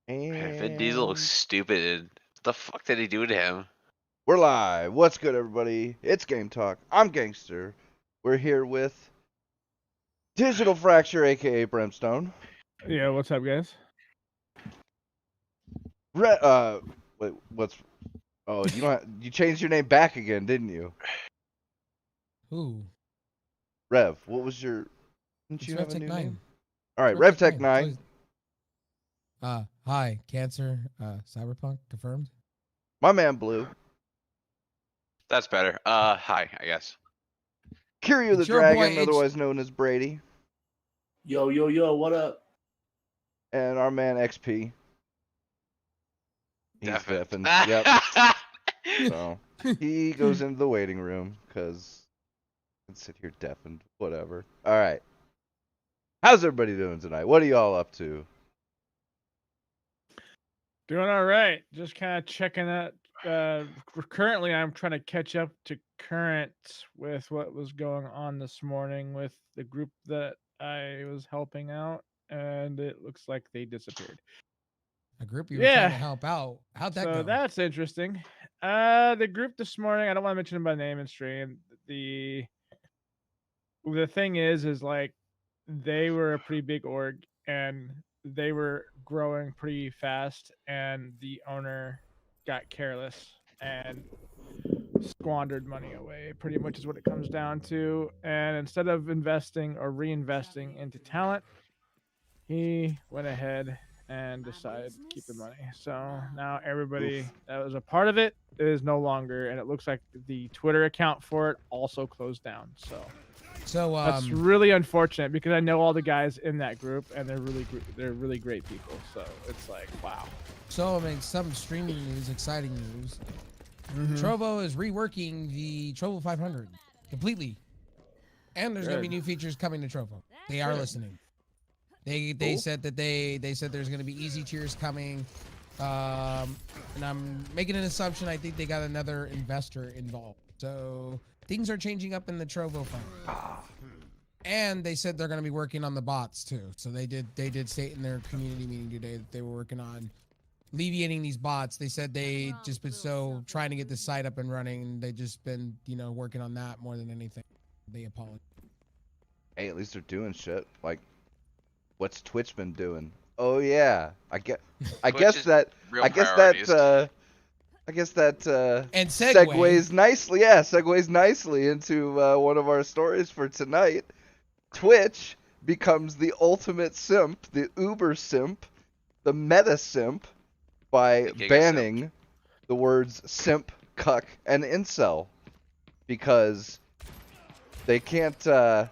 Man, Vin Diesel looks And stupid. What the fuck did he do to him? we're live. What's good, everybody? It's Game Talk. I'm Gangster. We're here with Digital Fracture, aka Brimstone. Yeah, what's up, guys? Wait, what's? Oh, you changed your name back again, didn't you? Ooh. Rev. What was your? Didn't It's you have a RevTech new 9. name? All right, It's RevTech 9. Hi, Cancer, Cyberpunk, confirmed. My man Blue. That's better. Hi, I guess. Kiryu the It's your boy, Dragon, otherwise known as Brady. Yo, what up? And our man XP. He's Deafened. deafened. Yep. So he goes into the waiting room because I can sit here deafened. Whatever. All right. How's everybody doing tonight? What are y'all up to? Doing all right. Just kind of checking that. Currently, I'm trying to catch up to current with what was going on this morning with the group that I was helping out, and it looks like they disappeared. A group you were trying Yeah. to help out. How'd that So go? that's interesting. The group this morning, I don't want to mention them by name and stream. The thing is like they were a pretty big org and they were growing pretty fast, and the owner got careless and squandered money away, pretty much is what it comes down to. And instead of investing or reinvesting into talent, he went ahead and decided to keep the money. So now everybody that was a part of it is no longer, and it looks like the Twitter account for it also closed down. So that's really unfortunate because I know all the guys in that group, and they're really great people. So it's like, wow. So I mean, some streaming news, exciting news. Trovo is reworking the Trovo 500 completely, and there's gonna be new features coming to Trovo. They are listening. They said that they said there's gonna be easy tiers coming, and I'm making an assumption. I think they got another investor involved. So things are changing up in the Trovo fund. And they said they're going to be working on the bots too. So they did state in their community meeting today that they were working on alleviating these bots. They said they just been trying to get the site up and running. They just been, working on that more than anything. They apologize. Hey, at least they're doing shit. Like, what's Twitch been doing? Oh yeah, I guess that And segues nicely. Yeah, segues nicely into one of our stories for tonight. Twitch becomes the ultimate simp, the uber simp, the meta simp by banning the words simp, cuck, and incel because they can't have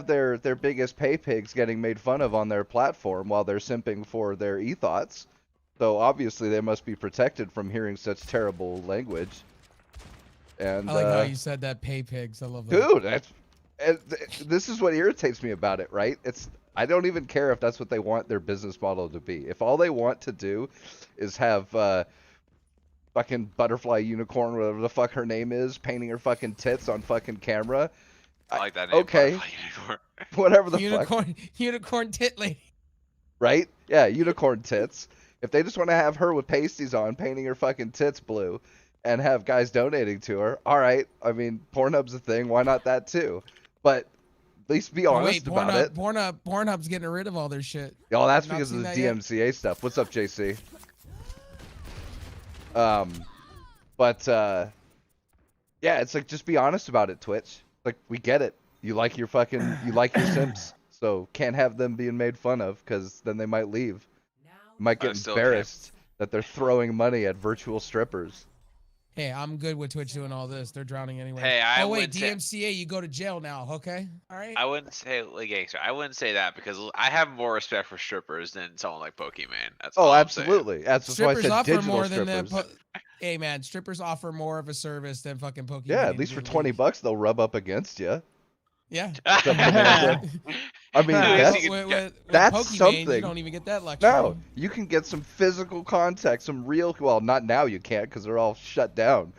their biggest pay pigs getting made fun of on their platform while they're simping for their ethos. So obviously they must be protected from hearing such terrible language. And I like how you said that, pay pigs. I love that. Dude, this is what irritates me about it, right? I don't even care if that's what they want their business model to be. If all they want to do is have fucking butterfly unicorn, whatever the fuck her name is, painting her fucking tits on fucking camera. I like that name. Okay. Whatever the fuck. Unicorn tit lady. Right? Yeah, unicorn tits. If they just want to have her with pasties on, painting her fucking tits blue, and have guys donating to her, all right. I mean, Pornhub's a thing. Why not that too? But at least be honest about it. Pornhub's getting rid of all their shit. Oh, that's because of the DMCA stuff. What's up, JC? Yeah, it's like, just be honest about it, Twitch. Like, we get it. You like your simps, so can't have them being made fun of, because then they might leave. Might get embarrassed that they're throwing money at virtual strippers. Hey, I'm good with Twitch doing all this. They're drowning anyway. Hey, DMCA, you go to jail now, okay? All right. I wouldn't say, like, gangster. I wouldn't say that because I have more respect for strippers than someone like Pokemon. That's all absolutely. That's why I said digital strippers. Hey, man, strippers offer more of a service than fucking Pokemon. Yeah, at least for $20 they'll rub up against you. Yeah. I mean, that's Pokemon, something. You don't even get that luxury. No, you can get some physical contact, some real. Well, not now you can't because they're all shut down.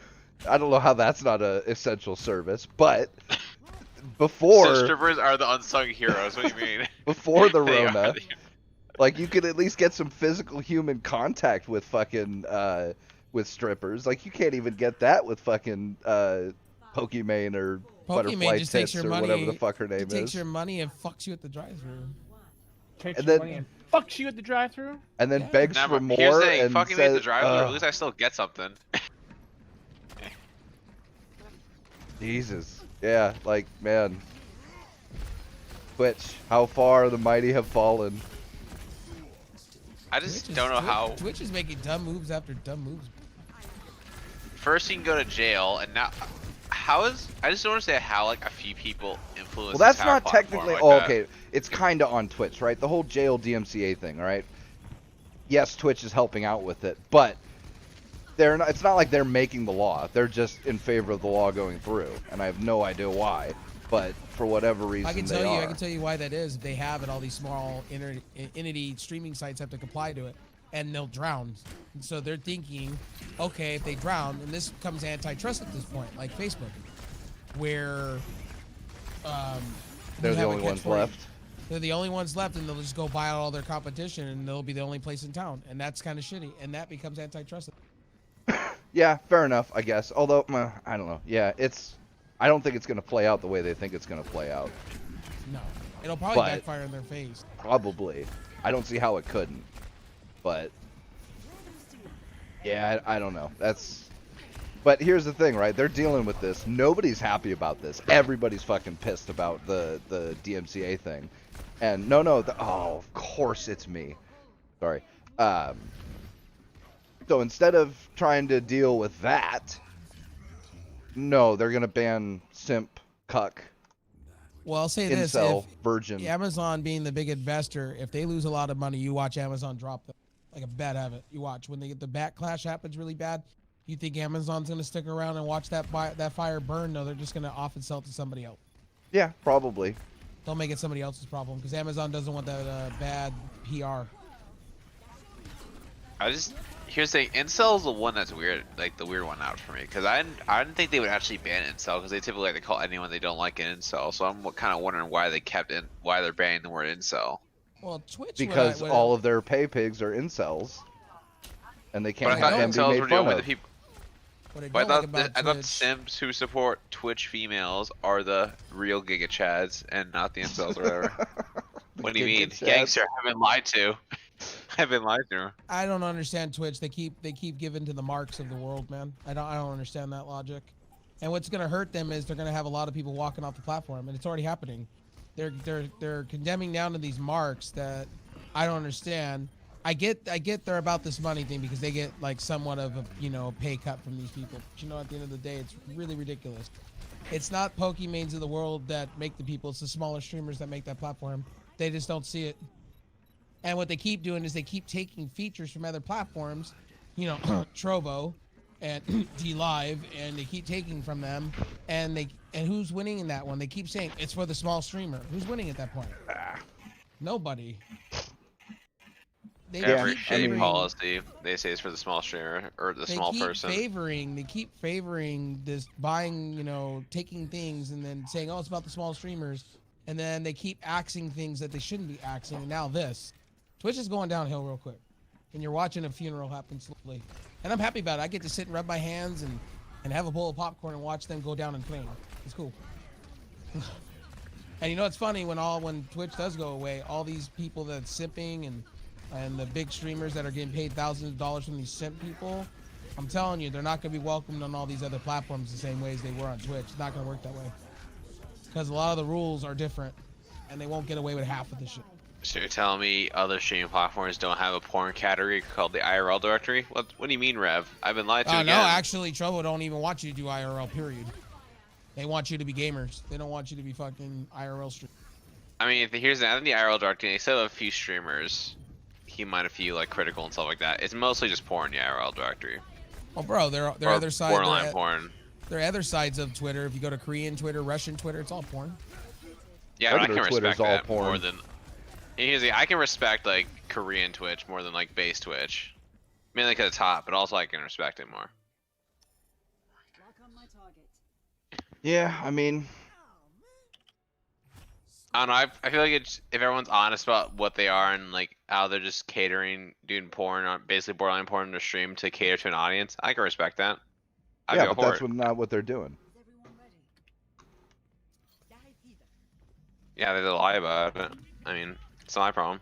I don't know how that's not an essential service, but before. So strippers are the unsung heroes. What do you mean? Before the Rona, Like you could at least get some physical human contact with fucking with strippers. Like you can't even get that with fucking Pokimane or Pokimane Butterfly just takes Tits your or money. whatever the fuck her He name takes is. your money and fucks you at the drive-thru. Takes And your then- money and fucks you at the drive-through. And then Yeah. begs Nah, for but here's more the thing, and fucking made the says, drive-thru. At least I still get something. Jesus. Yeah, like, man. Twitch, how far the mighty have fallen. I just don't know how. Twitch is making dumb moves after dumb moves. First you can go to jail, and now how is? I just don't understand how like a few people influence. Well, that's the entire not platform technically. like Oh, that. okay. It's kind of on Twitch, right? The whole jail DMCA thing, right? Yes, Twitch is helping out with it, but they're not. It's not like they're making the law. They're just in favor of the law going through, and I have no idea why. But for whatever reason, I can they tell you. are. I can tell you why that is. They have it. All these small entity streaming sites have to comply to it, and they'll drown. And so they're thinking, okay, if they drown, and this becomes antitrust at this point, like Facebook, where They're you the have a only ones catch-40. left. They're the only ones left, and they'll just go buy out all their competition, and they'll be the only place in town, and that's kind of shitty, and that becomes antitrust. Yeah, fair enough, I guess. Although, I don't know. Yeah, it's. I don't think it's going to play out the way they think it's going to play out. No, it'll probably But- backfire in their face. Probably. I don't see how it couldn't. But yeah, I don't know. That's. But here's the thing, right? They're dealing with this. Nobody's happy about this. Everybody's fucking pissed about the DMCA thing. And no, oh, of course it's me. Sorry. So instead of trying to deal with that, no, they're gonna ban Simp, Cuck, Well, I'll say this: Incel, if Virgin. Amazon being the big investor, if they lose a lot of money, you watch Amazon drop them like a bad habit. You watch when they get the backlash happens really bad. You think Amazon's gonna stick around and watch that fire burn? No, they're just gonna off and sell it to somebody else. Yeah, probably. They'll make it somebody else's problem because Amazon doesn't want that bad PR. Here's the thing, incel is the one that's weird, like the weird one out for me, because I didn't think they would actually ban incel, because they typically like to call anyone they don't like an incel. So I'm kind of wondering why they're banning the word incel. Well, Twitch Because all of their pay pigs are incels, and they But can't I thought have them be incels made were the fun only of. the people. what I But don't like about I thought Twitch- simps who support Twitch females are the real Giga Chads and not the incels or whatever. What do you Giga mean, Chads. gangster? I've been lied to. I've been lied to. I don't understand Twitch. They keep giving to the marks of the world, man. I don't understand that logic. And what's gonna hurt them is they're gonna have a lot of people walking off the platform, and it's already happening. They're condemning down to these marks that I don't understand. I get they're about this money thing because they get like somewhat of a pay cut from these people. But at the end of the day, it's really ridiculous. It's not Pokemones of the world that make the people. It's the smaller streamers that make that platform. They just don't see it. And what they keep doing is they keep taking features from other platforms, Trovo and DLive, and they keep taking from them. And who's winning in that one? They keep saying it's for the small streamer. Who's winning at that point? Nobody. They Every keep shitty favoring- policy they say is for the small streamer or the small person. They keep favoring this buying, taking things and then saying, oh, it's about the small streamers. And then they keep axing things that they shouldn't be axing. And now this. Twitch is going downhill real quick. And you're watching a funeral happen slowly. And I'm happy about it. I get to sit and rub my hands and have a bowl of popcorn and watch them go down in flames. It's cool. And it's funny when Twitch does go away, all these people that's simping and the big streamers that are getting paid thousands of dollars from these simp people, I'm telling you, they're not going to be welcomed on all these other platforms the same way as they were on Twitch. It's not going to work that way. Because a lot of the rules are different, and they won't get away with half of the shit. So you're telling me other streaming platforms don't have a porn category called the IRL directory? What do you mean, Rev? I've been lied to again. No, actually, Trovo don't even want you to do IRL, period. They want you to be gamers. They don't want you to be fucking IRL streamers. I mean, here's the IRL directory. They still have a few streamers. He might a few like critical and stuff like that. It's mostly just porn, the IRL directory. Well, bro, there are Or other sides. borderline porn. There are other sides of Twitter. If you go to Korean Twitter, Russian Twitter, it's all porn. Yeah, I Regular can Twitter's respect all that porn. more than. Here's the I can respect like Korean Twitch more than like base Twitch, mainly because it's hot, but also I can respect it more. Yeah, I mean, I don't know. I feel like it's if everyone's honest about what they are and like how they're just catering, doing porn, or basically borderline porn on their stream to cater to an audience, I can respect that. I Yeah, go but for that's it. not what they're doing. Yeah, they lie about it. I mean, it's not my problem.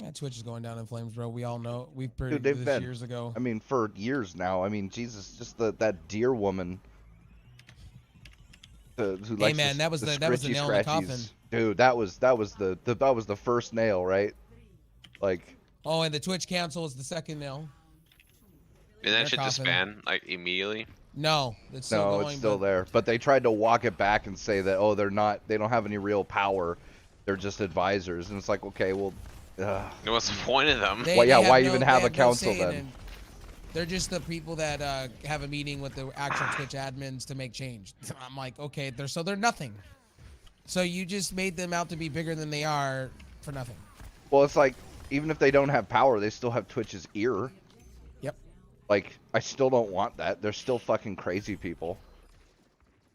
Yeah, Twitch is going down in flames, bro. We all know. We Dude, predicted they've this been. years ago. I mean, for years now. I mean, Jesus, just that deer woman. Who likes man, that was the nail in the coffin. Dude, that was the first nail, right? Like. Oh, and the Twitch cancel is the second nail. And that should disband like immediately. No, it's still going. No, it's still there. But they tried to walk it back and say that, oh, they don't have any real power. They're just advisors. And it's like, okay, well, What's the point of them? Why even have a council then? They're just the people that have a meeting with the actual Twitch admins to make change. I'm like, okay, they're nothing. So you just made them out to be bigger than they are for nothing. Well, it's like, even if they don't have power, they still have Twitch's ear. Yep. Like, I still don't want that. They're still fucking crazy people.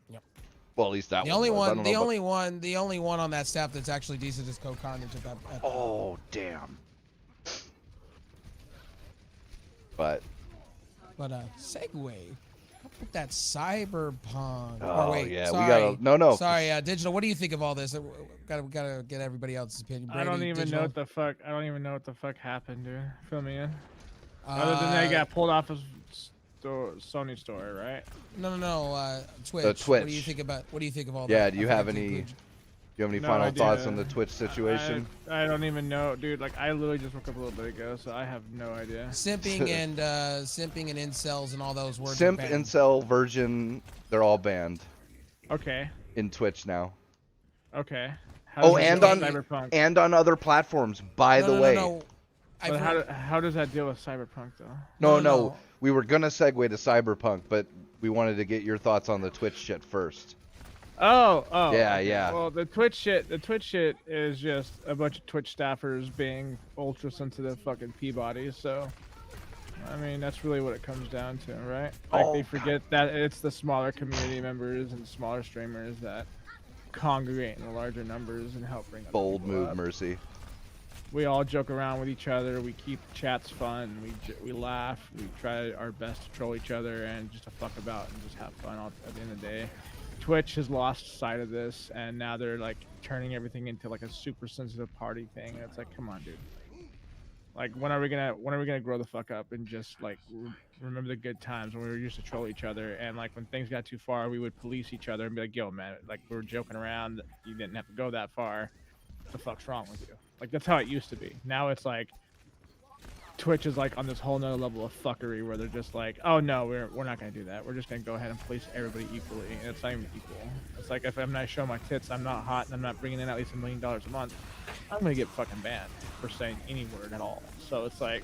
Yep. Well, at least that the one. The only one on that staff that's actually decent is Cuck at that. Oh, damn. But segue. How about that Cyberpunk? Oh, wait, yeah, sorry. we gotta no. Sorry, Digital. What do you think of all this? Gotta get everybody else's opinion. Brady, I don't even Digital. know what the fuck. I don't even know what the fuck happened, dude. Fill me in. Other than they got pulled off of Sony store, right? No. Twitch. Twitch. What do you think of all that? Yeah. Do you have any final idea. thoughts on the Twitch situation? I don't even know, dude. Like, I literally just woke up a little bit ago, so I have no idea. Simping and incels and all those words. Simp, incel, virgin, they're all banned Okay. in Twitch now. Okay. Oh, and on Cyberpunk? and on other platforms, by the way. No. But how does that deal with Cyberpunk though? No. We were gonna segue to Cyberpunk, but we wanted to get your thoughts on the Twitch shit first. Oh. Yeah, okay. yeah. Well, the Twitch shit is just a bunch of Twitch staffers being ultra sensitive fucking Peabodies. So, I mean, that's really what it comes down to, right? Like, they forget that it's the smaller community members and smaller streamers that congregate in the larger numbers and help bring Bold move, up. Mercy. We all joke around with each other. We keep chats fun. We laugh. We try our best to troll each other and just to fuck about and just have fun at the end of the day. Twitch has lost sight of this, and now they're like turning everything into like a super sensitive party thing. And it's like, come on, dude. Like, when are we gonna grow the fuck up and just like remember the good times when we were used to troll each other, and like when things got too far, we would police each other and be like, yo, man, like, we were joking around. You didn't have to go that far. What the fuck's wrong with you? Like, that's how it used to be. Now it's like Twitch is like on this whole nother level of fuckery where they're just like, oh no, we're not gonna do that. We're just gonna go ahead and police everybody equally, and it's not even equal. It's like, if I'm not showing my tits, I'm not hot, and I'm not bringing in at least $1 million a month, I'm gonna get fucking banned for saying any word at all. So it's like,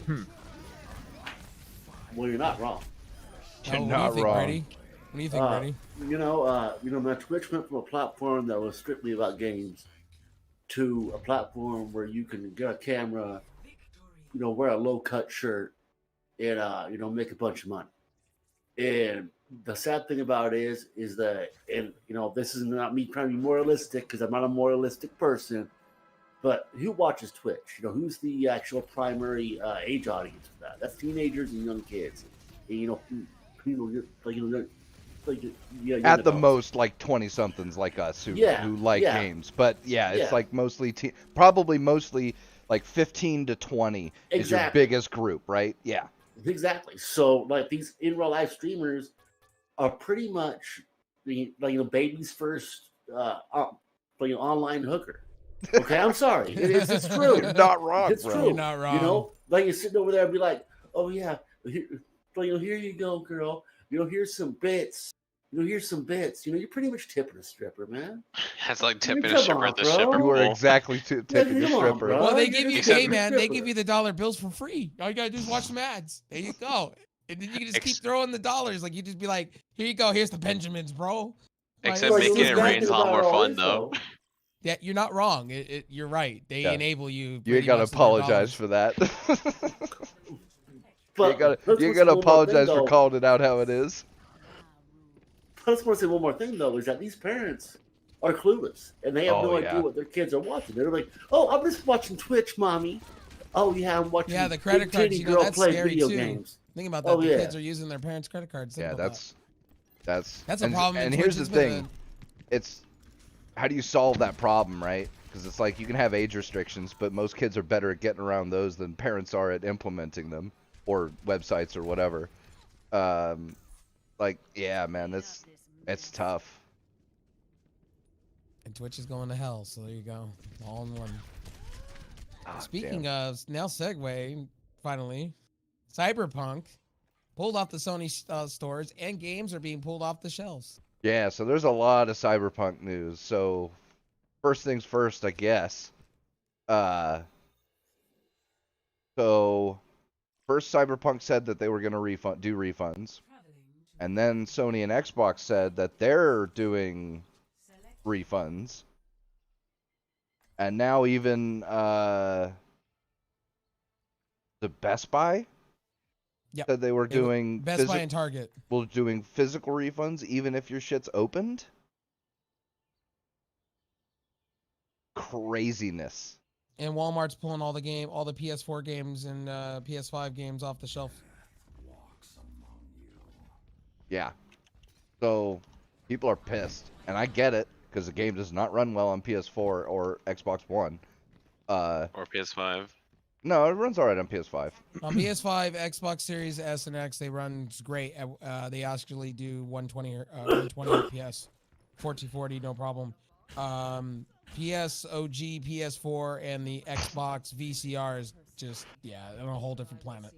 Well, you're not wrong. You're not wrong. Brady? What do you think, Brady? My Twitch went from a platform that was strictly about games to a platform where you can get a camera, wear a low-cut shirt, and make a bunch of money. And the sad thing about it is that, and this is not me trying to be moralistic because I'm not a moralistic person, but who watches Twitch? Who's the actual primary age audience for that? That's teenagers and young kids. And, At the most, like 20-somethings like us who like games. But it's like probably mostly like 15 to 20 is your biggest group, right? Yeah. Exactly. So like these in real life streamers are pretty much baby's first online hooker. Okay, I'm sorry. It's true. You're not wrong, it's bro. true. You're not wrong. Like you're sitting over there and be like, oh yeah, here you go, girl. Here's some bits. Here's some bits. You're pretty much tipping a stripper, man. That's like tipping a stripper at the stripper You are pool. exactly tipping the stripper. Well, they give you, Except- hey man, they give you the dollar bills for free. All you gotta do is watch some ads. There you go. And then you can just keep throwing the dollars. Like, you just be like, here you go. Here's the Benjamins, bro. Except Like, making it what's rain is a lot more fun though. Yeah, you're not wrong. You're right. They enable you. You ain't gotta apologize for that. But you gotta apologize for calling it out how it is. I just want to say one more thing though, is that these parents are clueless, and they have Oh, no yeah. idea what their kids are watching. They're like, "Oh, I'm just watching Twitch, mommy." Oh yeah, I'm watching. Yeah, the credit big cards. titty You know, girl that's play scary video too. games. Think about that. Oh, the yeah. kids are using their parents' credit cards. Think Yeah, about that's That's a problem. And Twitch here's the has been thing, it's how do you solve that problem, right? Because it's like you can have age restrictions, but most kids are better at getting around those than parents are at implementing them, or websites or whatever. Like, yeah, man, it's tough. And Twitch is going to hell, so there you go. All in one. Ah, Speaking damn. of, now segue, finally. Cyberpunk pulled off the Sony stores, and games are being pulled off the shelves. Yeah, so there's a lot of Cyberpunk news. So first things first, I guess. So first Cyberpunk said that they were going to do refunds. And then Sony and Xbox said that they're doing refunds. And now even the Best Buy Yep. said they were doing Best Buy and Target. doing physical refunds even if your shit's opened. Craziness. And Walmart's pulling all the PS4 games and PS5 games off the shelf. Yeah. So people are pissed, and I get it because the game does not run well on PS4 or Xbox One. Or PS5. No, it runs alright on PS5. On PS5, Xbox Series S and X, they run great. They actually do 120 FPS, 1440, no problem. PS OG, PS4, and the Xbox VCR is just on a whole different planet.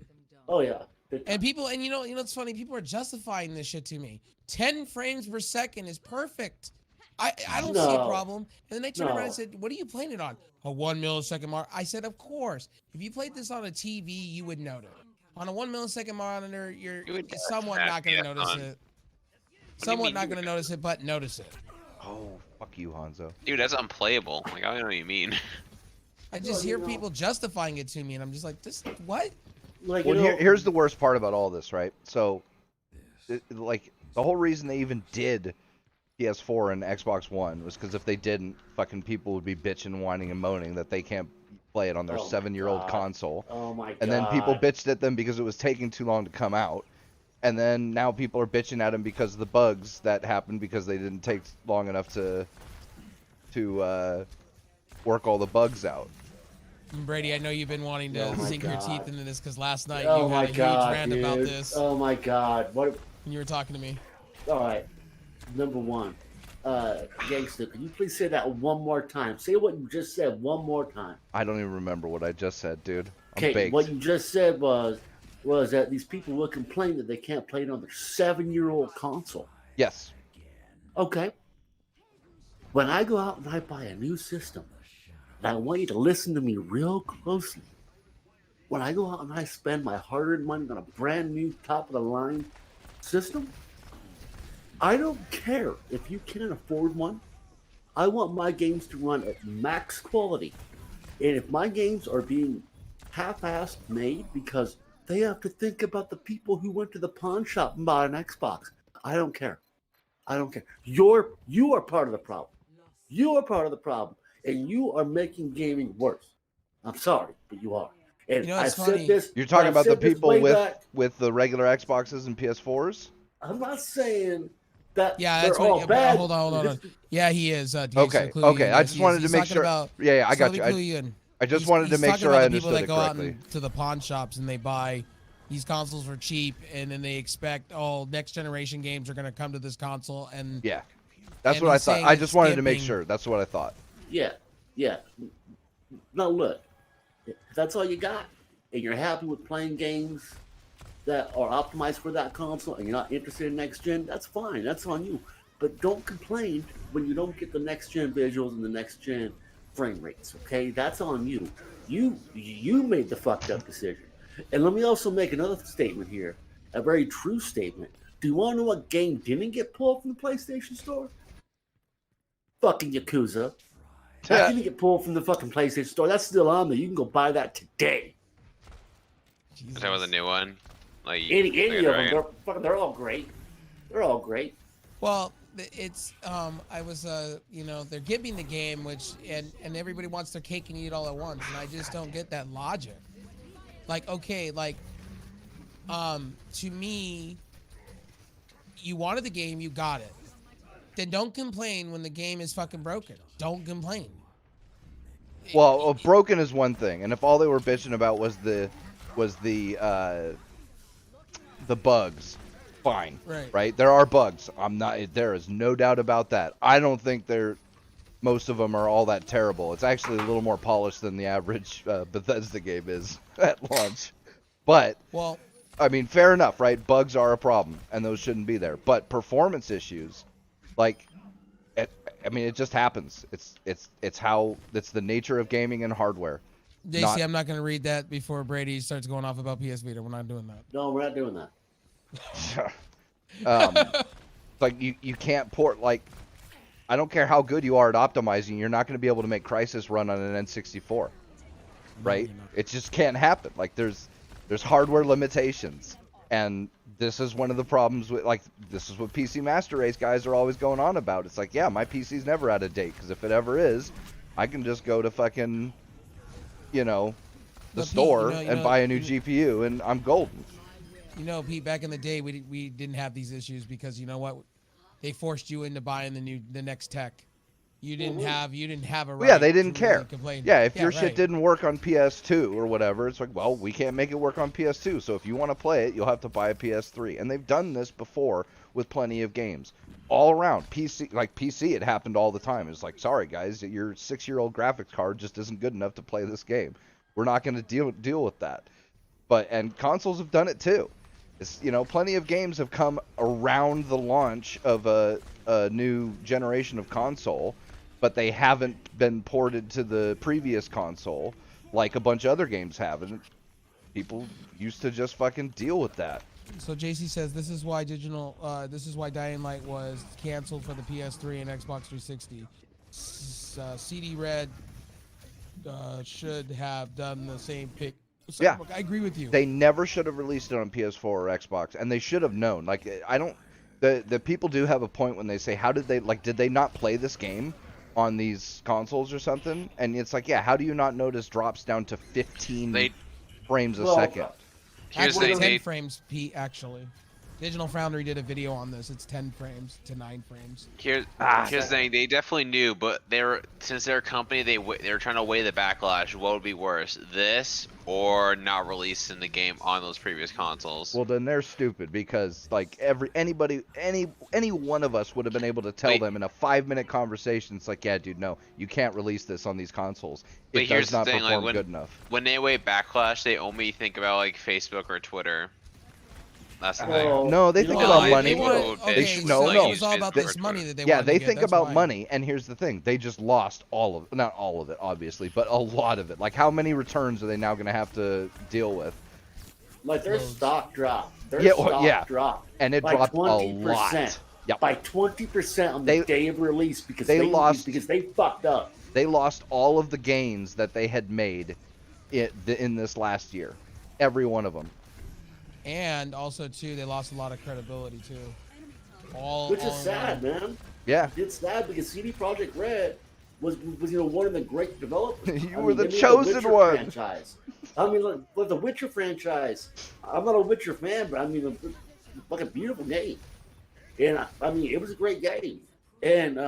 Oh yeah. And people, and you know, it's funny. People are justifying this shit to me. 10 frames per second is perfect. I don't see a problem. And then they turned around and said, "What are you playing it on? A 1 millisecond mark?" I said, "Of course. If you played this on a TV, you would notice. On a 1 millisecond monitor, you're somewhat not going to notice it. Somewhat not going to notice it, but notice it." Oh, fuck you, Hanzo. Dude, that's unplayable. Like, I don't know what you mean. I just hear people justifying it to me, and I'm just like, "This what?" Like, Well, here's the worst part about all this, right? So, like, the whole reason they even did PS4 and Xbox One was because if they didn't, fucking people would be bitching, whining, and moaning that they can't play it on their 7-year-old console. Oh my god. And then people bitched at them because it was taking too long to come out. And then now people are bitching at them because of the bugs that happened because they didn't take long enough to work all the bugs out. Brady, I know you've been wanting to sink your teeth into this because last night Oh you my had a god, huge rant dude. about this. Oh my god. What? When you were talking to me. All right. Number one, Gangster, can you please say that one more time? Say what you just said one more time. I don't even remember what I just said, dude. I'm Okay, baked. what you just said was that these people will complain that they can't play it on their 7-year-old console. Yes. Okay. When I go out and I buy a new system, and I want you to listen to me real closely. When I go out and I spend my hard-earned money on a brand new top-of-the-line system, I don't care if you can't afford one. I want my games to run at max quality. And if my games are being half-assed made because they have to think about the people who went to the pawn shop and bought an Xbox, I don't care. I don't care. You are part of the problem. You are part of the problem. And you are making gaming worse. I'm sorry, but you are. And You know, I it's said funny. this. You're talking I've about the said this people way back. with the regular Xboxes and PS4s? I'm not saying that Yeah, they're that's all what. bad. Hold on. Yeah, he is. Okay, I just wanted to make sure. Yeah, I got you. I just wanted to make sure I understood it correctly. People that go correctly. out to the pawn shops and they buy these consoles for cheap, and then they expect next generation games are going to come to this console, and Yeah, that's and what I he's thought. saying I it's just wanted to make skipping. sure. That's what I thought. Yeah. Now look, if that's all you got, and you're happy with playing games that are optimized for that console, and you're not interested in next gen, that's fine. That's on you. But don't complain when you don't get the next gen visuals and the next gen frame rates. Okay, that's on you. You made the fucked up decision. And let me also make another statement here, a very true statement. Do you want to know what game didn't get pulled from the PlayStation Store? Fucking Yakuza. That didn't get pulled from the fucking PlayStation Store. That's still on there. You can go buy that today. Is that was a new one? Like Any of them, right? they're all great. They're all great. Well, it's I was they're giving the game, which and everybody wants their cake and eat it all at once, and I just don't get that logic. Like, okay, like to me, you wanted the game, you got it. Then don't complain when the game is fucking broken. Don't complain. Well, broken is one thing, and if all they were bitching about was the bugs, fine, right? There are bugs. There is no doubt about that. I don't think most of them are all that terrible. It's actually a little more polished than the average Bethesda game is at launch. But, well, I mean, fair enough, right? Bugs are a problem, and those shouldn't be there. But performance issues, like, it just happens. It's the nature of gaming and hardware. JC, I'm not going to read that before Brady starts going off about PS Vita. We're not doing that. No, we're not doing that. Like you can't port, like, I don't care how good you are at optimizing, you're not going to be able to make Crysis run on an N64, right? No, it just can't happen. Like there's hardware limitations, and this is one of the problems with, like, this is what PC Master Race guys are always going on about. It's like, yeah, my PC's never out of date, because if it ever is, I can just go to fucking, the store and buy a new GPU, and I'm golden. Pete, back in the day, we didn't have these issues because you know what? They forced you into buying the next tech. You didn't have a right. Well, yeah, they didn't care. Really yeah, if your shit didn't work on PS2 or whatever, it's like, well, we can't make it work on PS2. So if you want to play it, you'll have to buy a PS3. And they've done this before with plenty of games, all around. PC, it happened all the time. It's like, sorry guys, your 6-year-old graphics card just isn't good enough to play this game. We're not going to deal with that. And consoles have done it too. It's, plenty of games have come around the launch of a new generation of console, but they haven't been ported to the previous console like a bunch of other games have, and people used to just fucking deal with that. So JC says this is why Dying Light was canceled for the PS3 and Xbox 360. CD Red should have done the same pick. So, yeah, I agree with you. They never should have released it on PS4 or Xbox, and they should have known. Like, the people do have a point when they say, did they not play this game on these consoles or something? And it's like, yeah, how do you not notice drops down to 15 frames a second? Actually, 10 frames, Pete, actually. Digital Foundry did a video on this. It's 10 frames to 9 frames. Here's the thing. They definitely knew, but since they're a company, they were trying to weigh the backlash. What would be worse, this or not releasing the game on those previous consoles? Well, then they're stupid, because like any one of us would have been able to tell them in a 5-minute conversation. It's like, yeah, dude, no, you can't release this on these consoles. It does not perform good enough. When they weigh backlash, they only think about like Facebook or Twitter. That's the thing. No, they think about money. It's all about this money that they want. Yeah, they think about money, and here's the thing: they just lost not all of it, obviously, but a lot of it. Like, how many returns are they now going to have to deal with? Like, their stock dropped. Dropped, and it dropped 20%, a lot. Yep. By 20% on the day of release because they fucked up. They lost all of the gains that they had made in this last year, every one of them. And also, too, they lost a lot of credibility, too. Which is sad, man. Yeah. It's sad because CD Projekt Red was one of the great developers. You were the chosen one. Franchise. I mean, like the Witcher franchise. I'm not a Witcher fan, but I mean, like a beautiful game. And I mean, it was a great game. And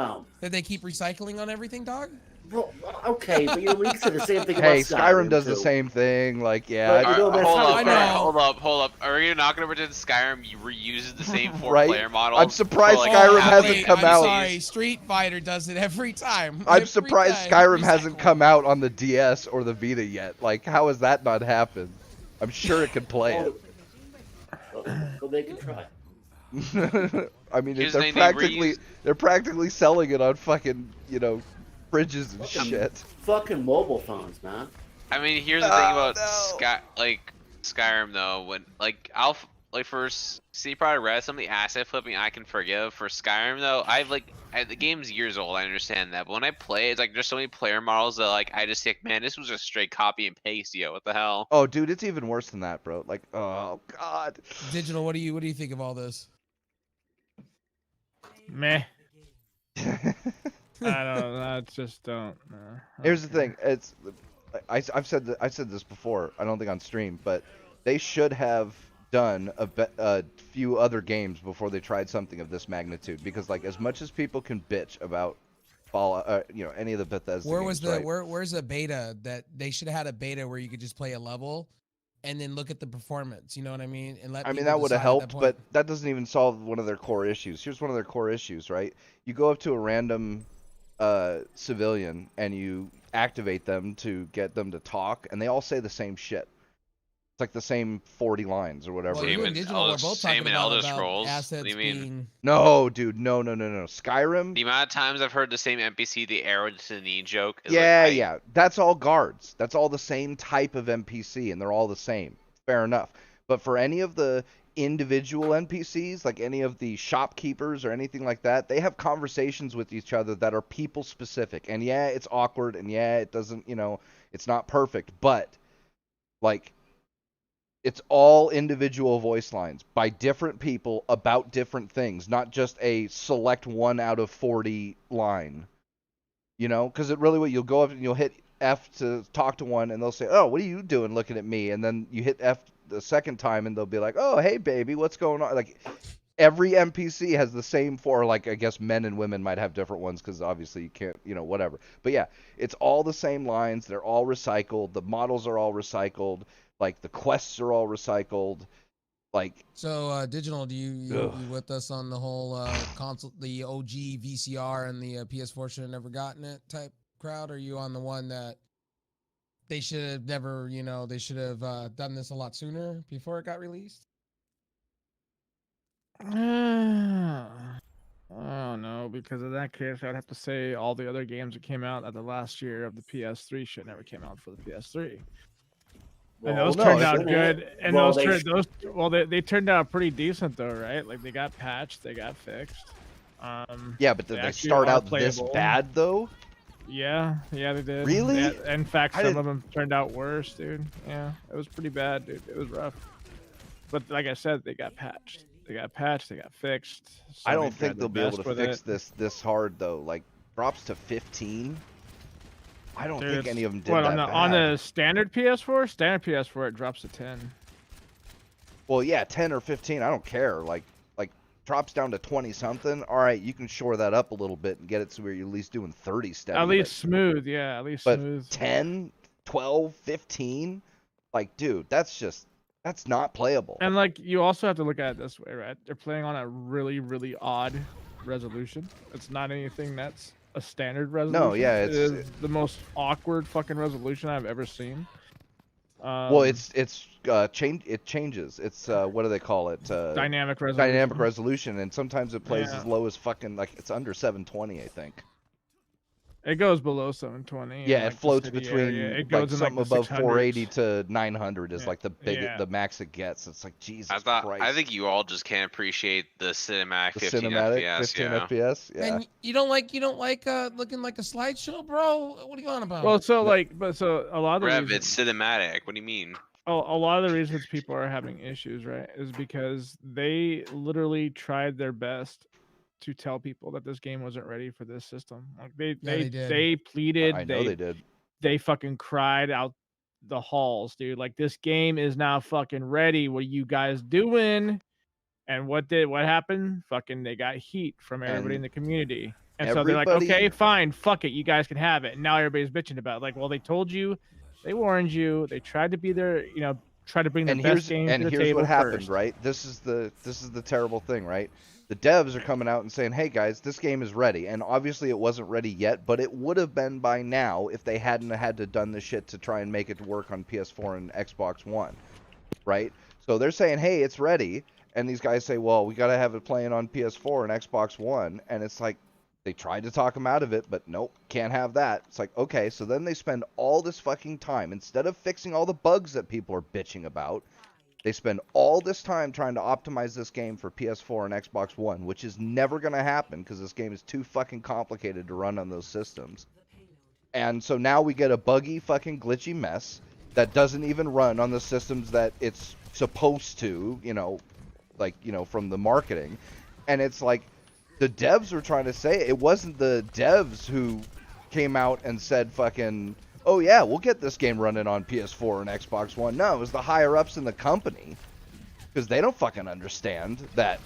did they keep recycling on everything, dog? Well, okay, but we said the same thing about Skyrim. Skyrim does the same thing. Like, yeah. Hold up. Are you not going to pretend Skyrim reuses the same player model? I'm surprised Skyrim hasn't come out. Sorry, Street Fighter does it every time. I'm surprised Skyrim hasn't come out on the DS or the Vita yet. Like, how has that not happened? I'm sure it could play it. Well, they can try. I mean, they're practically selling it on fucking, fridges and shit. Fucking mobile phones, man. I mean, here's the thing about Skyrim though. When for CD Projekt Red, some of the asset flipping I can forgive. For Skyrim though, the game's years old. I understand that, but when I play, it's like there's so many player models that I just think, man, this was a straight copy and paste. What the hell? Oh, dude, it's even worse than that, bro. Like, oh god. Digital, what do you think of all this? Meh. I don't know. I just don't. Here's the thing. It's I've said this before. I don't think on stream, but they should have done a few other games before they tried something of this magnitude. Because like as much as people can bitch about Fallout, any of the Bethesda games, right? Where's the beta that they should have had a beta where you could just play a level and then look at the performance, you know what I mean? And let I mean, people that would have decide at that helped, point. but that doesn't even solve one of their core issues. Here's one of their core issues, right? You go up to a random civilian and you activate them to get them to talk, and they all say the same shit. It's like the same 40 lines or whatever. Well, you and Digital were both same talking in about Elder Scrolls. What assets do you mean? being... No, dude, no. Skyrim. The amount of times I've heard the same NPC, the arrow to the knee joke. Is Yeah, like, yeah. That's all guards. That's all the same type of NPC, and they're all the same. Fair enough. But for any of the individual NPCs, like any of the shopkeepers or anything like that, they have conversations with each other that are people specific. And yeah, it's awkward, and yeah, it doesn't, it's not perfect, but like it's all individual voice lines by different people about different things, not just a select 1 out of 40 line. Because it really, you'll go up and you'll hit F to talk to one, and they'll say, "Oh, what are you doing looking at me?" And then you hit F the second time, and they'll be like, "Oh, hey, baby, what's going on?" Like, every NPC has the same four. Like, I guess men and women might have different ones because obviously you can't, whatever. But yeah, it's all the same lines. They're all recycled. The models are all recycled. Like, the quests are all recycled. Like, so Digital, do you with us on the whole console, the OG VCR and the PS4 should have never gotten it type crowd? Or are you on the one that they should have never, they should have done this a lot sooner before it got released? I don't know, because in that case, I'd have to say all the other games that came out at the last year of the PS3 should never came out for the PS3. And those turned out good. And they turned out pretty decent though, right? Like they got patched, they got fixed. Yeah, but did they start out this bad though? Yeah, they did. Really? In fact, some of them turned out worse, dude. Yeah, it was pretty bad, dude. It was rough. But like I said, they got patched. They got fixed. I don't think they'll be able to fix this hard though. Like drops to 15. I don't think any of them did that bad. On the standard PS4? Standard PS4, it drops to 10. Well, yeah, 10 or 15. I don't care. Like drops down to 20 something. All right, you can shore that up a little bit and get it to where you're at least doing 30 steady. At least smooth, yeah. At least smooth. 10, 12, 15. Like, dude, that's not playable. And like, you also have to look at it this way, right? They're playing on a really, really odd resolution. It's not anything that's a standard resolution. No, yeah, it is the most awkward fucking resolution I've ever seen. Well, it changes. It's what do they call it? Dynamic resolution. Dynamic resolution, and sometimes it plays as low as fucking it's under 720, I think. It goes below 720. Yeah, it floats between it goes something in above 480 to 900 is like the the max it gets. It's like Jesus Christ. I think you all just can't appreciate the cinematic 15 cinematic FPS. 15 FPS. Yeah. And you don't like looking like a slideshow, bro? What are you on about? Well, so a lot of the Rev, reasons, it's cinematic. What do you mean? a lot of the reasons people are having issues, right, is because they literally tried their best to tell people that this game wasn't ready for this system. Like they pleaded. I know they did. They fucking cried out the halls, dude. Like, this game is now fucking ready. What are you guys doing? And what happened? Fucking, they got heat from everybody in the community. And so they're like, okay, fine, fuck it, you guys can have it. And now everybody's bitching about it. Like, well, they told you, they warned you, they tried to be there, try to bring the best game to the table. And here's what happened, first. right? This is the terrible thing, right? The devs are coming out and saying, hey guys, this game is ready. And obviously it wasn't ready yet, but it would have been by now if they hadn't had to done the shit to try and make it work on PS4 and Xbox One, right? So they're saying, hey, it's ready. And these guys say, well, we got to have it playing on PS4 and Xbox One. And it's like, they tried to talk them out of it, but nope, can't have that. It's like, okay, so then they spend all this fucking time, instead of fixing all the bugs that people are bitching about, they spend all this time trying to optimize this game for PS4 and Xbox One, which is never going to happen because this game is too fucking complicated to run on those systems. And so now we get a buggy fucking glitchy mess that doesn't even run on the systems that it's supposed to, from the marketing. And it's like, the devs were trying to say it wasn't the devs who came out and said fucking, oh yeah, we'll get this game running on PS4 and Xbox One. No, it was the higher ups in the company, because they don't fucking understand that,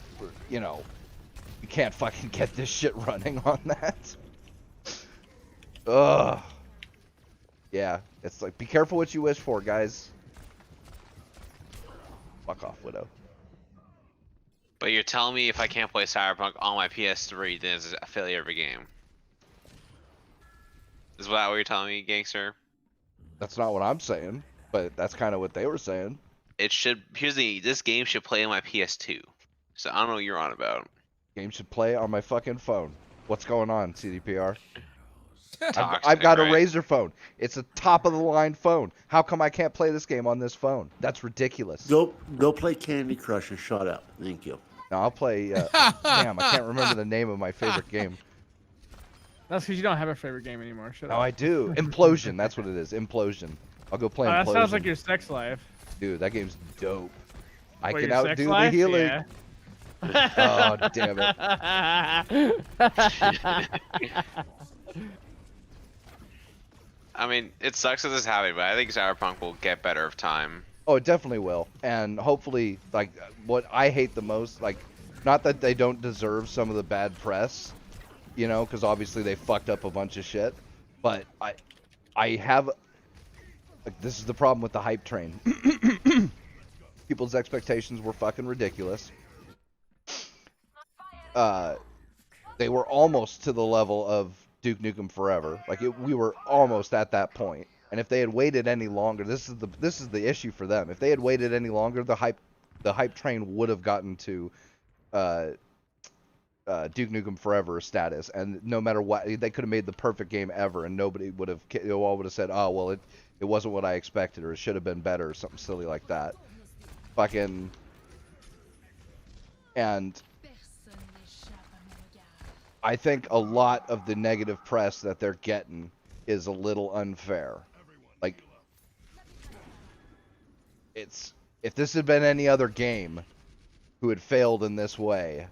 you know, you can't fucking get this shit running on that. Ugh. Yeah, it's like, be careful what you wish for, guys. Fuck off, Widow. But you're telling me if I can't play Cyberpunk on my PS3, then it's a failure of a game. Is that what you're telling me, gangster? That's not what I'm saying, but that's kind of what they were saying. It should. This game should play on my PS2. So I don't know what you're on about. Game should play on my fucking phone. What's going on, CDPR? Toxic, I've got right? a Razer phone. It's a top of the line phone. How come I can't play this game on this phone? That's ridiculous. Go play Candy Crush and shut up. Thank you. No, I'll play. Damn, I can't remember the name of my favorite game. That's because you don't have a favorite game anymore. Shut No, up. I do. Implosion. That's what it is. Implosion. I'll go play Oh, Implosion. that sounds like your sex life. Dude, that game's dope. I What, can your sex outdo the life? healing. Yeah. Oh, damn it. I mean, it sucks that this is happening, but I think Cyberpunk will get better with time. Oh, it definitely will. And hopefully, like, what I hate the most, like, not that they don't deserve some of the bad press, you know, because obviously they fucked up a bunch of shit, but I have, like, this is the problem with the hype train. People's expectations were fucking ridiculous. They were almost to the level of Duke Nukem Forever. Like, we were almost at that point. And if they had waited any longer, this is the issue for them. If they had waited any longer, the hype train would have gotten to Duke Nukem Forever status, and no matter what, they could have made the perfect game ever, and nobody would have, all would have said, oh well, it wasn't what I expected, or it should have been better, or something silly like that. Fucking, and I think a lot of the negative press that they're getting is a little unfair. Like, if this had been any other game who had failed in this way,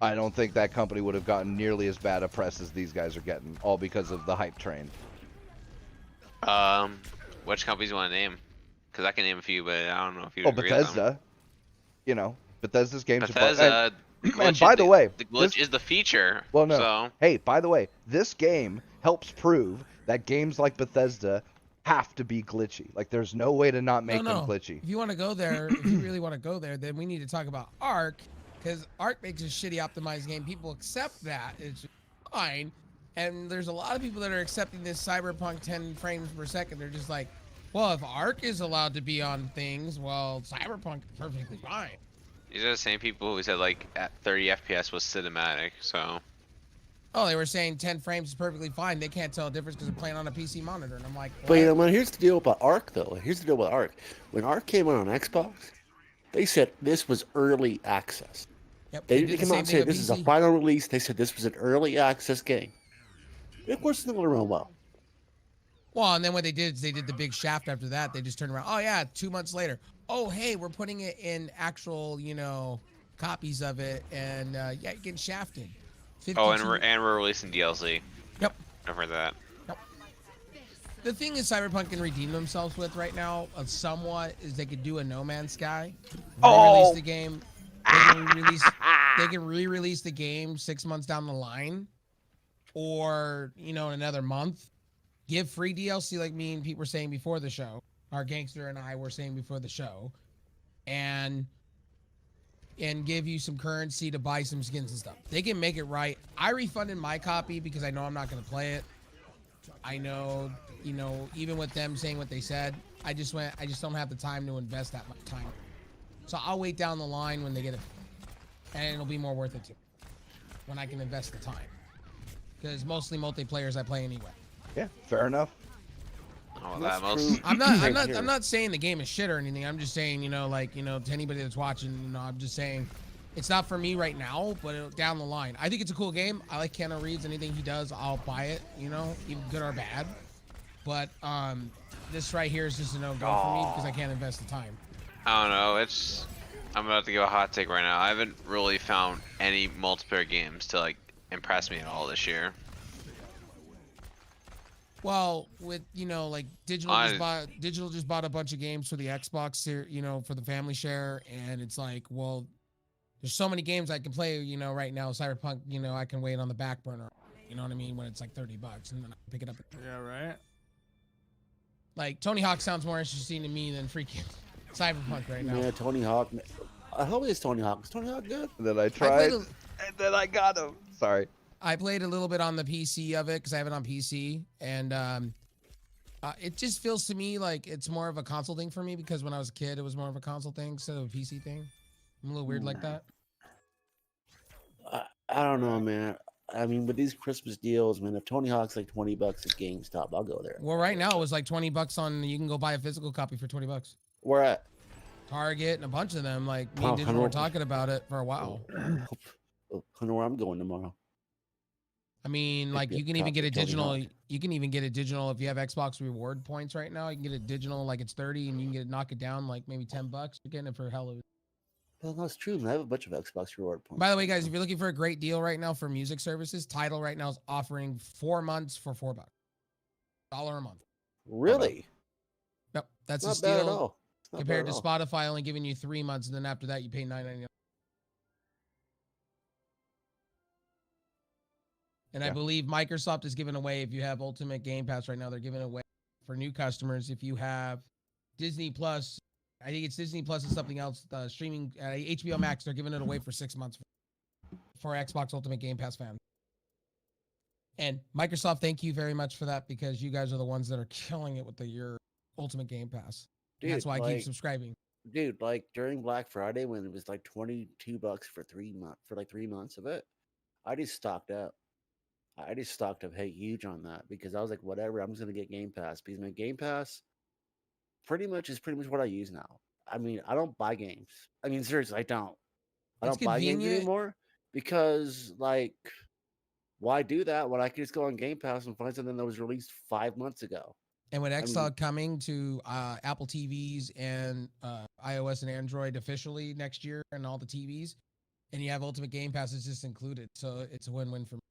I don't think that company would have gotten nearly as bad a press as these guys are getting, all because of the hype train. Which companies you want to name? Because I can name a few, but I don't know if you. Oh, agree with them. Bethesda. You know, Bethesda's games are Bethesda. and by the way, the glitch is the feature. Well, no. So. Hey, by the way, this game helps prove that games like Bethesda have to be glitchy. Like, there's no way to not make them glitchy. If you want to go there, if you really want to go there, then we need to talk about Ark, because Ark makes a shitty optimized game. People accept that. It's fine. And there's a lot of people that are accepting this Cyberpunk 10 frames per second. They're just like, well, if Ark is allowed to be on things, well, Cyberpunk is perfectly fine. These are the same people who said like at 30 FPS was cinematic, so. Oh, they were saying 10 frames is perfectly fine. They can't tell a difference because they're playing on a PC monitor. And I'm like, what? But you know, man, here's the deal about Ark, though. Here's the deal with Ark. When Ark came out on Xbox, they said this was early access. Yep, They did didn't the come out same and thing say on this is a PC. final release. They said this was an early access game. Of course, it's not going to run well. Well, and then what they did is they did the big shaft after that. They just turned around. Oh, yeah, 2 months later. Oh, hey, we're putting it in actual, you know, copies of it. And, yeah, you're getting shafted. 52. Oh, and we're releasing DLC. Yep. I've heard that. Yep. The thing is Cyberpunk can redeem themselves with right now, somewhat, is they could do a No Man's Sky. Re-release the game. They can re-release the game 6 months down the line. Or, you know, in another month. Give free DLC like me and Pete were saying before the show. Our gangster and I were saying before the show. And give you some currency to buy some skins and stuff. They can make it right. I refunded my copy because I know I'm not going to play it. I know, you know, even with them saying what they said, I just don't have the time to invest that much time. So I'll wait down the line when they get it. And it'll be more worth it to me when I can invest the time. Because mostly multiplayers I play anyway. Yeah, fair enough. Oh, That's that most. true. I'm not saying the game is shit or anything. I'm just saying, you know, like, you know, to anybody that's watching, you know, I'm just saying it's not for me right now, but down the line. I think it's a cool game. I like Keanu Reeves. Anything he does, I'll buy it, you know, even good or bad. But this right here is just a no-go for me because I can't invest the time. I don't know. I'm about to give a hot take right now. I haven't really found any multiplayer games to like impress me at all this year. Well, with like digital I- just bought a bunch of games for the Xbox here, for the family share, and it's like, well, there's so many games I can play, right now. Cyberpunk, I can wait on the back burner. You know what I mean? When it's like $30 and then I pick it up. Yeah, right. Like Tony Hawk sounds more interesting to me than freaking Cyberpunk right now. Man, Tony Hawk. I hope it's Tony Hawk. Is Tony Hawk good? And then I tried, and then I got him. Sorry. I played a little bit on the PC of it because I have it on PC, and it just feels to me like it's more of a console thing for me because when I was a kid, it was more of a console thing instead of a PC thing. I'm a little weird like that. I don't know, man. I mean, with these Christmas deals, man, if Tony Hawk's like $20 at GameStop, I'll go there. Well, right now it was like $20 on. You can go buy a physical copy for $20. Where at? Target and a bunch of them. Like me and Digital were talking about it for a while. I know where I'm going tomorrow. I mean, like you can even get it digital. You can even get it digital if you have Xbox reward points right now. You can get it digital, like it's 30, and you can get it knock it down like maybe $10. You're getting it for hell of. Well, that's true. I have a bunch of Xbox reward points. By the way, guys, if you're looking for a great deal right now for music services, Tidal right now is offering 4 months for $4, $1 a month. Really? Nope, that's Not a bad at steal all. Not compared bad to at all. Spotify only giving you 3 months, and then after that you pay $9.99. And I believe Microsoft is giving away, if you have Ultimate Game Pass right now, they're giving away for new customers. If you have Disney Plus, I think it's Disney Plus and something else, streaming HBO Max, they're giving it away for 6 months for Xbox Ultimate Game Pass fans. And Microsoft, thank you very much for that because you guys are the ones that are killing it with your Ultimate Game Pass. Dude, that's why I keep subscribing. Dude, like during Black Friday when it was like $22 for 3 months for like 3 months of it, I just stocked up. Hey, huge on that because I was like, whatever, I'm just gonna get Game Pass because my Game Pass pretty much what I use now. I mean, I don't buy games. I mean, seriously, I don't. I don't buy games anymore because, like, why do that when I can just go on Game Pass and find something that was released 5 months ago? And with xCloud coming to Apple TVs and iOS and Android officially next year and all the TVs, and you have Ultimate Game Pass, it's just included, so it's a win-win for me.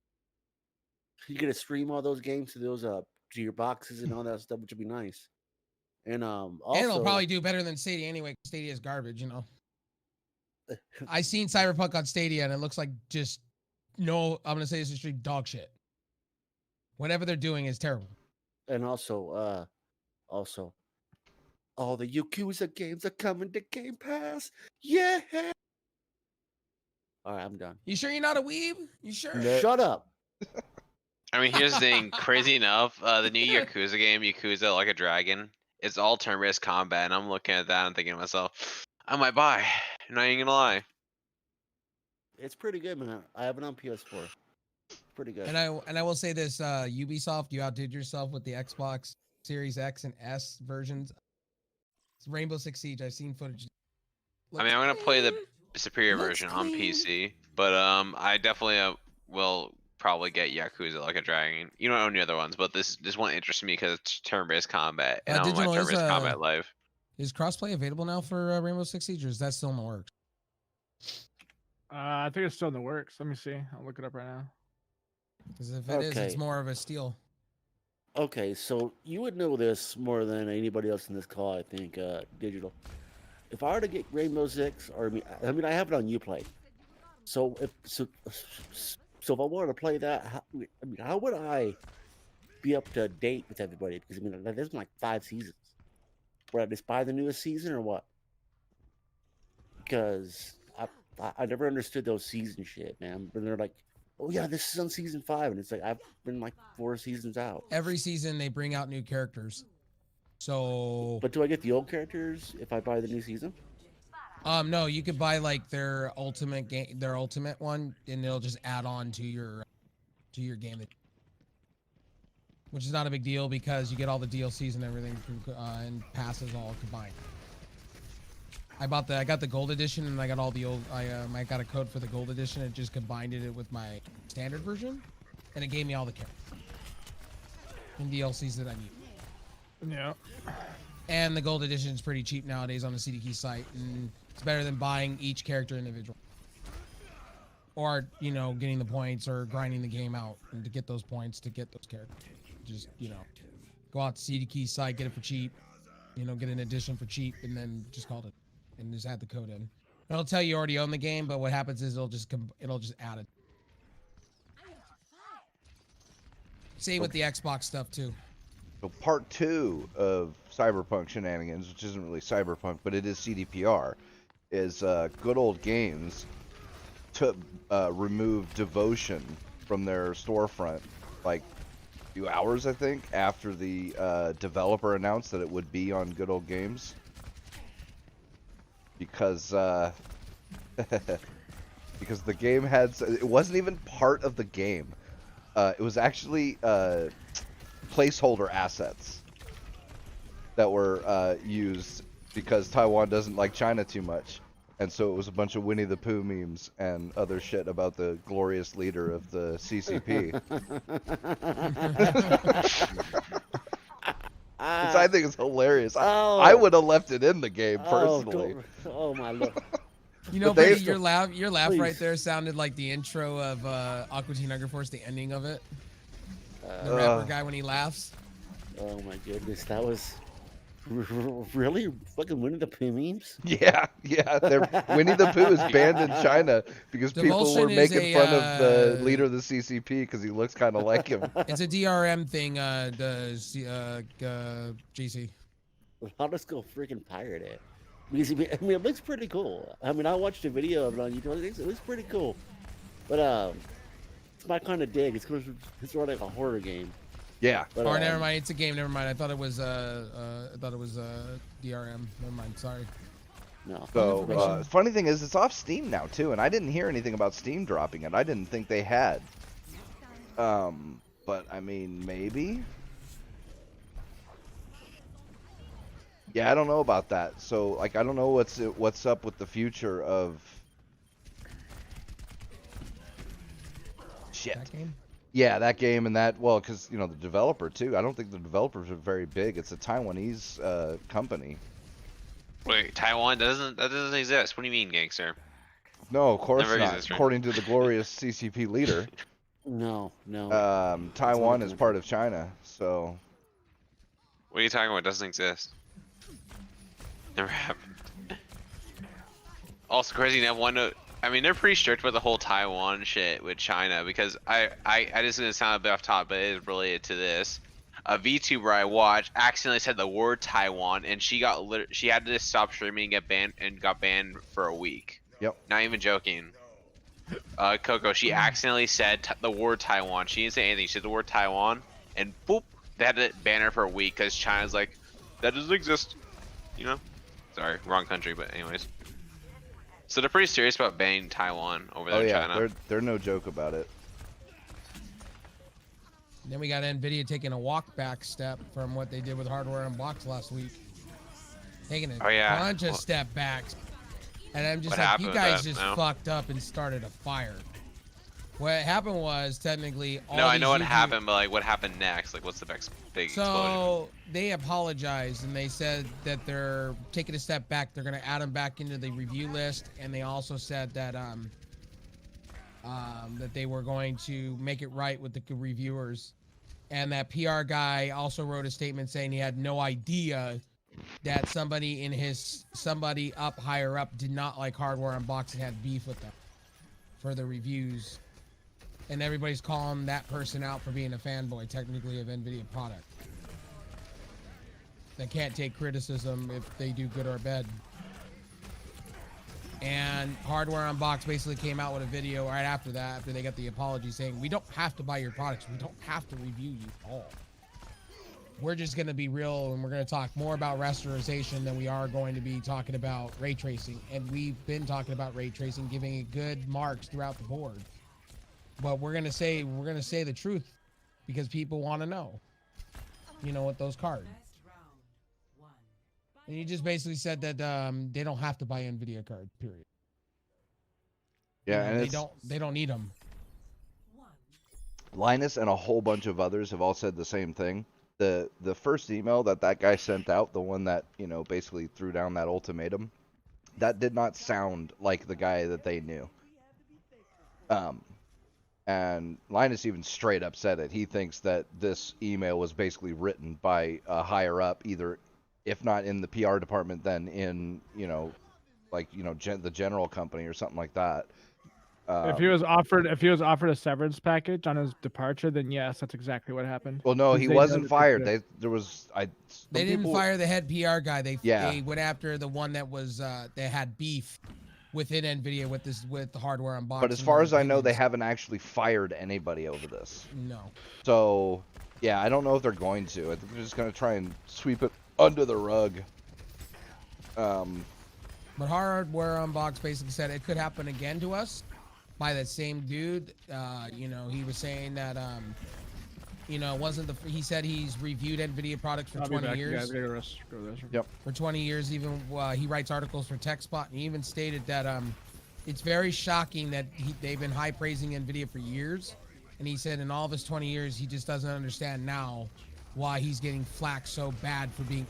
You get to stream all those games to those to your boxes and all that stuff, which would be nice. And also, and it'll probably do better than Stadia anyway. Stadia is garbage, I seen Cyberpunk on Stadia and it looks like I'm gonna say this is straight dog shit. Whatever they're doing is terrible. And also, all the Yakuza games are coming to Game Pass. Yeah. All right, I'm done. You sure you're not a weeb? You sure? No. Shut up. I mean, here's the thing. Crazy enough, the new Yakuza game, Yakuza Like a Dragon, it's all turn-based combat, and I'm looking at that and thinking to myself, I might buy. Not even gonna lie. It's pretty good, man. I have it on PS4. Pretty good. And I will say this: Ubisoft, you outdid yourself with the Xbox Series X and S versions. It's Rainbow Six Siege. I've seen footage. I mean, I'm gonna play the superior version on PC, but I definitely will probably get Yakuza Like a Dragon. You don't own the other ones, but this one interests me because it's turn-based combat, and I want my turn-based combat live. Is crossplay available now for Rainbow Six Siege, or is that still in the works? I think it's still in the works. Let me see. I'll look it up right now. Because if it is, it's more of a steal. Okay, so you would know this more than anybody else in this call, I think, Digital. If I were to get Rainbow Six, or I mean, I have it on Uplay. So if I wanted to play that, how would I be up to date with everybody? Because I mean, there's been like 5 seasons. Would I just buy the newest season or what? Because I never understood those season shit, man. But they're like, oh yeah, this is on season 5, and it's like I've been like 4 seasons out. Every season they bring out new characters. So, but do I get the old characters if I buy the new season? No, you could buy like their ultimate one, and it'll just add on to your game, which is not a big deal because you get all the DLCs and everything and passes all combined. I got the gold edition, and I got all the old. I got a code for the gold edition. It just combined it with my standard version, and it gave me all the characters and DLCs that I need. Yeah. And the gold edition is pretty cheap nowadays on the CDK site, and It's better than buying each character individual. Or, you know, getting the points or grinding the game out and to get those points to get those characters. Just, you know, go out to CD Key site, get it for cheap, you know, get an edition for cheap, and then just call it and just add the code in. It'll tell you already own the game, but what happens is it'll just add it. Same with the Xbox stuff too. So part 2 of Cyberpunk Shenanigans, which isn't really Cyberpunk, but it is CDPR, is Good Old Games to remove Devotion from their storefront, like a few hours, I think, after the developer announced that it would be on Good Old Games. Because because the game had, it wasn't even part of the game. It was actually placeholder assets that were used because Taiwan doesn't like China too much. And so it was a bunch of Winnie the Pooh memes and other shit about the glorious leader of the CCP. Which I think is hilarious. I would have left it in the game personally. Oh my lord. You know, Brady, your laugh right there sounded like the intro of Aqua Teen Hunger Force, the ending of it. The rapper guy when he laughs. Oh my goodness, that was really fucking Winnie the Pooh memes. Yeah. Winnie the Pooh is banned in China because people were making fun of the leader of the CCP because he looks kind of like him. It's a DRM thing, GC. I'll just go freaking pirate it. Because, I mean, it looks pretty cool. I mean, I watched a video of it on YouTube. It looks pretty cool. But it's my kind of dig. It's more like a horror game. Yeah. But, Or never mind. It's a game. Never mind. I thought it was DRM. Never mind. Sorry. No. So funny thing is, it's off Steam now too, and I didn't hear anything about Steam dropping it. I didn't think they had. But I mean, maybe. Yeah, I don't know about that. So, like, I don't know what's up with the future of shit. That game? Yeah, that game and that, well, because, you know, the developer, too. I don't think the developers are very big. It's a Taiwanese company. Wait, Taiwan that doesn't exist. What do you mean, gangster? No, of course Never not. exists, right? According to the glorious CCP leader. No. Taiwan is part of China, so. What are you talking about? It doesn't exist. Never happened. Also crazy enough, I mean, they're pretty strict with the whole Taiwan shit with China because I just gonna sound a bit off top, but it is related to this. A VTuber I watched accidentally said the word Taiwan, and she had to just stop streaming and got banned for a week. Yep. Not even joking. Coco, she accidentally said the word Taiwan. She didn't say anything. She said the word Taiwan, and boop, they had to ban her for a week because China's like, that doesn't exist. You know? Sorry, wrong country, but anyways. So they're pretty serious about banning Taiwan over there in China. They're no joke about it. Then we got NVIDIA taking a walk back step from what they did with Hardware Unboxed last week. Taking a bunch of step backs. And I'm just like, you guys just fucked up and started a fire. What happened was technically all I know what happened, but like what happened next? Like what's the next big explosion? So they apologized and they said that they're taking a step back. They're gonna add them back into the review list, and they also said that that they were going to make it right with the reviewers. And that PR guy also wrote a statement saying he had no idea that somebody up higher up did not like Hardware Unboxed and had beef with them for the reviews. And everybody's calling that person out for being a fanboy, technically, of NVIDIA product. They can't take criticism if they do good or bad. And Hardware Unboxed basically came out with a video right after that, after they got the apology, saying, we don't have to buy your products. We don't have to review you at all. We're just going to be real, and we're going to talk more about rasterization than we are going to be talking about ray tracing. And we've been talking about ray tracing, giving it good marks throughout the board. But we're gonna say the truth because people want to know, you know, with those cards. And he just basically said that they don't have to buy NVIDIA cards. Period. Yeah, and they don't need them. Linus and a whole bunch of others have all said the same thing. The first email that guy sent out, the one that, you know, basically threw down that ultimatum, that did not sound like the guy that they knew. And Linus even straight up said it. He thinks that this email was basically written by a higher up, either, if not in the PR department, then in, the general company or something like that. If he was offered a severance package on his departure, then yes, that's exactly what happened. Well, no, he wasn't fired. They didn't fire the head PR guy. Yeah. They went after the one that was they had beef within NVIDIA with the hardware unboxing. But as far as I know, they haven't actually fired anybody over this. No. So, yeah, I don't know if they're going to. I think they're just going to try and sweep it under the rug. But Hardware Unboxed basically said it could happen again to us by that same dude. He was saying that, he said he's reviewed NVIDIA products for 20 years. Yep. For 20 years, even he writes articles for TechSpot, and he even stated that it's very shocking that they've been high praising NVIDIA for years. And he said in all of his 20 years, he just doesn't understand now why he's getting flack so bad for being.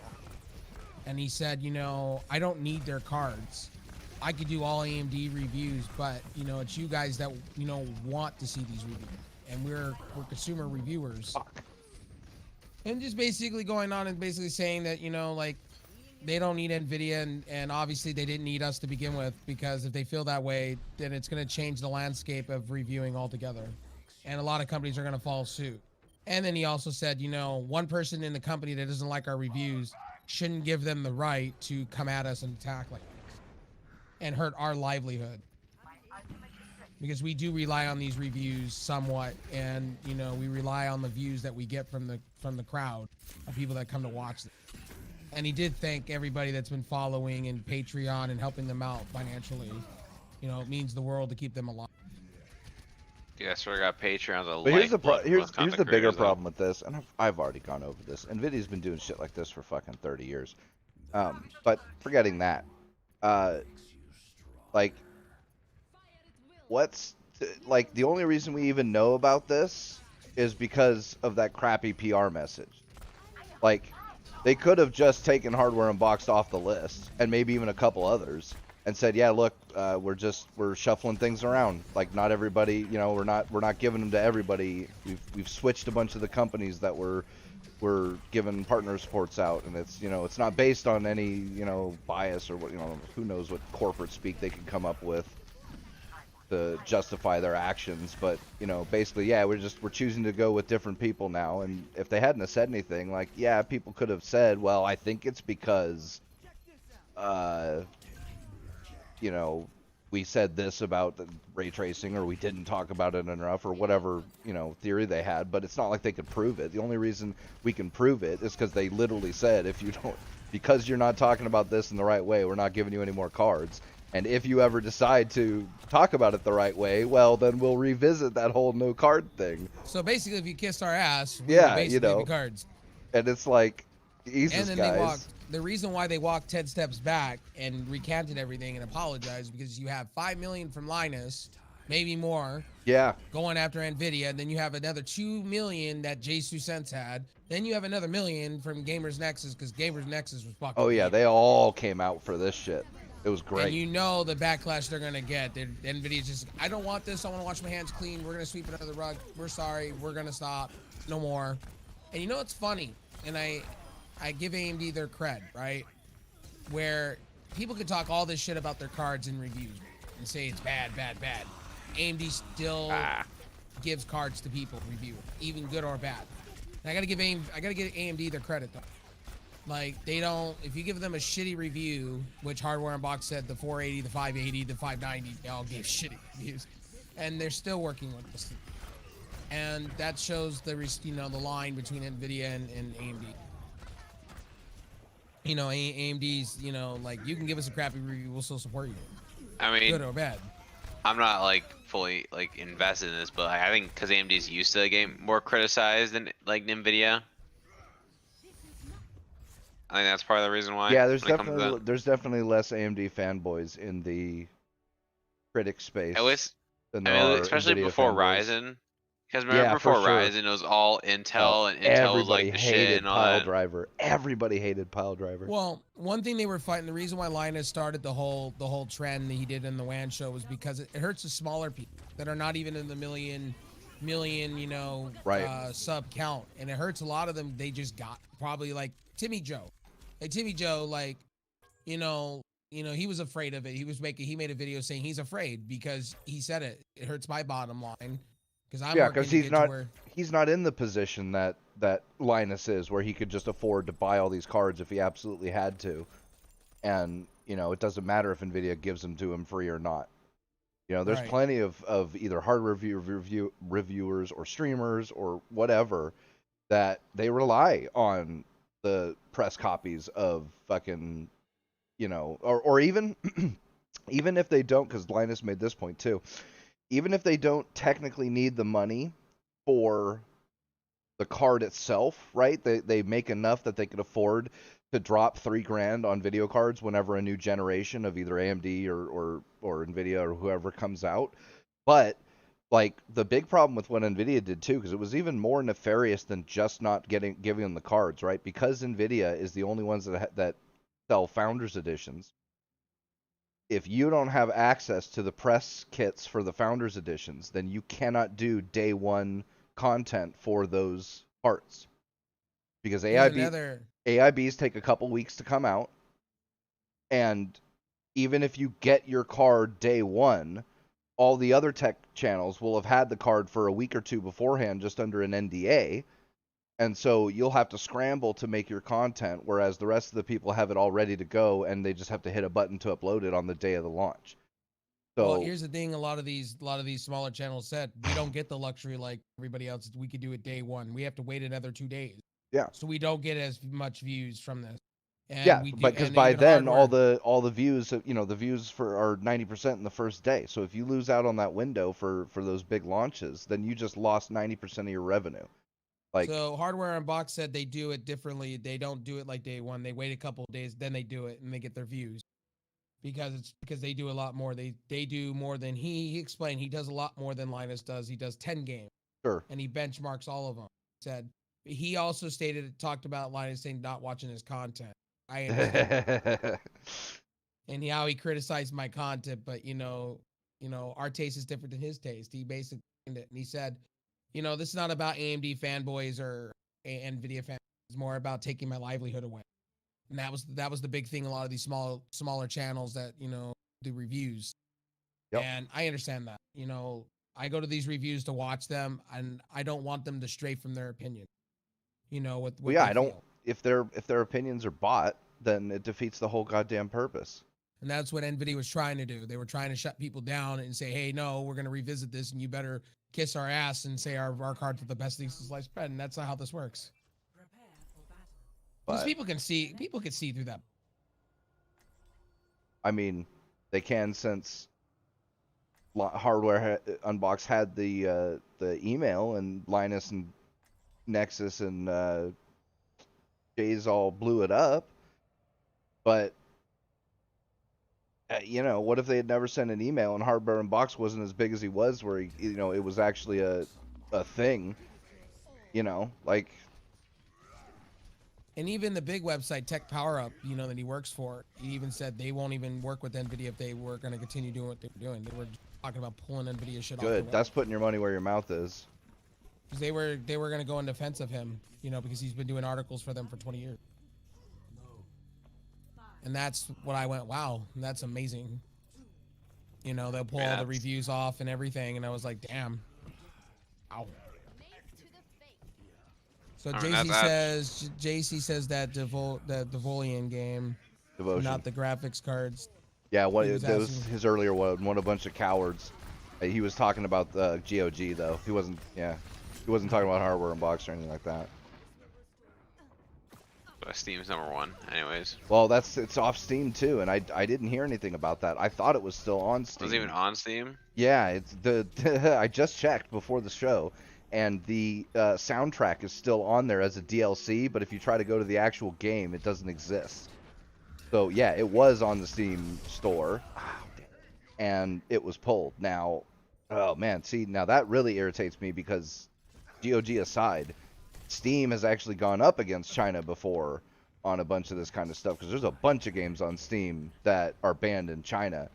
And he said, I don't need their cards. I could do all AMD reviews, but it's you guys that want to see these reviews, and we're consumer reviewers. Fuck. And just basically going on and basically saying that they don't need NVIDIA, and obviously they didn't need us to begin with, because if they feel that way, then it's going to change the landscape of reviewing altogether, and a lot of companies are going to follow suit. And then he also said, one person in the company that doesn't like our reviews shouldn't give them the right to come at us and attack like this and hurt our livelihood, because we do rely on these reviews somewhat, and we rely on the views that we get from the crowd of people that come to watch them. And he did thank everybody that's been following and Patreon and helping them out financially. It means the world to keep them alive. Yeah, so we got Patreons. But here's the bigger problem with this, and I've already gone over this. NVIDIA's been doing shit like this for fucking 30 years. But forgetting that, the only reason we even know about this is because of that crappy PR message. They could have just taken Hardware Unboxed off the list, and maybe even a couple others, and said, yeah, look, we're shuffling things around. Not everybody, we're not giving them to everybody. We've switched a bunch of the companies that we're giving partner supports out, and it's not based on any bias or what, who knows what corporate speak they can come up with to justify their actions. But basically, yeah, we're choosing to go with different people now. And if they hadn't have said anything, people could have said, well, I think it's because we said this about the ray tracing, or we didn't talk about it enough, or whatever, theory they had. But it's not like they could prove it. The only reason we can prove it is because they literally said, because you're not talking about this in the right way, we're not giving you any more cards. And if you ever decide to talk about it the right way, well, then we'll revisit that whole no card thing. So basically, if you kissed our ass, we would basically give you cards. And it's like, Jesus, and then guys. the reason why they walked 10 steps back and recanted everything and apologized, because you have 5 million from Linus, maybe more. Yeah. Going after NVIDIA. Then you have another 2 million that Jesus Sense had. Then you have another 1 million from Gamers Nexus, because Gamers Nexus was fucking. Oh yeah, they all came out for this shit. It was great. And the backlash they're gonna get. NVIDIA's just, I don't want this. I want to wash my hands clean. We're gonna sweep it under the rug. We're sorry. We're gonna stop. No more. And it's funny, and I give AMD their cred, right? Where people could talk all this shit about their cards in reviews and say it's bad. AMD still gives cards to people review, even good or bad. And I gotta give AMD their credit though. They don't, if you give them a shitty review, which Hardware Unboxed said the 480, the 580, the 590, they all gave shitty reviews, and they're still working with this. And that shows the line between NVIDIA and AMD. AMD's, you can give us a crappy review, we'll still support you. I mean, good or bad. I'm not fully invested in this, but I think because AMD's used to getting more criticized than NVIDIA. I think that's part of the reason why. Yeah, there's definitely less AMD fanboys in the critic space. Especially before Ryzen. Because remember Yeah, for before sure. Ryzen, it was all Oh, Intel, and Intel was everybody like the hated shit and all Pile that. Driver. Everybody hated Pile Driver. Well, one thing they were fighting, the reason why Linus started the whole trend that he did in the WAN show was because it hurts the smaller people that are not even in the million, you know, Right. sub count, and it hurts a lot of them. They just got probably like Timmy Joe, like you know, he was afraid of it. He made a video saying he's afraid because he said it hurts my bottom line because I'm Yeah, working because to get to where. he's not in the position that Linus is, where he could just afford to buy all these cards if he absolutely had to, and it doesn't matter if Nvidia gives them to him free or not. There's Right. plenty of either hardware reviewers or streamers or whatever that they rely on the press copies of fucking, or even even if they don't, because Linus made this point too, even if they don't technically need the money for the card itself, right? They make enough that they could afford to drop $3,000 on video cards whenever a new generation of either AMD or Nvidia or whoever comes out. But like the big problem with what Nvidia did too, because it was even more nefarious than just not giving them the cards, right? Because Nvidia is the only ones that sell Founders Editions. If you don't have access to the press kits for the Founders Editions, then you cannot do day one content for those parts. Because AIBs take a couple weeks to come out, and even if you get your card day one, all the other tech channels will have had the card for a week or two beforehand just under an NDA, and so you'll have to scramble to make your content, whereas the rest of the people have it all ready to go, and they just have to hit a button to upload it on the day of the launch. So, Well, here's the thing: a lot of these smaller channels said we don't get the luxury like everybody else. We could do it day one. We have to wait another 2 days. yeah. So we don't get as much views from this. And Yeah, we do, but because and by even then hardware. all the views, the views for are 90% in the first day. So if you lose out on that window for those big launches, then you just lost 90% of your revenue. Like, So Hardware Unboxed said they do it differently. They don't do it like day one. They wait a couple of days, then they do it, and they get their views because they do a lot more. They do more than he explained. He does a lot more than Linus does. He does 10 games, sure. and he benchmarks all of them. Said he also talked about Linus saying not watching his content. I understand. And how he criticized my content, but our taste is different than his taste. He basically and he said, this is not about AMD fanboys or Nvidia fans. It's more about taking my livelihood away. And that was the big thing. A lot of these smaller channels that do reviews, Yep. and I understand that. I go to these reviews to watch them, and I don't want them to stray from their opinion. What Well, yeah, they I don't. feel. If their opinions are bought, then it defeats the whole goddamn purpose. And that's what NVIDIA was trying to do. They were trying to shut people down and say, hey, no, we're going to revisit this, and you better kiss our ass and say our cards are the best things to sliced bread. And that's not how this works. Because But people can see through that. I mean, they can, since Hardware Unbox had the email, and Linus and Nexus and Jay's all blew it up. But what if they had never sent an email and Hardware Unbox wasn't as big as he was, where it was actually a thing, like. And even the big website, Tech Power Up, that he works for, he even said they won't even work with NVIDIA if they were going to continue doing what they were doing. They were talking about pulling NVIDIA shit off. Good. That's putting your money where your mouth is. Because they were going to go in defense of him, because he's been doing articles for them for 20 years. And that's what I went, wow, that's amazing. They'll pull all the reviews off and everything, and I was like, damn. Ow. So JC says that Devolian game, Devotion. not the graphics cards. Yeah, that was his earlier one. What a bunch of cowards. He was talking about the GOG though. He wasn't talking about Hardware Unboxed or anything like that. Steam's #1, anyways. Well, it's off Steam too, and I didn't hear anything about that. I thought it was still on Steam. Was it even on Steam? Yeah, it's I just checked before the show, and the soundtrack is still on there as a DLC. But if you try to go to the actual game, it doesn't exist. So yeah, it was on the Steam store, and it was pulled. Now, Oh man, see now that really irritates me because GOG aside, Steam has actually gone up against China before on a bunch of this kind of stuff because there's a bunch of games on Steam that are banned in China,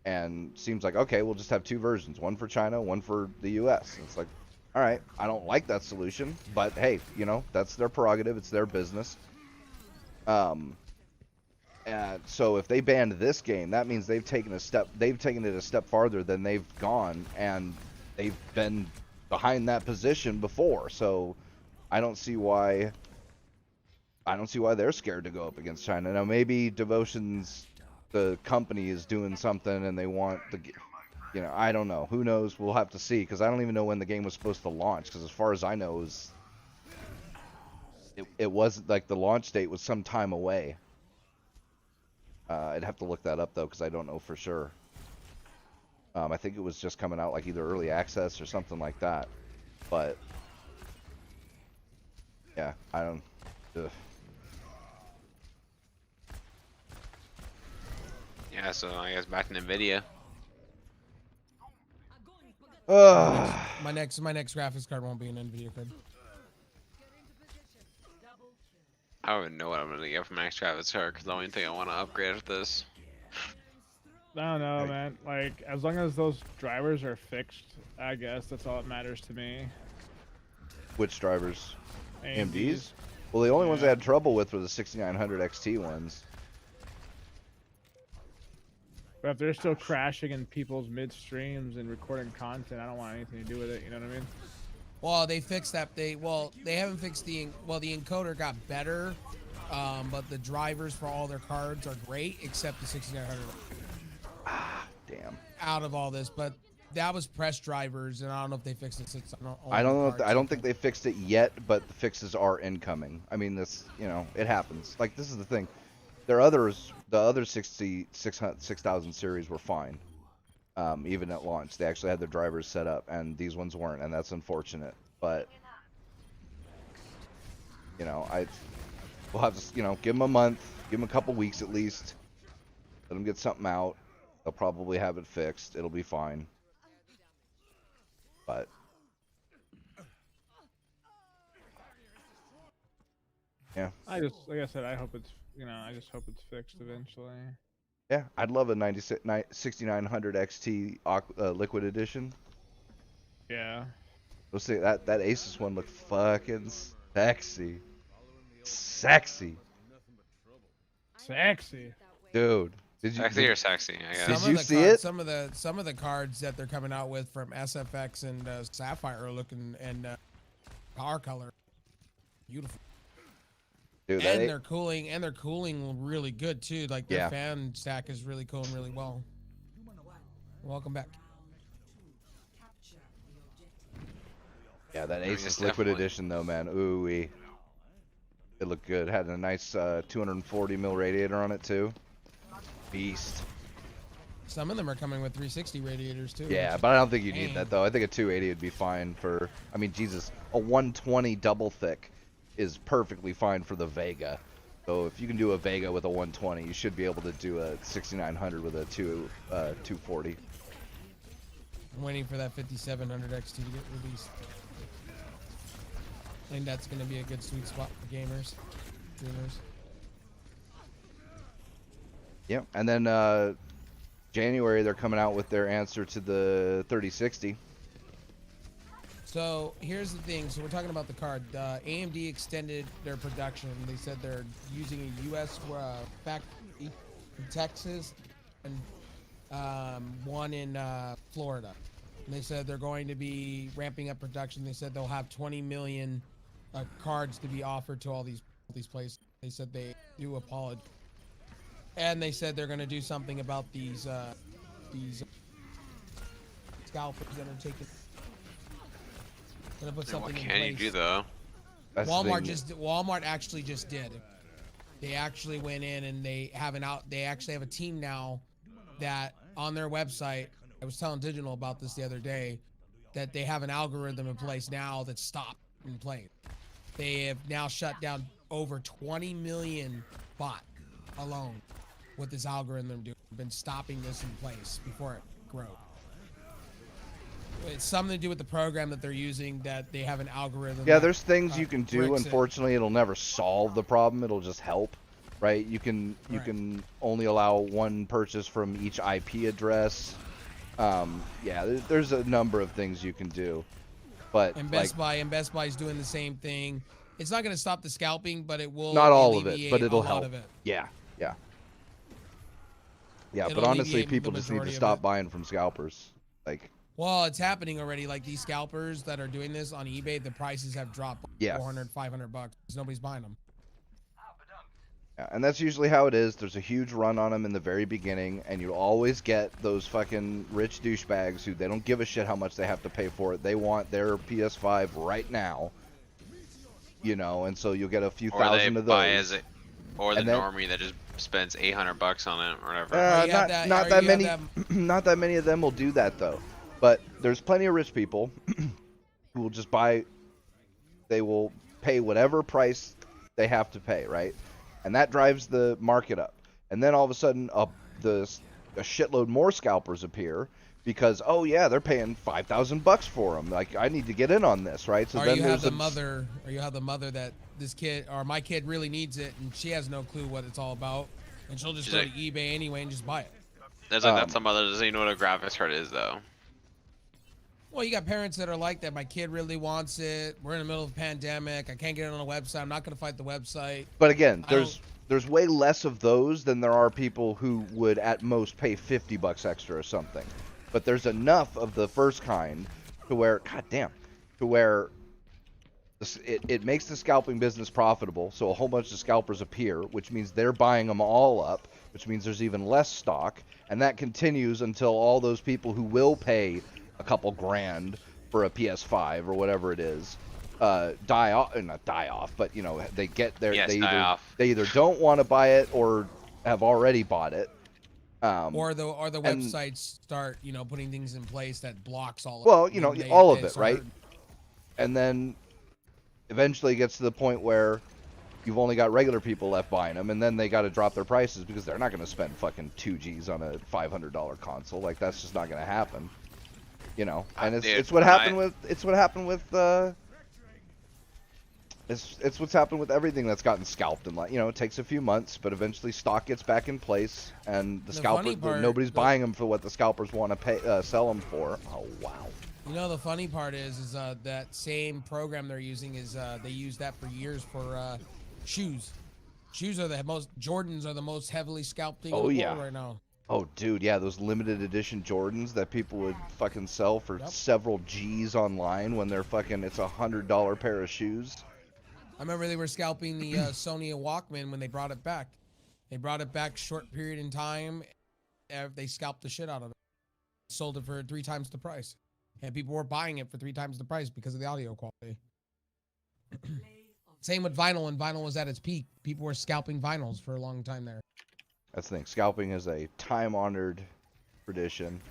and seems like okay, we'll just have two versions, one for China, one for the US. And it's like, all right, I don't like that solution, but hey, you know, that's their prerogative, it's their business. And so if they banned this game, that means they've taken it a step farther than they've gone, and they've been behind that position before. So I don't see why they're scared to go up against China. Now maybe Devotion's the company is doing something and they want the, you know, I don't know. Who knows? We'll have to see because I don't even know when the game was supposed to launch. Because as far as I know, it wasn't like the launch date was some time away. I'd have to look that up though because I don't know for sure. I think it was just coming out like either early access or something like that. But yeah, I don't. Ugh. Yeah, so I guess back to NVIDIA. My next graphics card won't be an NVIDIA card. I don't even know what I'm gonna get from Max Travis card because the only thing I want to upgrade with this. I don't know, man. Like, as long as those drivers are fixed, I guess that's all that matters to me. Which drivers? AMDs? Well, the only ones I had trouble with were the 6900 XT ones. But if they're still crashing in people's mid-streams and recording content, I don't want anything to do with it, you know what I mean? Well, they fixed that. They haven't fixed the encoder got better, but the drivers for all their cards are great except the 6900. Ah, damn. Out of all this, but that was press drivers, and I don't know if they fixed it. I don't know. I don't think they fixed it yet, but the fixes are incoming. I mean, this, you know, it happens. Like, this is the thing. The other 6000 series were fine. Even at launch, they actually had their drivers set up, and these ones weren't, and that's unfortunate. But you know, we'll have to, you know, give them a month, give them a couple weeks at least, let them get something out. They'll probably have it fixed. It'll be fine. But yeah, like I said, I hope it's, you know, I just hope it's fixed eventually. yeah, I'd love a 6900 XT Liquid Edition. Yeah. Let's see, that Asus one looked fucking sexy. Sexy. Sexy. Dude. Sexy or sexy, I guess. Did you see it? Some of the cards that they're coming out with from SFX and Sapphire are looking, and Power Color, beautiful. Dude, and they're cooling really good too. Like their fan stack is really cooling really well. Welcome back. Yeah, that Asus Liquid Edition though, man. Ooh, it looked good. Had a nice 240 mil radiator on it too. Beast. Some of them are coming with 360 radiators too. Yeah, but I don't think you need that though. I think a 280 would be fine for. I mean, Jesus, a 120 double thick is perfectly fine for the Vega. So if you can do a Vega with a 120, you should be able to do a 6900 with a 240. I'm waiting for that 5700 XT to get released. I think that's going to be a good sweet spot for gamers, streamers. Yep, and then January they're coming out with their answer to the 3060. So here's the thing. So we're talking about the card. AMD extended their production. They said they're using a U.S. factory in Texas and one in Florida. And they said they're going to be ramping up production. They said they'll have 20 million cards to be offered to all these places. They said they do apologize. And they said they're going to do something about these scalpers that are taking. Gonna put something in place. What can you do though? Walmart actually just did. They actually went in and they actually have a team now that on their website. I was telling Digital about this the other day, that they have an algorithm in place now that stopped in play. They have now shut down over 20 million bot alone with this algorithm doing. Been stopping this in place before it grows. It's something to do with the program that they're using, that they have an algorithm. Yeah, that, there's things you can do. bricks it. Unfortunately, it'll never solve the problem. It'll just help, right? You can only allow one purchase from each IP address. Yeah, there's a number of things you can do, but And Best Buy's doing the same thing. It's not going to stop the scalping, but it will not all of it, alleviate but it'll a help. lot of it. Yeah. It'll But honestly, alleviate people the just need to majority of stop it. buying from scalpers. Like, Well, it's happening already. Like these scalpers that are doing this on eBay, the prices have dropped Yeah. $400, $500 because nobody's buying them. yeah, and that's usually how it is. There's a huge run on them in the very beginning, and you always get those fucking rich douchebags who they don't give a shit how much they have to pay for it. They want their PS5 right now, you know, and so you'll get a few thousand of those. Or the And then- normie that just spends $800 on it or whatever. Not that many. Not that many of them will do that though. But there's plenty of rich people who will just buy. They will pay whatever price they have to pay, right? And that drives the market up. And then all of a sudden, a shitload more scalpers appear because they're paying $5,000 for them. Like, I need to get in on this, right? So Or then you have there's the mother, or you have the mother that this kid or my kid really needs it, and she has no clue what it's all about, and she'll just go to eBay anyway and just buy it. There's like that some mother doesn't even know what a graphics card is though. Well, you got parents that are like that. My kid really wants it. We're in the middle of a pandemic. I can't get it on a website. I'm not going to fight the website. But again, there's way less of those than there are people who would at most pay $50 extra or something. But there's enough of the first kind to where, it makes the scalping business profitable. So a whole bunch of scalpers appear, which means they're buying them all up, which means there's even less stock, and that continues until all those people who will pay a couple grand for a PS5 or whatever it is die off, but you know, they get their they either don't want to buy it or have already bought it. Or the websites start, you know, putting things in place that blocks all of well, it. you know, all of it, right? And then eventually it gets to the point where you've only got regular people left buying them, and then they got to drop their prices because they're not going to spend fucking 2Gs on a $500 console. Like, that's just not going to happen. You know, and it's what's happened with everything that's gotten scalped, and, like, you know, it takes a few months, but eventually stock gets back in place, and nobody's buying them for what the scalpers want to pay sell them for. Oh wow. You know, the funny part is that same program they're using is they use that for years for shoes. Jordans are the most heavily scalped thing in the world right now. Oh, dude, yeah, those limited edition Jordans that people would fucking sell for several G's online when they're fucking, it's $100 pair of shoes. I remember they were scalping the Sony Walkman when they brought it back. They brought it back short period in time. They scalped the shit out of it. Sold it for 3 times the price. And people were buying it for 3 times the price because of the audio quality. Same with vinyl. When vinyl was at its peak, people were scalping vinyls for a long time there. That's the thing. Scalping is a time-honored tradition.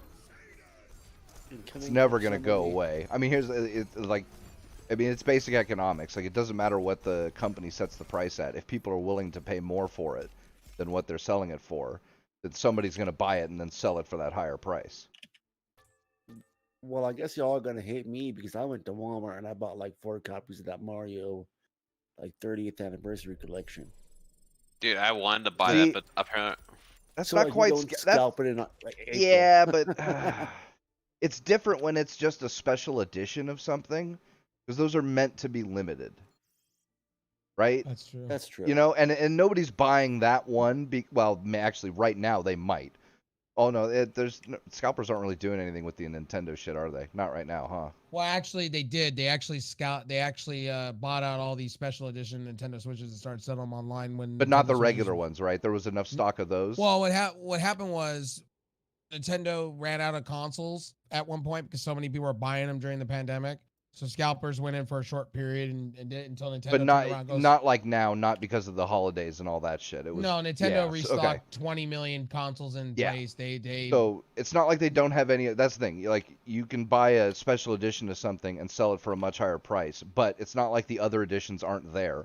It's never going to go away. I mean, it's basic economics. Like, it doesn't matter what the company sets the price at. If people are willing to pay more for it than what they're selling it for, then somebody's going to buy it and then sell it for that higher price. Well, I guess y'all are going to hate me because I went to Walmart and I bought like 4 copies of that Mario, like, 30th anniversary collection. Dude, I wanted to buy that, but apparently that's not quite scalping in like April. Yeah, but it's different when it's just a special edition of something, because those are meant to be limited, right? That's true. That's true. You know, and nobody's buying that one. Actually, right now they might. Oh no, scalpers aren't really doing anything with the Nintendo shit, are they? Not right now, huh? Well, actually, they did. They actually bought out all these special edition Nintendo Switches and started selling them online But not the regular ones, right? There was enough stock of those. Well, what happened was Nintendo ran out of consoles at one point because so many people were buying them during the pandemic. So scalpers went in for a short period and did it until Nintendo. But not like now, not because of the holidays and all that shit. It was Nintendo restocked 20 million consoles in place. So it's not like they don't have any. That's the thing. Like, you can buy a special edition of something and sell it for a much higher price, but it's not like the other editions aren't there,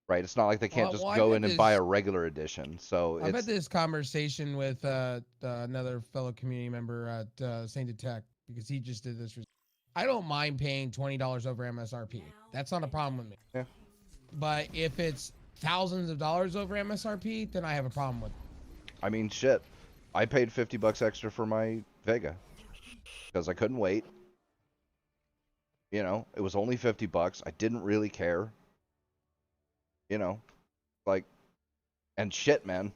right? It's not like they can't go in and buy a regular edition. So I've had this conversation with another fellow community member at Saint Tech, because he just did this. I don't mind paying $20 over MSRP. That's not a problem with me. Yeah. But if it's thousands of dollars over MSRP, then I have a problem with it. I mean, shit. I paid $50 extra for my Vega because I couldn't wait. You know, it was only $50. I didn't really care. You know, like, and shit, man.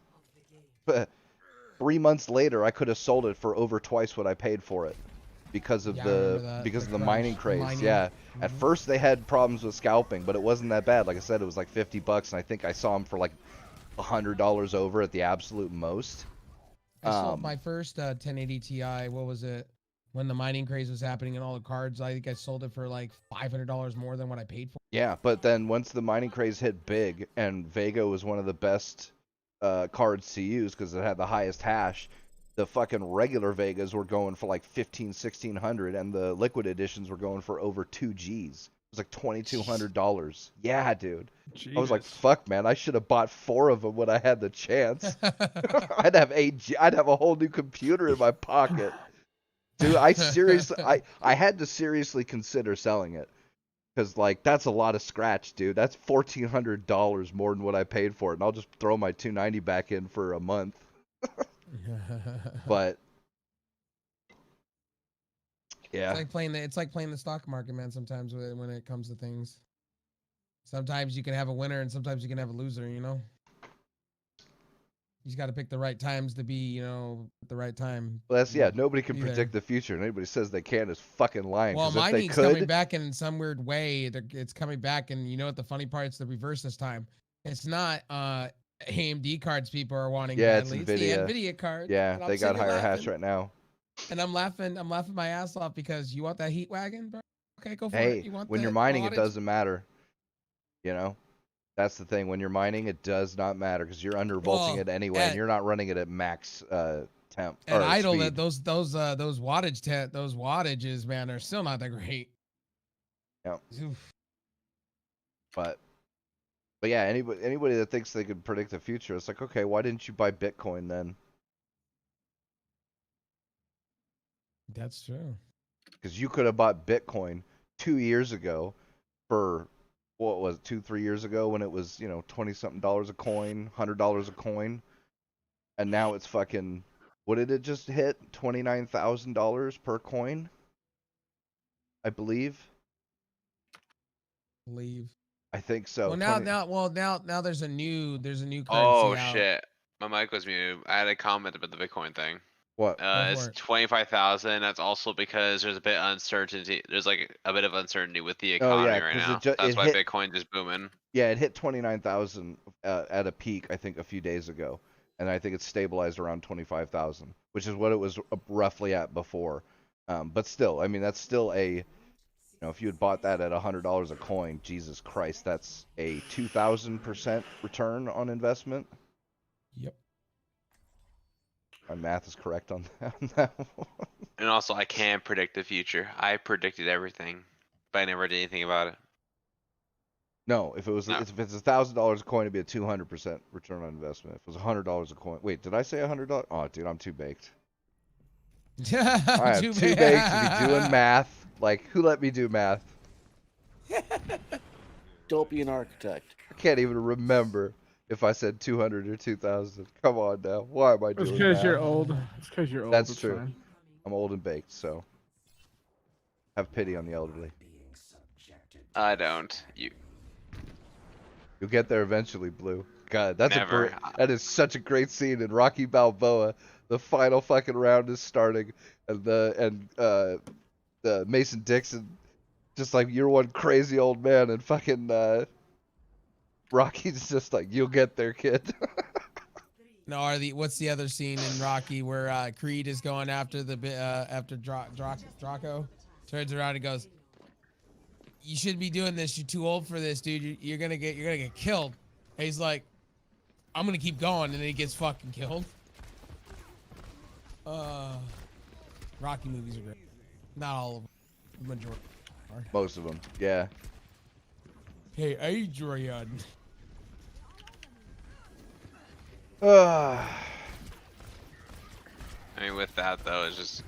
3 months later, I could have sold it for over twice what I paid for it because of the mining craze. Yeah. At first, they had problems with scalping, but it wasn't that bad. Like I said, it was like $50, and I think I saw them for like $100 over at the absolute most. I sold my first 1080 Ti. What was it? When the mining craze was happening and all the cards, I think I sold it for like $500 more than what I paid for. Yeah, but then once the mining craze hit big, and Vega was one of the best cards to use because it had the highest hash, the fucking regular Vegas were going for like $1,500, $1,600, and the liquid editions were going for over 2 Gs. It was like $2,200. Yeah, dude. Jesus. I was like, fuck, man, I should have bought 4 of them when I had the chance. I'd have I'd have a whole new computer in my pocket. Dude, I had to seriously consider selling it. Because, like, that's a lot of scratch, dude. That's $1,400 more than what I paid for it. And I'll just throw my $290 back in for a month. But, yeah. It's like playing the stock market, man, sometimes when it comes to things. Sometimes you can have a winner and sometimes you can have a loser, you know? You just got to pick the right times to be, you know, at the right time. Well, nobody can predict the future. And anybody says they can is fucking lying. Well, if they mining's could, coming back in some weird way. It's coming back, and you know what the funny part? It's the reverse this time. It's not AMD cards people are wanting. Yeah, badly. it's It's the NVIDIA. NVIDIA card. Yeah, they got higher hash right now. And I'm laughing my ass off because you want that heat wagon, bro? Okay, go for Hey, it. You want when the you're mining, it wattage? doesn't matter. You know? That's the thing. When you're mining, it does not matter because you're undervolting it anyway, and you're not running it at max temp and or idle. speed. That those wattages, man, are still not that great. Yeah. Oof. But yeah, anybody that thinks they could predict the future, it's like, okay, why didn't you buy Bitcoin then? That's true. Because you could have bought Bitcoin 2 years ago for what was it, 2-3 years ago when it was, you know, $20-something a coin, $100 a coin, and now it's fucking, what did it just hit? $29,000 per coin, I believe. I think so. Well, now there's a new currency Oh out. shit, my mic was muted. I had a comment about the Bitcoin thing. What? It's 25,000. That's also because there's a bit uncertainty. There's like a bit of uncertainty with the economy right now. That's why Bitcoin is booming. Yeah, it hit 29,000 at a peak, I think, a few days ago, and I think it's stabilized around 25,000, which is what it was roughly at before. But still, I mean, that's still you know, if you had bought that at $100 a coin, Jesus Christ, that's a 2,000% return on investment. Yep. My math is correct on that one. And also, I can't predict the future. I predicted everything, but I never did anything about it. No, if it's $1,000 a coin, it'd be a 200% return on investment. If it was $100 a coin, wait, did I say $100? Oh, dude, I'm too baked. I am too baked to be doing math. Like, who let me do math? Don't be an architect. I can't even remember if I said 200 or 2,000. Come on now. Why am I doing that? It's because you're old. It's because you're old. That's true. Fine. I'm old and baked, so have pity on the elderly. I don't. You'll get there eventually, Blue. God, that's Never. that is such a great scene in Rocky Balboa. The final fucking round is starting, and the Mason Dixon, just like, you're one crazy old man, and fucking Rocky's just like, you'll get there, kid. No, what's the other scene in Rocky where Creed is going after Draco? Turns around and goes, "You shouldn't be doing this. You're too old for this, dude. You're gonna get killed." And he's like, "I'm gonna keep going," and then he gets fucking killed. Rocky movies are great. Not all of them. The majority are. Most of them, yeah. Hey, Adrian. I mean, with that though, it's just,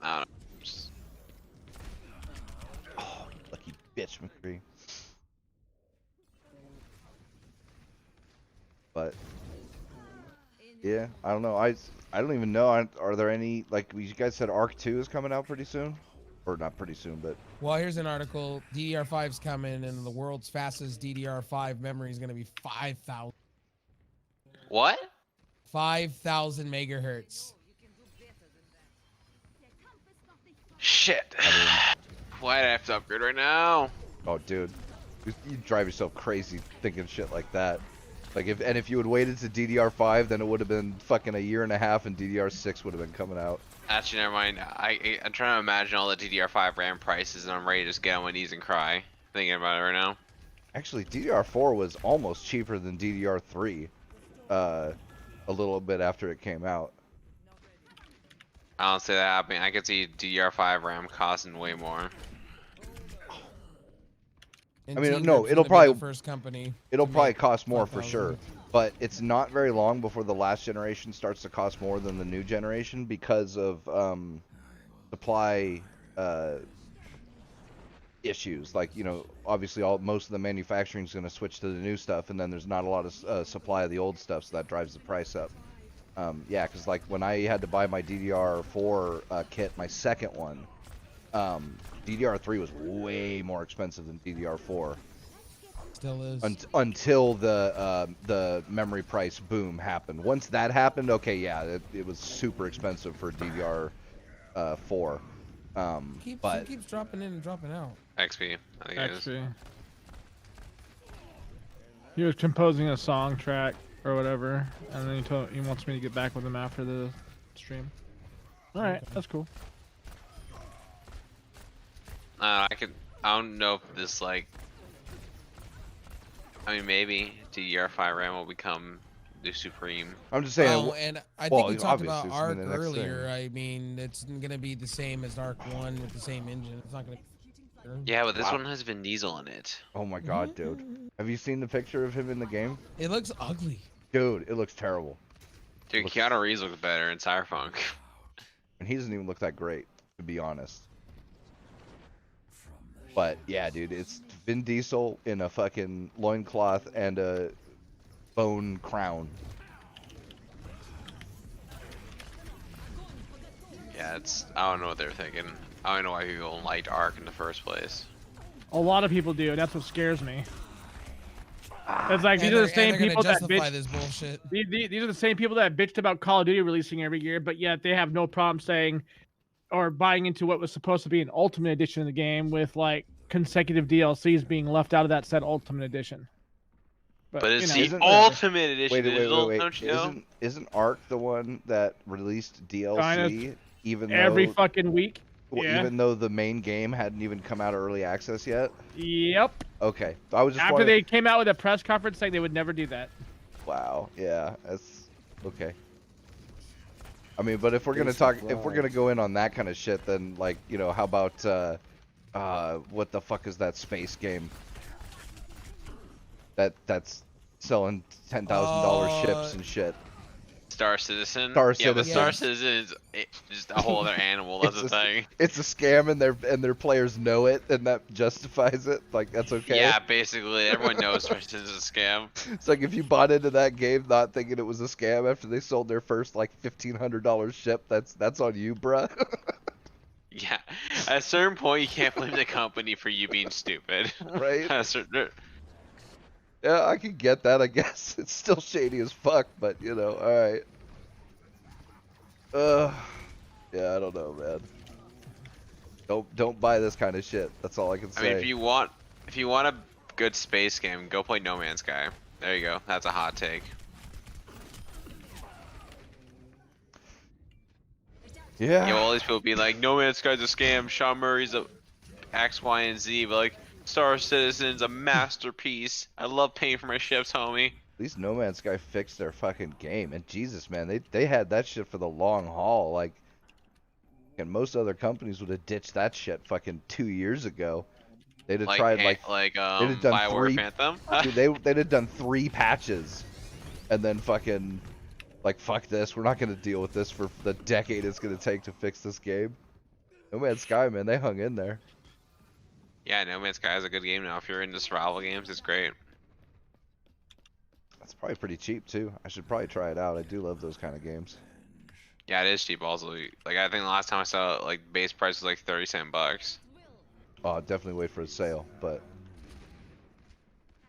I don't know. Bitch McCree. But yeah, I don't know. I don't even know. Are there any, like you guys said, Arc 2 is coming out pretty soon, or not pretty soon, but Well, here's an article. DDR5's coming, and the world's fastest DDR5 memory is going to be 5,000. What? 5,000 megahertz. Shit. Why'd I have to upgrade right now? oh, dude, you drive yourself crazy thinking shit like that. Like if you had waited to DDR5, then it would have been fucking a year and a half, and DDR6 would have been coming out. Actually, never mind. I'm trying to imagine all the DDR5 RAM prices, and I'm ready to just get on my knees and cry thinking about it right now. Actually, DDR4 was almost cheaper than DDR3, a little bit after it came out. I don't say that. I mean, I could see DDR5 RAM costing way more. And I mean, Team no, Group's it'll gonna be probably the first company. it'll to probably make cost more for 5,000. sure. But it's not very long before the last generation starts to cost more than the new generation because of supply issues. Like, you know, obviously most of the manufacturing is going to switch to the new stuff, and then there's not a lot of supply of the old stuff, so that drives the price up. Yeah, because like when I had to buy my DDR4 kit, my second one, DDR3 was way more expensive than DDR4. Still is. Until the memory price boom happened. Once that happened, okay, yeah, it was super expensive for DDR4. But It keeps dropping in and dropping out. XP, I think it is. Actually, he was composing a song track or whatever, and then he wants me to get back with him after the stream. All right, that's cool. I don't know if this like. I mean, maybe DDR5 RAM will become the supreme. I'm just saying. Oh, and I well, think we talked obviously, about it's Arc the next earlier. thing. I mean, it's gonna be the same as Arc 1 with the same engine. It's not gonna. Yeah, but this Wow. one has Vin Diesel in it. Oh my god, dude. Have you seen the picture of him in the game? It looks ugly. Dude, it looks terrible. Dude, Keanu Reeves looks better in Cyberpunk. And he doesn't even look that great, to be honest. But yeah, dude, it's Vin Diesel in a fucking loincloth and a bone crown. Yeah, I don't know what they're thinking. I don't know why people liked Ark in the first place. A lot of people do, and that's what scares me. It's like these And are the they're same gonna people that justify bitch. this bullshit. These are the same people that bitched about Call of Duty releasing every year, but yet they have no problem saying or buying into what was supposed to be an Ultimate Edition of the game with like consecutive DLCs being left out of that said Ultimate Edition. But it's you know, the Isn't- Ultimate Edition Wait, digital, don't you know? Isn't Ark the one that released DLC even every though fucking week. well, Yeah. even though the main game hadn't even come out of early access yet? Yep. Okay. I was just After wondering. they came out with a press conference saying they would never do that. Wow. Yeah, that's okay. I mean, but if we're gonna go in on that kind of shit, then like, you know, how about what the fuck is that space game? That's selling $10,000 ships and shit. Star Citizen. Star Yeah, but Citizen. Star Citizen is just a whole other animal. That's the thing. It's a scam, and their players know it, and that justifies it. Like that's okay. Yeah, basically, everyone knows Star Citizen is a scam. It's like if you bought into that game not thinking it was a scam after they sold their first like $1,500 ship, that's on you, bruh. Yeah, at a certain point, you can't blame the company for you being stupid. Right? At a certain- Yeah, I can get that, I guess. It's still shady as fuck, but you know, alright. Yeah, I don't know, man. Don't buy this kind of shit. That's all I can say. I mean, if you want a good space game, go play No Man's Sky. There you go. That's a hot take. Yeah. You know, all these people be like, No Man's Sky's a scam. Sean Murray's a X, Y, and Z, but like, Star Citizen's a masterpiece. I love paying for my ships, homie. At least No Man's Sky fixed their fucking game. And Jesus, man, they had that shit for the long haul. Like, and most other companies would have ditched that shit fucking 2 years ago. They'd have tried they'd have done Bioware Phantom. Dude, they'd have done 3 patches, and then fucking like, fuck this. We're not gonna deal with this for the decade it's gonna take to fix this game. No Man's Sky, man, they hung in there. Yeah, No Man's Sky is a good game now. If you're into survival games, it's great. It's probably pretty cheap too. I should probably try it out. I do love those kind of games. Yeah, it is cheap also. Like I think the last time I saw it, like base price was like 37 bucks. Oh, I'll definitely wait for a sale, but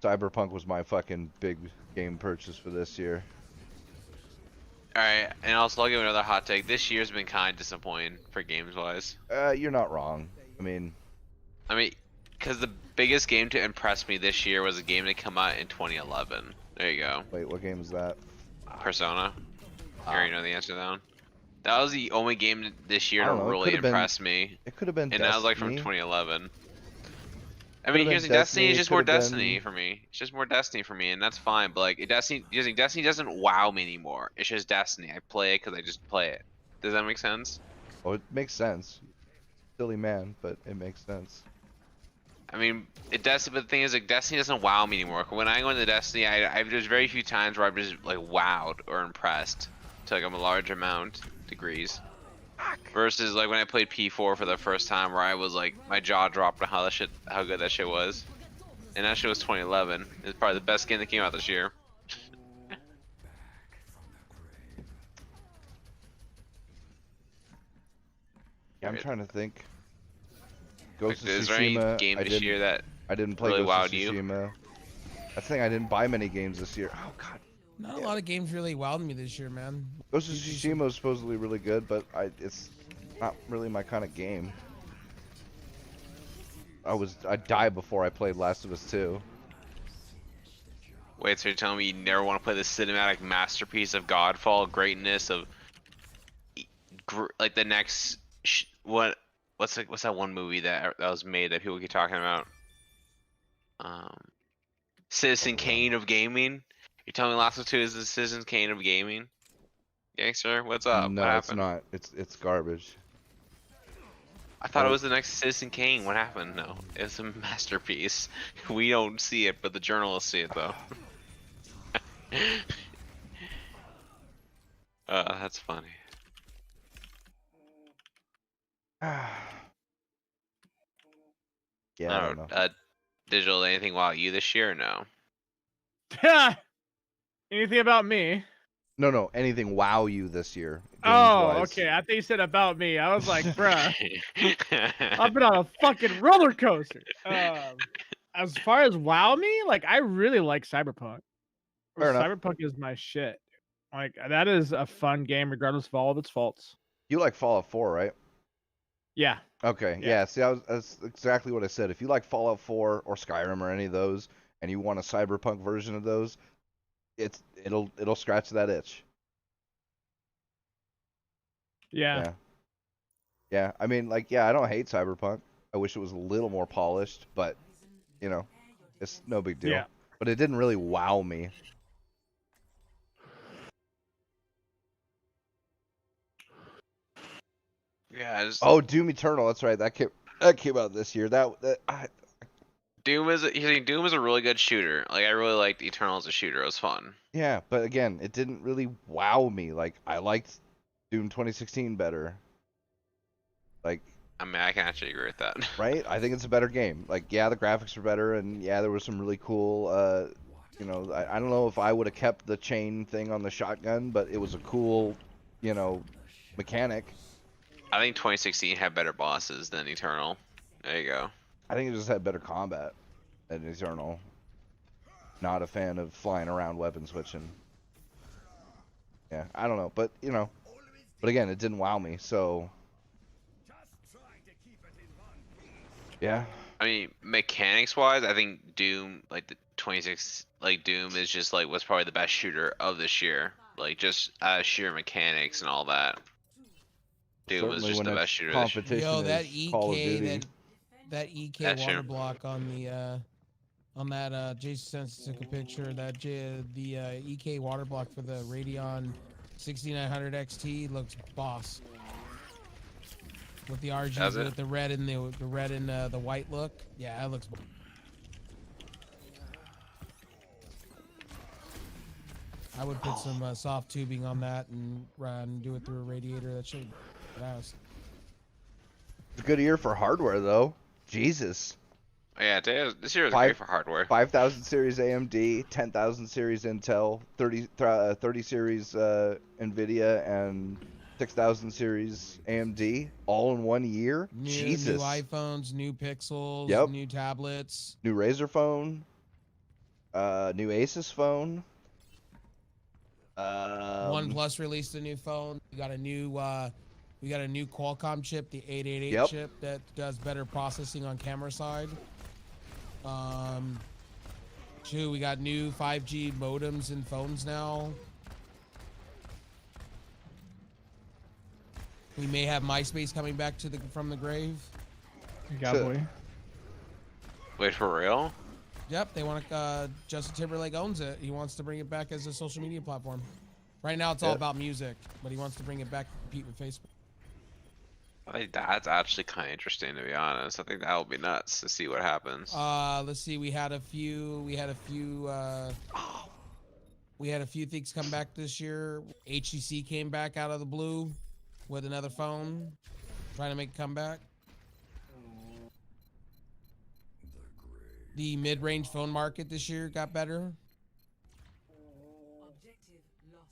Cyberpunk was my fucking big game purchase for this year. Alright, and also I'll give another hot take. This year's been kind of disappointing for games wise. You're not wrong. I mean, Because the biggest game to impress me this year was a game that came out in 2011. There you go. wait, what game is that? Persona. You already know the answer to that one. That was the only game this year I to don't know, it really could've been- impress me. It could have been And Destiny. that was like from 2011. I Could've mean, been here's the Destiny Destiny, is it just more could've Destiny been- for me. It's just more Destiny for me, and that's fine. But like, Destiny doesn't wow me anymore. It's just Destiny. I play it because I just play it. Does that make sense? Oh, it makes sense. Silly man, but it makes sense. I mean, but the thing is, like, Destiny doesn't wow me anymore. When I go into Destiny, there's very few times where I'm just like wowed or impressed to like a large amount degrees. Versus like when I played P4 for the first time, where I was like, my jaw dropped on how good that shit was. And that shit was 2011. It's probably the best game that came out this year. Yeah, I'm trying to think. Like, Ghost of is there any Tsushima. game I this didn't. year that I didn't play really Ghost wowed of you? Tsushima. That's the thing. I didn't buy many games this year. Oh god. Not a lot of games really wowed me this year, man. Ghost of You do some- Tsushima is supposedly really good, but it's not really my kind of game. I'd die before I played Last of Us 2. Wait, so you're telling me you never want to play the cinematic masterpiece of Godfall greatness of like the next what's that one movie that was made that people keep talking about? Citizen Kane of gaming. You're telling me Last of Us 2 is the Citizen Kane of gaming? Gangster, what's up? No, What it's happened? not. It's garbage. I thought it was the next Citizen Kane. What happened? No, it's a masterpiece. We don't see it, but the journalists see it though. That's funny. Yeah, I don't know. Digital, anything wow you this year or no? Anything about me? No, anything wow you this year? Oh, games-wise? okay. I think you said about me. I was like, bruh, I've been on a fucking roller coaster. As far as wow me, like I really like Cyberpunk. Fair enough. Cyberpunk is my shit. Like that is a fun game, regardless of all of its faults. You like Fallout 4, right? Yeah. Okay, Yeah. yeah. See, that's exactly what I said. If you like Fallout 4 or Skyrim or any of those, and you want a Cyberpunk version of those, it'll scratch that itch. Yeah. Yeah. I mean, like, yeah, I don't hate Cyberpunk. I wish it was a little more polished, but you know, it's no big deal. Yeah. But it didn't really wow me. Yeah, Oh, Doom Eternal. That's right. That came out this year. Doom is a really good shooter. Like I really liked Eternal as a shooter. It was fun. Yeah, but again, it didn't really wow me. Like I liked Doom 2016 better. Like, I mean, I can actually agree with that. right? I think it's a better game. Like, yeah, the graphics are better, and yeah, there was some really cool. You know, I don't know if I would have kept the chain thing on the shotgun, but it was a cool, mechanic. I think 2016 had better bosses than Eternal. There you go. I think it just had better combat than Eternal. Not a fan of flying around weapon switching. Yeah, I don't know, but but again, it didn't wow me, so yeah. I mean, mechanics wise, I think Doom, like the 26, like Doom is just like was probably the best shooter of this year. Like just sheer mechanics and all that. Doom was Certainly just when the it's best shooter. This year. competition Yo, that is Call of EK, Duty. that EK That's water true. block on that Jason took a picture. The EK water block for the Radeon 6900 XT looks boss. With the Does RGB, it? with the red and the white look, yeah, that looks. I would put some soft tubing on that and do it through a radiator. That should. It's a good year for hardware, though. Jesus. Yeah, this year was great for hardware. 5,000 series AMD, 10,000 series Intel, 30 series Nvidia, and 6,000 series AMD, all in 1 year. Jesus. New iPhones, new Pixels, Yep. new tablets, New Razer phone, new Asus phone. OnePlus released a new phone. We got a new Qualcomm chip, the 888 Yep. chip that does better processing on camera side. We got new 5G modems in phones now. We may have MySpace coming back from the grave. Cowboy. Wait, for real? Yep, they want to. Justin Timberlake owns it. He wants to bring it back as a social media platform. Right now, it's all about music, but he wants to bring it back to compete with Facebook. I think that's actually kind of interesting, to be honest. I think that would be nuts to see what happens. Let's see. We had a few things come back this year. HTC came back out of the blue with another phone, trying to make a comeback. The mid-range phone market this year got better.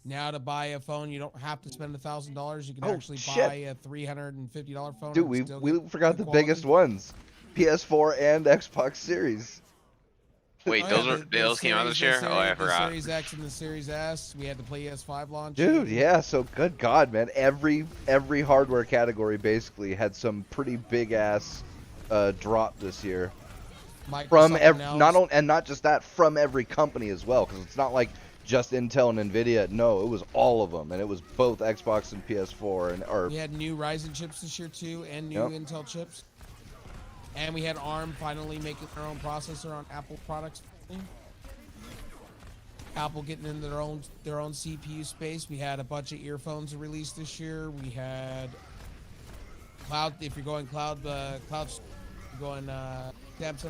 Now to buy a phone, you don't have to spend $1,000. You can actually buy a $350 phone. Dude, we forgot the biggest ones: PS4 and Xbox Series. Wait, those came out this year? Oh, I forgot. The Series X and the Series S. We had the PS5 launch. Dude, yeah. So good God, man. Every hardware category basically had some pretty big ass drop this year. Microsoft not just that, from every company as well, because it's not like just Intel and Nvidia. No, it was all of them, and it was both Xbox and PS4 we had new Ryzen chips this year too, and new Intel chips. And we had ARM finally making their own processor on Apple products. Apple getting into their own CPU space. We had a bunch of earphones released this year. We had cloud. If you're going cloud, Samsung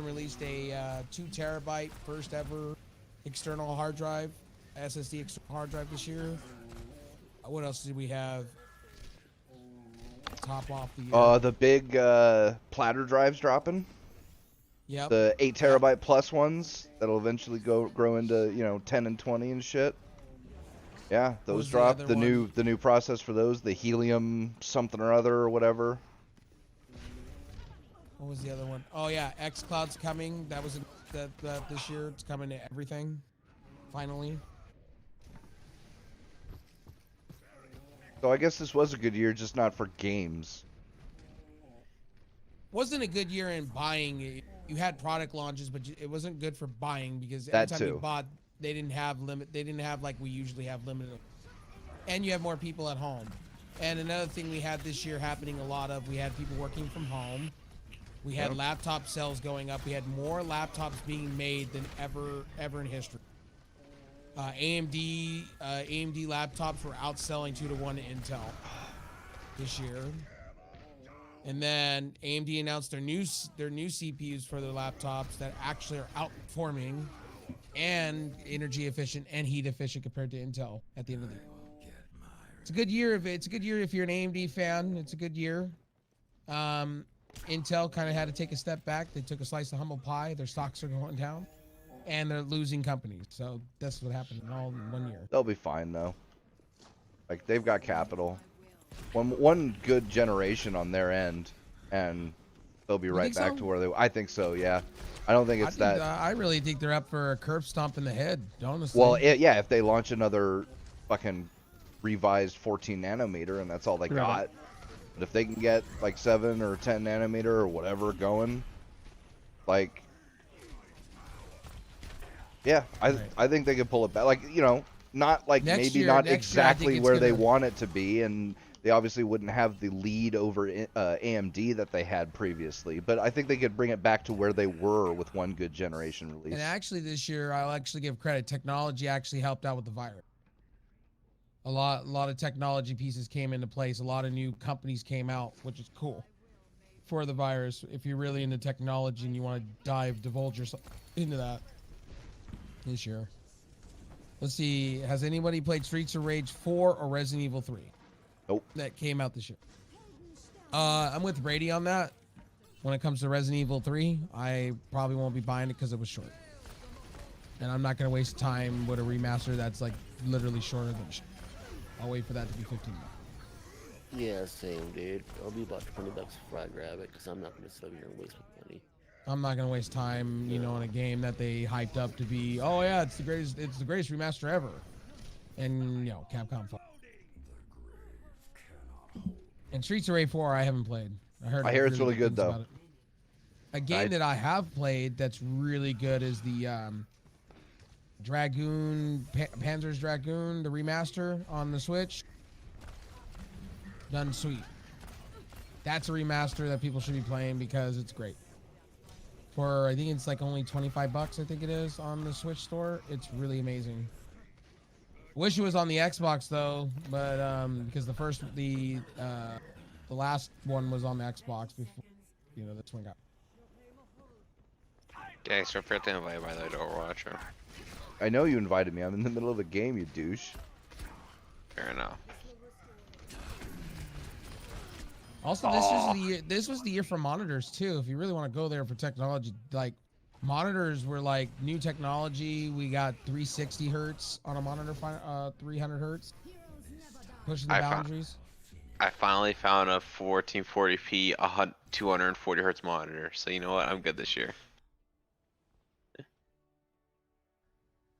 released a 2 terabyte first ever external hard drive, SSD external hard drive this year. What else did we have? Top off the big platter drives dropping. Yep. The 8 terabyte plus ones that'll eventually grow into 10 and 20 and shit. Yeah, those dropped. The new process for those, the Helium something or other or whatever. What was the other one? Oh yeah, xCloud's coming. That was this year. It's coming to everything. Finally. So I guess this was a good year, just not for games. Wasn't a good year in buying. You had product launches, but it wasn't good for buying because every time you bought, they didn't have like we usually have limited. And you have more people at home. And another thing we had this year happening a lot of, we had people working from home. We had laptop sales going up. We had more laptops being made than ever in history. AMD laptops were outselling 2-to-1 to Intel this year. And then AMD announced their new CPUs for their laptops that actually are outperforming and energy efficient and heat efficient compared to Intel at the end of the year. It's a good year if you're an AMD fan. It's a good year. Intel kind of had to take a step back. They took a slice of humble pie. Their stocks are going down, and they're losing companies. So that's what happened all in 1 year. They'll be fine though. Like they've got capital. One good generation on their end, and they'll be right back to where they. I think so. Yeah. I don't think it's that. I really think they're up for a curb stomp in the head. Honestly. Well, yeah. If they launch another fucking revised 14 nanometer, and that's all they got. But if they can get like 7 or 10 nanometer or whatever going, like, yeah, I think they could pull it back. Like, not like not exactly where they want it to be, and they obviously wouldn't have the lead over AMD that they had previously. But I think they could bring it back to where they were with one good generation release. And actually, this year, I'll actually give credit. Technology actually helped out with the virus. A lot of technology pieces came into place. A lot of new companies came out, which is cool for the virus. If you're really into technology and you want to divulge yourself into that this year. Let's see. Has anybody played Streets of Rage 4 or Resident Evil 3? Nope. That came out this year. I'm with Brady on that. When it comes to Resident Evil 3, I probably won't be buying it because it was short. And I'm not going to waste time with a remaster that's like literally shorter than shit. I'll wait for that to be 15 bucks. Yeah, same, dude. I'll be about 20 bucks before I grab it because I'm not going to sit over here and waste my money. I'm not going to waste time, you know, in a game that they hyped up to be, oh yeah, it's the greatest remaster ever. And, you know, Capcom. And Streets of Rage 4 I haven't played. I hear it's really good though. About it. A game that I have played that's really good is the Panzer's Dragoon, the remaster on the Switch. Done sweet. That's a remaster that people should be playing because it's great. For I think it's like only 25 bucks. I think it is on the Switch store. It's really amazing. Wish it was on the Xbox though, but because the last one was on the Xbox before, you know, this one got. Thanks for the invite, by the way, to Overwatch. I know you invited me. I'm in the middle of the game, you douche. Fair enough. Also, this was the year for monitors too. If you really want to go there for technology, like monitors were like new technology. We got 360 hertz on a monitor, 300 hertz, pushing the boundaries. I finally found a 1440p 240 hertz monitor. So you know what? I'm good this year.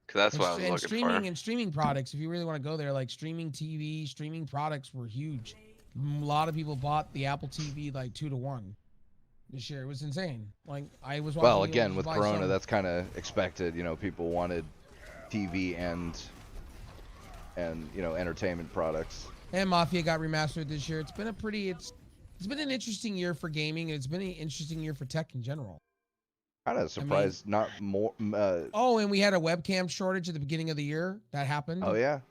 Cause that's what I was looking for. And streaming products. If you really want to go there, like streaming TV, streaming products were huge. A lot of people bought the Apple TV like 2-to-1 this year. It was insane. Like I was. Well, again, with Corona, that's kind of expected. You know, people wanted TV and you know, entertainment products. And Mafia got remastered this year. It's been a pretty. It's been an interesting year for gaming. It's been an interesting year for tech in general. Kind of surprised, not more. Oh, and we had a webcam shortage at the beginning of the year. That happened. Oh yeah.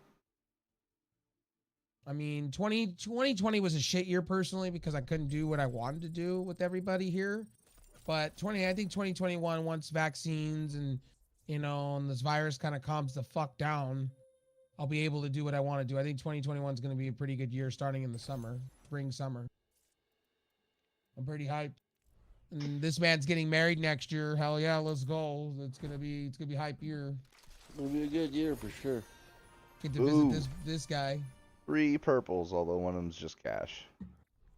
I mean, 2020 was a shit year personally because I couldn't do what I wanted to do with everybody here. But I think 2021, once vaccines and, you know, and this virus kind of calms the fuck down, I'll be able to do what I want to do. I think 2021 is going to be a pretty good year starting in the spring, summer. I'm pretty hyped. And this man's getting married next year. Hell yeah, let's go. It's gonna be hype year. It'll be a good year for sure. Get to visit this guy. 3 purples, although one of them's just cash.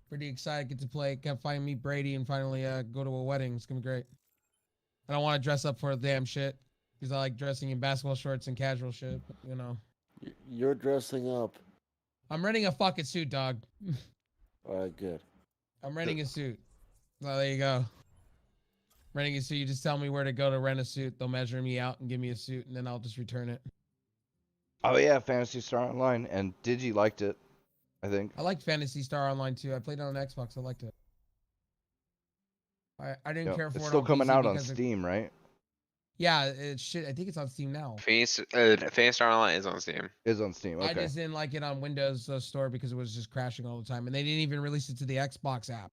Pretty excited. Get to play. Can't finally meet Brady and finally go to a wedding. It's gonna be great. I don't want to dress up for the damn shit because I like dressing in basketball shorts and casual shit. But, you know. You're dressing up. I'm renting a fucking suit, dog. All right, good. I'm renting a suit. Oh, there you go. Renting a suit. You just tell me where to go to rent a suit. They'll measure me out and give me a suit, and then I'll just return it. Oh yeah, Phantasy Star Online, and Digi liked it, I think. I liked Phantasy Star Online too. I played it on Xbox. I liked it. I didn't care for it. It's still coming PC out on Steam, right? Yeah, it should. I think it's on Steam now. Phantasy Star Online is on Steam. Is on Steam. Okay. I just didn't like it on Windows Store because it was just crashing all the time, and they didn't even release it to the Xbox app.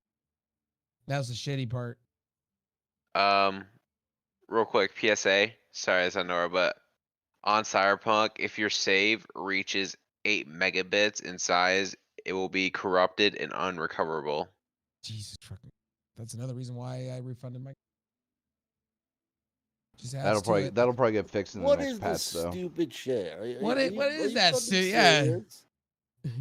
That was the shitty part. Real quick, PSA. Sorry, it's on Nora, but on Cyberpunk, if your save reaches 8 megabits in size, it will be corrupted and unrecoverable. Jesus fucking. That's another reason why I refunded my. That'll probably get fixed in the next patch, though. What is this stupid shit? What is that shit? Yeah.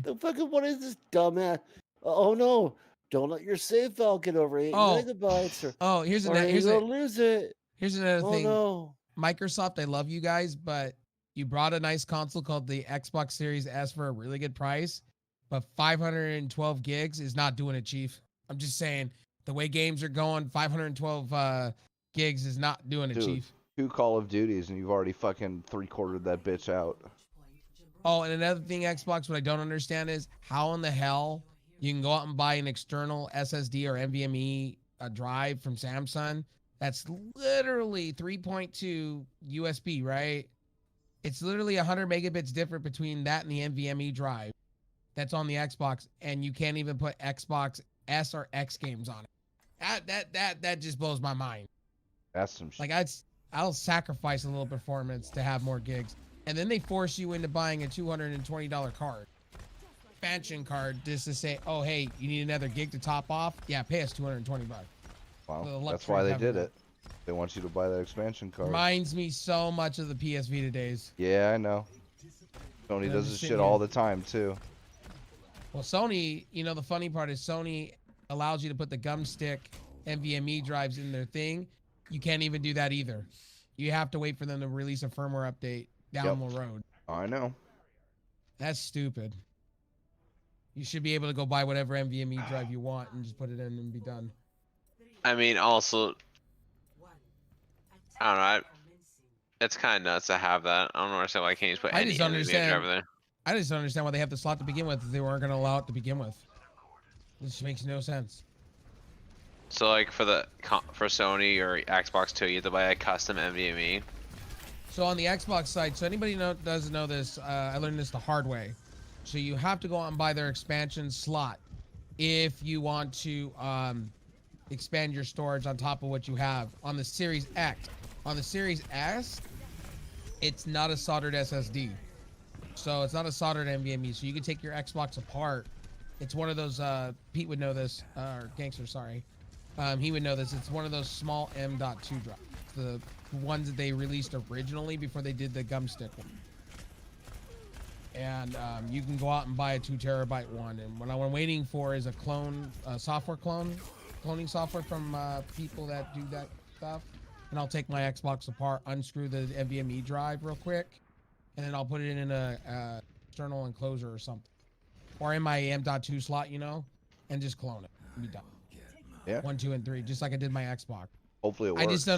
The fucking what is this dumbass? Oh no! Don't let your save file get over 8 megabytes. Here's another. Lose it. Here's another thing. No. Microsoft, I love you guys, but you brought a nice console called the Xbox Series S for a really good price, but 512 gigs is not doing it, Chief. I'm just saying, the way games are going, 512 gigs is not doing it, Chief. 2 Call of Duties, and you've already fucking 3/4 that bitch out. Oh, and another thing, Xbox, what I don't understand is how in the hell you can go out and buy an external SSD or NVMe drive from Samsung that's literally 3.2 USB, right? It's literally 100 megabits different between that and the NVMe drive that's on the Xbox, and you can't even put Xbox S or X games on it. That just blows my mind. That's some shit. Like I'll sacrifice a little performance to have more gigs, and then they force you into buying a $220 card, expansion card, just to say, oh hey, you need another gig to top off. Yeah, pay us $220. Well, The that's luxury why of they having did that. it. They want you to buy that expansion card. Reminds me so much of the PS Vita days. Yeah, I know. Sony I'm does just this sitting shit here. all the time too. Well, Sony, you know, the funny part is Sony allows you to put the gum stick NVMe drives in their thing. You can't even do that either. You have to wait for them to release a firmware update down the road. I know. That's stupid. You should be able to go buy whatever NVMe drive you want and just put it in and be done. I mean, also, I don't know. It's kind of nuts to have that. I don't understand why I can't just put I any just don't NVMe understand. driver there. I just don't understand why they have the slot to begin with if they weren't going to allow it to begin with. This makes no sense. So like for Sony or Xbox 2, you have to buy a custom NVMe. So on the Xbox side, so anybody doesn't know this, I learned this the hard way. So you have to go out and buy their expansion slot if you want to expand your storage on top of what you have. On the Series X, on the Series S, it's not a soldered SSD. So it's not a soldered NVMe. So you can take your Xbox apart. It's one of those, Pete would know this, or Gangster, sorry. He would know this. It's one of those small M.2 drives. The ones that they released originally before they did the gum stick one. And you can go out and buy a 2 terabyte one. And what I'm waiting for is a cloning software from people that do that stuff. And I'll take my Xbox apart, unscrew the NVMe drive real quick, and then I'll put it in a external enclosure or something, or in my M.2 slot, you know, and just clone it and be done. Yeah. 1, 2, and 3, just like I did my Xbox. Hopefully it works.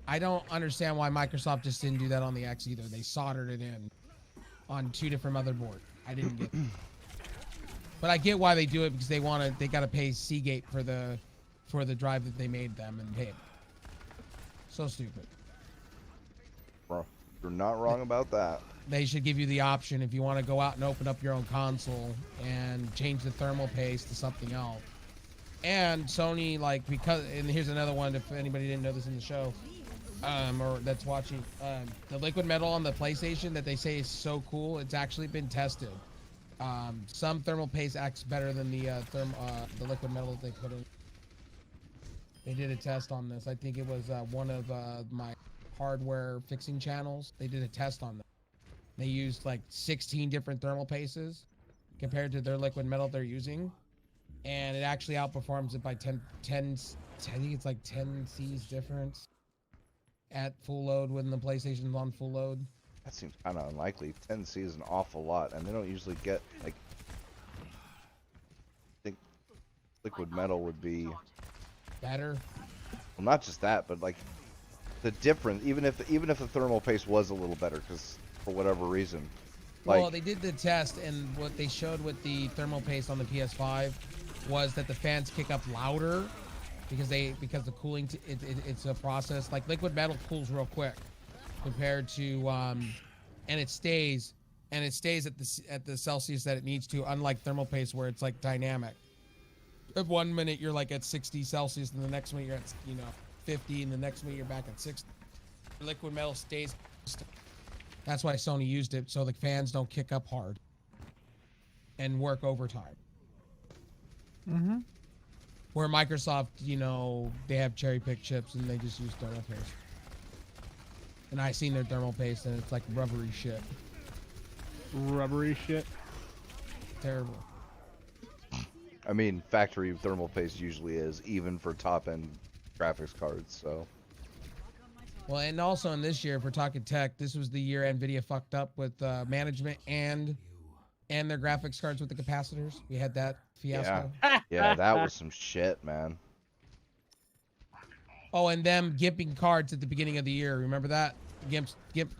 I don't understand why Microsoft just didn't do that on the X either. They soldered it in on 2 different motherboards. I didn't get it. But I get why they do it, because they got to pay Seagate for the drive that they made them and pay it. So stupid. Bro, you're not wrong about that. They should give you the option if you want to go out and open up your own console and change the thermal paste to something else. And Sony, like, and here's another one, if anybody didn't know this in the show, or that's watching, the liquid metal on the PlayStation that they say is so cool, it's actually been tested. Some thermal paste acts better than the liquid metal that they put in. They did a test on this. I think it was one of my hardware fixing channels. They did a test on that. They used like 16 different thermal pastes compared to their liquid metal they're using. And it actually outperforms it by 10, I think it's like 10 C's difference at full load when the PlayStation's on full load. That seems kind of unlikely. 10C is an awful lot, and they don't usually get, like, I think liquid metal would be Better. Well, not just that, but like the difference. Even if the thermal paste was a little better, because for whatever reason, like, Well, they did the test, and what they showed with the thermal paste on the PS5 was that the fans kick up louder because the cooling it's a process. Like liquid metal cools real quick compared to and it stays at the Celsius that it needs to, unlike thermal paste where it's like dynamic. If 1 minute you're like at 60 Celsius, and the next minute you're at 50, and the next minute you're back at 60. Liquid metal stays. That's why Sony used it, so the fans don't kick up hard and work overtime. Mm-hmm. Where Microsoft, you know, they have cherry pick chips and they just use thermal paste. And I seen their thermal paste and it's like rubbery shit. Rubbery shit. Terrible. I mean, factory thermal paste usually is, even for top-end graphics cards. So. Well, and also in this year, if we're talking tech, this was the year Nvidia fucked up with management and their graphics cards with the capacitors. We had that fiasco. Yeah, that was some shit, man. Oh, and them gimping cards at the beginning of the year. Remember that? Gimp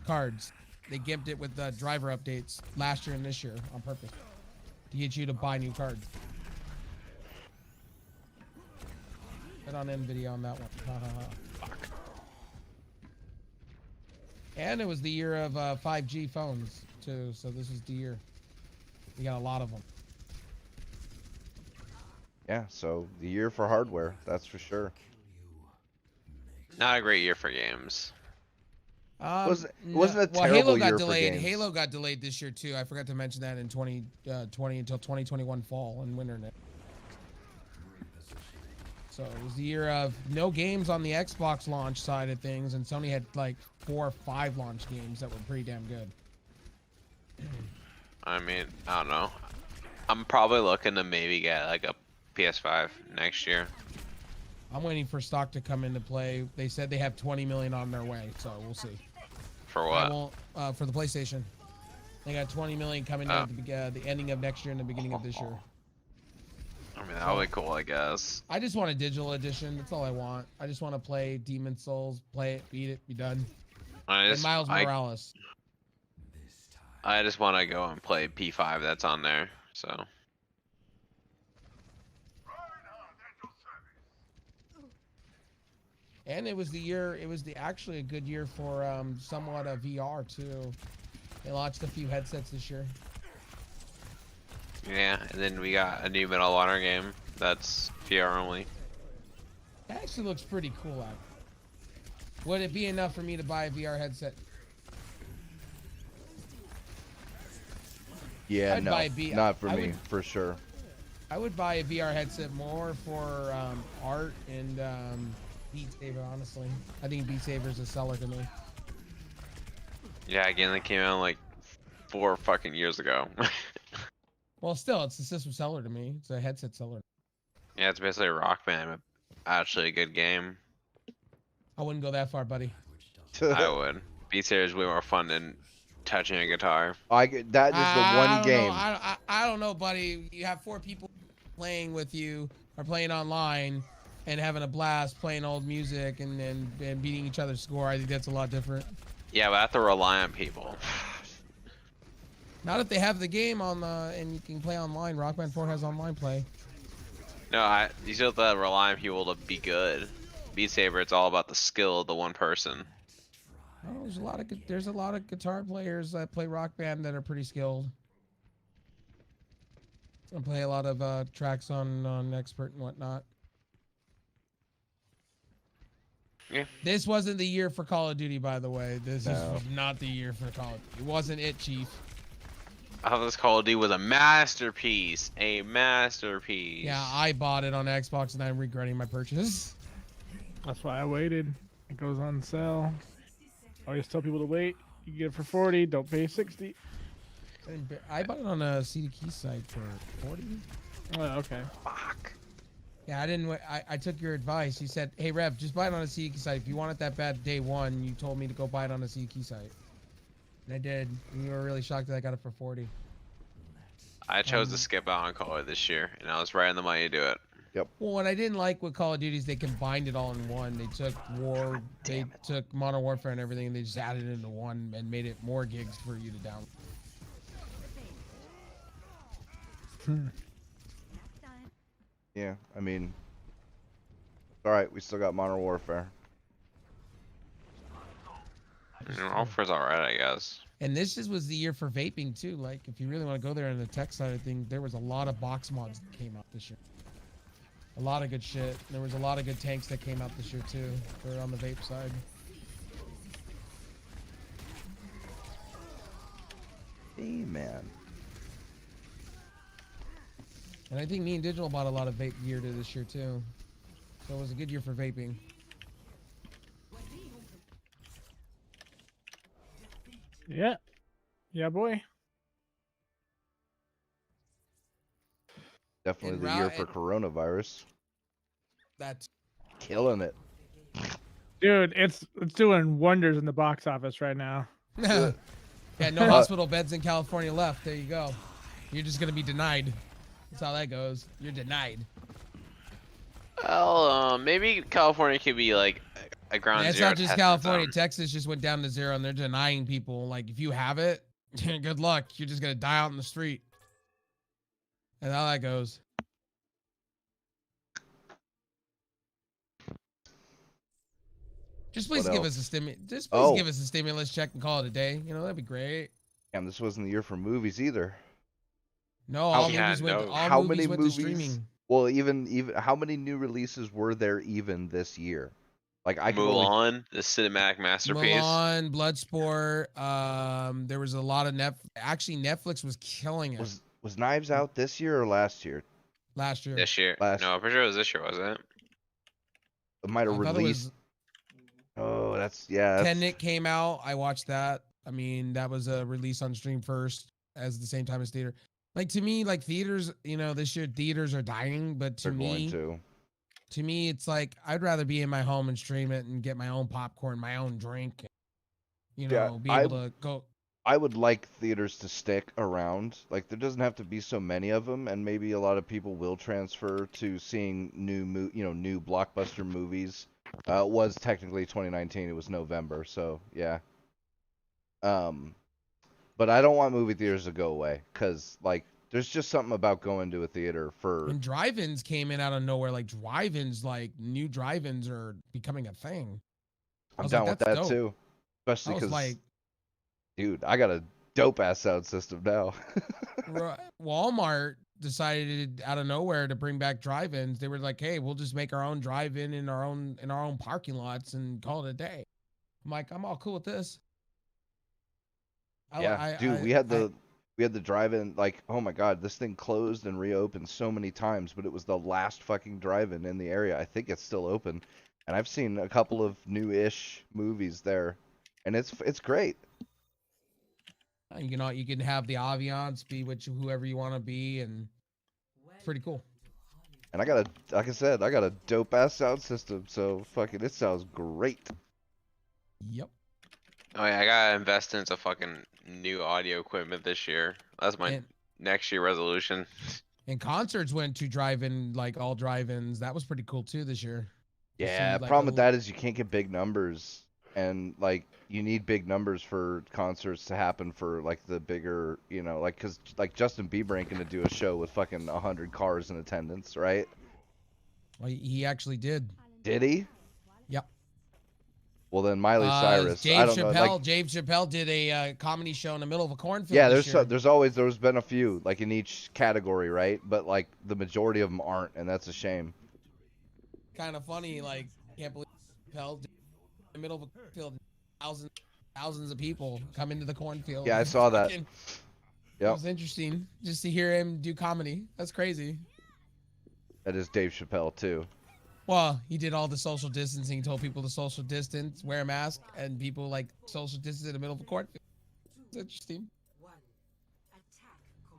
cards. They gimped it with driver updates last year and this year on purpose to get you to buy new cards. Put on Nvidia on that one. Fuck. And it was the year of 5G phones too, so this is the year. We got a lot of them. Yeah, so the year for hardware, that's for sure. Not a great year for games. It wasn't a terrible Halo got year delayed. for games. Halo got delayed this year too. I forgot to mention that in 2020 until 2021 fall and winter. So it was the year of no games on the Xbox launch side of things, and Sony had like 4 or 5 launch games that were pretty damn good. I mean, I don't know. I'm probably looking to maybe get like a PS5 next year. I'm waiting for stock to come into play. They said they have 20 million on their way, so we'll see. For I what? won't, for the PlayStation. They got 20 million coming in at the ending of next year and the beginning of this year. I mean, that would be cool, I guess. I just want a digital edition. That's all I want. I just want to play Demon Souls, play it, beat it, be done. And Miles Morales. I just want to go and play P5 that's on there, so. And it was actually a good year for somewhat of VR too. They launched a few headsets this year. Yeah, and then we got a new Medal of Honor game that's VR only. That actually looks pretty cool out. Would it be enough for me to buy a VR headset? Yeah, I'd no, buy not for me, for sure. I would buy a VR headset more for art and Beat Saber, honestly. I think Beat Saber is a seller to me. Yeah, again, they came out like 4 fucking years ago. Well, still, it's a system seller to me. It's a headset seller. Yeah, it's basically a Rock Band, but actually a good game. I wouldn't go that far, buddy. I would. Beat Saber is way more fun than touching a guitar. That is the one game. I don't know, buddy. You have 4 people playing with you or playing online and having a blast playing old music and beating each other's score. I think that's a lot different. Yeah, but I have to rely on people. Not if they have the game on and you can play online. Rock Band 4 has online play. No, you still have to rely on people to be good. Beat Saber, it's all about the skill of the one person. Oh, there's a lot of guitar players that play Rock Band that are pretty skilled. I play a lot of tracks on Expert and whatnot. Yeah. This wasn't the year for Call of Duty, by the way. This is not the year for Call of Duty. It wasn't it, Chief. I thought this Call of Duty was a masterpiece. A masterpiece. Yeah, I bought it on Xbox and I'm regretting my purchase. That's why I waited. It goes on sale. I always tell people to wait. You can get it for 40. Don't pay 60. I bought it on a CD Key site for 40. Oh, okay. Fuck. Yeah, I didn't. I took your advice. You said, "Hey, Rev, just buy it on a CD Key site. If you want it that bad day one, you told me to go buy it on a CD Key site." And I did. And you were really shocked that I got it for 40. I chose to skip out on Call of Duty this year, and I was right on the money to do it. Well, what I didn't like with Call of Duty is they combined it all in one. They took took Modern Warfare and everything, and they just added it into one and made it more gigs for you to download. Yeah, I mean, all right, we still got Modern Warfare. Warfare's alright, I guess. And this was the year for vaping too. Like, if you really want to go there in the tech side of things, there was a lot of box mods that came out this year. A lot of good shit. There was a lot of good tanks that came out this year too, for on the vape side. Hey, man. And I think me and Digital bought a lot of vape gear to this year too. So it was a good year for vaping. Yeah. Yeah, boy. Definitely And the year for coronavirus. That's Killing it. Dude, it's doing wonders in the box office right now. yeah, no hospital beds in California left. There you go. You're just gonna be denied. That's how that goes. You're denied. Well, maybe California could be like a ground It's zero. not just test California. zone. Texas just went down to 0, and they're denying people. Like, if you have it, good luck. You're just gonna die out in the street. And how that goes. Just please What give else? us a stimulus. Just please give us a stimulus check and call it a day. You know, that'd be great. Damn, this wasn't the year for movies either. No, all Yeah, movies went. no. All How movies many went movies? to streaming. Well, even how many new releases were there even this year? Like I can only Mulan, the cinematic masterpiece. Mulan, Bloodsport. There was a lot of Actually, Netflix was killing it was Knives Out this year or last year? last year. This year. Last No, I'm pretty sure it was this year, wasn't it? might have I thought it released. was Oh, that's Tenet came out. I watched that. I mean, that was a release on stream first, as the same time as theater. Like to me, like theaters, this year theaters are dying, but they're going to. me, it's like I'd rather be in my home and stream it and get my own popcorn, my own drink, Yeah, be able to go. I would like theaters to stick around. Like there doesn't have to be so many of them, and maybe a lot of people will transfer to seeing new blockbuster movies. It was technically 2019. It was November, so yeah. But I don't want movie theaters to go away because like there's just something about going to a theater for. And drive-ins came in out of nowhere. Like drive-ins, like new drive-ins are becoming a thing. I'm down with that dope. too, especially I was because, like, dude, I got a dope ass sound system now. Walmart decided out of nowhere to bring back drive-ins. They were like, "Hey, we'll just make our own drive-in in our own parking lots and call it a day." I'm like, I'm all cool with this. Dude, we had the drive-in. Like, oh my god, this thing closed and reopened so many times, but it was the last fucking drive-in in the area. I think it's still open, and I've seen a couple of new-ish movies there, and it's great. You can have the ambiance be whoever you want to be, and it's pretty cool. And like I said, I got a dope ass sound system, so fucking it sounds great. Yep. Oh yeah, I gotta invest in some fucking new audio equipment this year. That's my next year resolution. And concerts went to drive-in, like all drive-ins. That was pretty cool too this year. Yeah, problem with that is you can't get big numbers, and like you need big numbers for concerts to happen for like the bigger, like because like Justin Bieber ain't gonna do a show with fucking 100 cars in attendance, right? Well, he actually did. Did he? Yep. Well then, Miley Cyrus. Dave Chappelle did a comedy show in the middle of a cornfield. Yeah, there's been a few like in each category, right? But like the majority of them aren't, and that's a shame. Kind of funny, like can't believe Chappelle did in the middle of a cornfield. Thousands of people come into the cornfield. Yeah, I saw that. It Yep. was interesting just to hear him do comedy. That's crazy. That is Dave Chappelle too. Well, he did all the social distancing, told people to social distance, wear a mask, and people like social distance in the middle of a cornfield. It's interesting.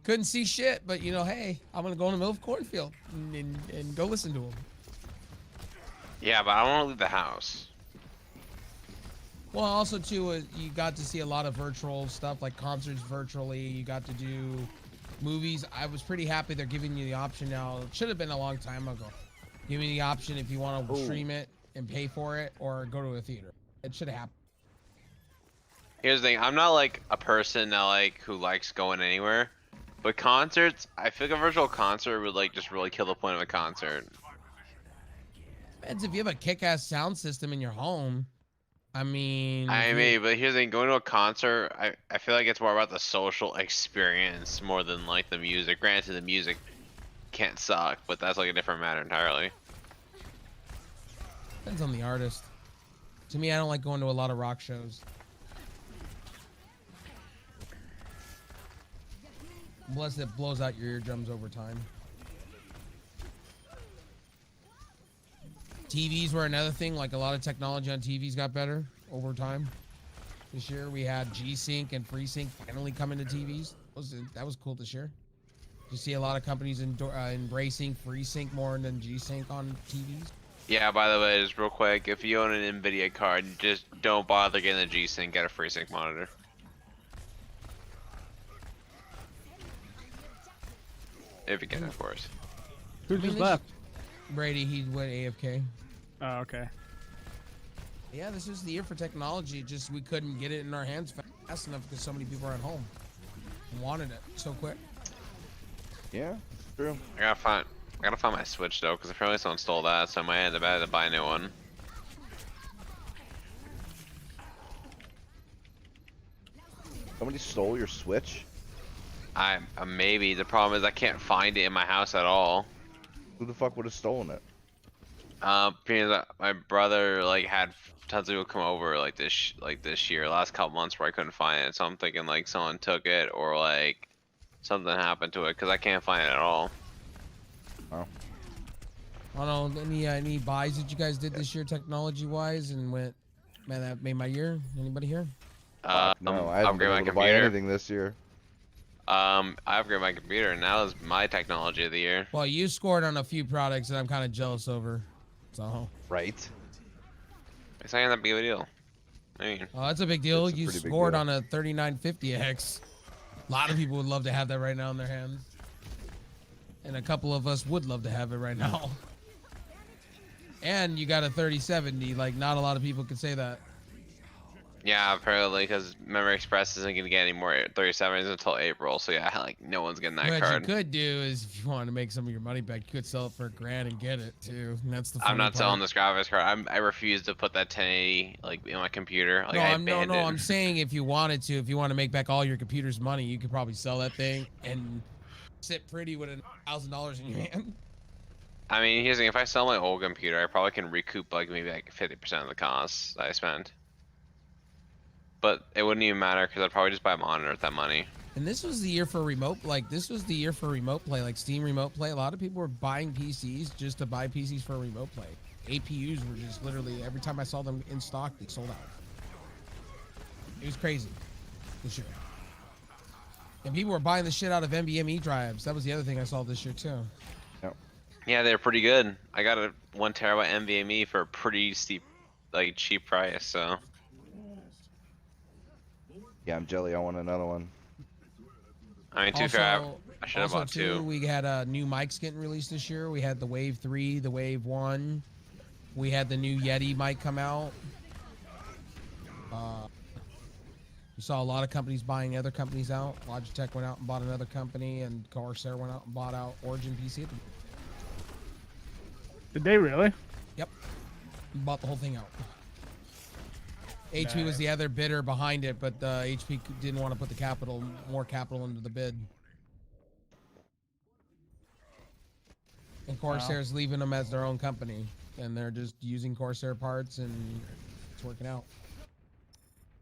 Couldn't see shit, but hey, I'm gonna go in the middle of a cornfield and go listen to him. Yeah, but I don't want to leave the house. Well, also too, you got to see a lot of virtual stuff, like concerts virtually. You got to do movies. I was pretty happy they're giving you the option now. It should have been a long time ago. Give me the option if you want to stream it and pay for it, or go to a theater. It should have happened. Here's the thing, I'm not like a person that who likes going anywhere, but concerts, I feel like a virtual concert would just really kill the point of a concert. Depends if you have a kick-ass sound system in your home. I mean, but here's the thing, going to a concert, I feel like it's more about the social experience more than the music. Granted, the music can't suck, but that's a different matter entirely. Depends on the artist. To me, I don't like going to a lot of rock shows. Unless it blows out your eardrums over time. TVs were another thing. Like a lot of technology on TVs got better over time. This year we had G-Sync and FreeSync finally coming to TVs. That was cool this year. You see a lot of companies embracing FreeSync more than G-Sync on TVs. Yeah, by the way, just real quick, if you own an NVIDIA card, just don't bother getting a G-Sync, get a FreeSync monitor. If you can, of course. Who just left? Brady, he went AFK. Oh, okay. Yeah, this is the year for technology. Just we couldn't get it in our hands fast enough because so many people are at home and wanted it so quick. Yeah, true. I gotta find my Switch though, because apparently someone stole that, so I might end up having to buy a new one. Somebody stole your Switch? Maybe. The problem is I can't find it in my house at all. Who the fuck would have stolen it? Because my brother had tons of people come over this year, last couple months where I couldn't find it. So I'm thinking someone took it or something happened to it because I can't find it at all. Oh. I don't know, any buys that you guys did this year technology wise and went, man, that made my year? Anybody here? Fuck, no, I haven't been upgrade my able to buy computer. anything this year. I upgraded my computer, and that was my technology of the year. Well, you scored on a few products that I'm kind of jealous over. So. Right. It's not that big of a deal. I mean, Oh, that's a big deal. It's a You pretty big scored deal. on a 3950X. A lot of people would love to have that right now in their hands. And a couple of us would love to have it right now. And you got a 3070. Like, not a lot of people could say that. yeah, apparently, because Memory Express isn't gonna get any more 37s until April. So yeah, like no one's getting that What card. you could do is, if you wanted to make some of your money back, you could sell it for $1,000 and get it too. And that's the funny I'm not part. selling this graphics card. I refuse to put that 1080 like in my computer. Like No, I I'm banned it. I'm saying if you wanted to, if you want to make back all your computer's money, you could probably sell that thing and sit pretty with $1,000 in your hand. I mean, here's the thing: if I sell my old computer, I probably can recoup like maybe like 50% of the costs that I spent. But it wouldn't even matter because I'd probably just buy a monitor with that money. And this was the year for remote, like this was the year for remote play, like Steam remote play. A lot of people were buying PCs just to buy PCs for remote play. APUs were just literally, every time I saw them in stock, they sold out. It was crazy this year. And people were buying the shit out of NVMe drives. That was the other thing I saw this year too. Yeah, they're pretty good. I got a 1 terabyte NVMe for a pretty steep, like cheap price. So Yeah, I'm jelly. I want another one. I mean, I should have bought two. We had new mics getting released this year. We had the Wave 3, the Wave 1. We had the new Yeti mic come out. You saw a lot of companies buying other companies out. Logitech went out and bought another company, and Corsair went out and bought out Origin PC. Did they really? Yep. Bought the whole thing out. HP was the other bidder behind it, but HP didn't want to put the more capital into the bid. And Corsair's leaving them as their own company, and they're just using Corsair parts, and it's working out.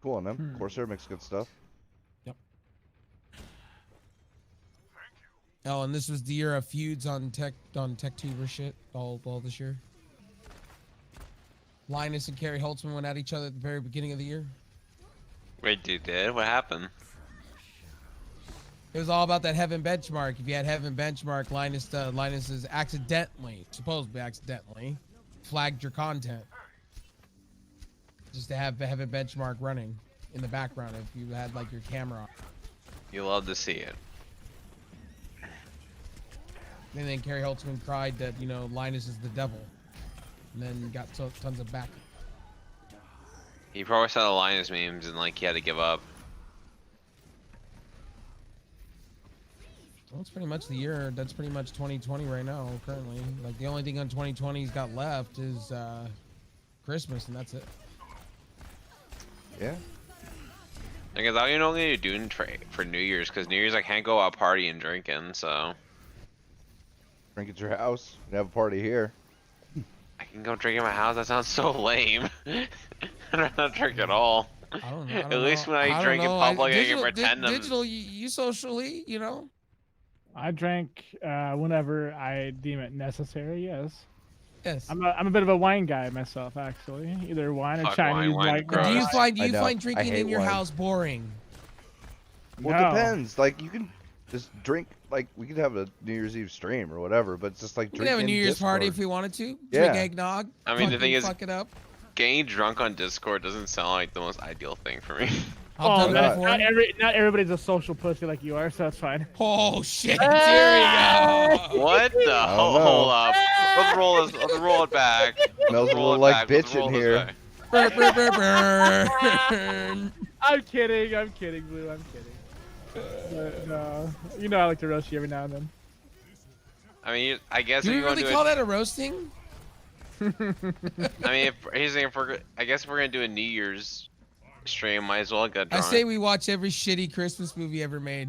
Cool on them. Corsair makes good stuff. Yep. Oh, and this was the year of feuds on TechTuber shit all this year. Linus and Carrie Holtzman went at each other at the very beginning of the year. Wait, dude, did what happened? It was all about that Heaven benchmark. If you had Heaven benchmark, Linus is supposedly accidentally, flagged your content. Just to have the Heaven benchmark running in the background if you had like your camera on. You love to see it. And then Carrie Holtzman cried that, Linus is the devil. And then got tons of back. He probably saw the Linus memes and like he had to give up. Well, that's pretty much the year. That's pretty much 2020 right now, currently. Like, the only thing on 2020's got left is Christmas, and that's it. Yeah. Because all you know what you're doing for New Year's, because New Year's I can't go out partying and drinking, so Drink at your house. And have a party here. I can go drink at my house. That sounds so lame. I don't not drink at all. I don't know. At least when I drink in public, I can pretend I'm. Digital, you socially, I drank whenever I deem it necessary. Yes. Yes. I'm a bit of a wine guy myself, actually. Either wine or Fuck Chinese. wine, white gross. Do you wine. find I drinking hate in your wine. house boring? Well, No. it depends. Like, you can just drink. Like, we could have a New Year's Eve stream or whatever, but it's just like We drink could have a in New Year's party if Discord. we wanted to. Drink Yeah. eggnog. I mean, the thing is- fuck it up. Getting drunk on Discord doesn't sound like the most ideal thing for me. I've Oh, done that not- before. not everybody's a social pussy like you are, so that's fine. Oh shit! Here we go. What the? don't know. Hold up. Let's roll this. Let's roll it back. Smells a Roll little it like back. Let's bitch roll in this here. back. Brr, brr, brr, brr. I'm kidding, Blue. I'm kidding. But, no, I like to roast you every now and then. I mean, I guess Do if we you want really to do call it. that a roasting? I mean, I guess if we're gonna do a New Year's stream, might as well get I drunk. say we watch every shitty Christmas movie ever made.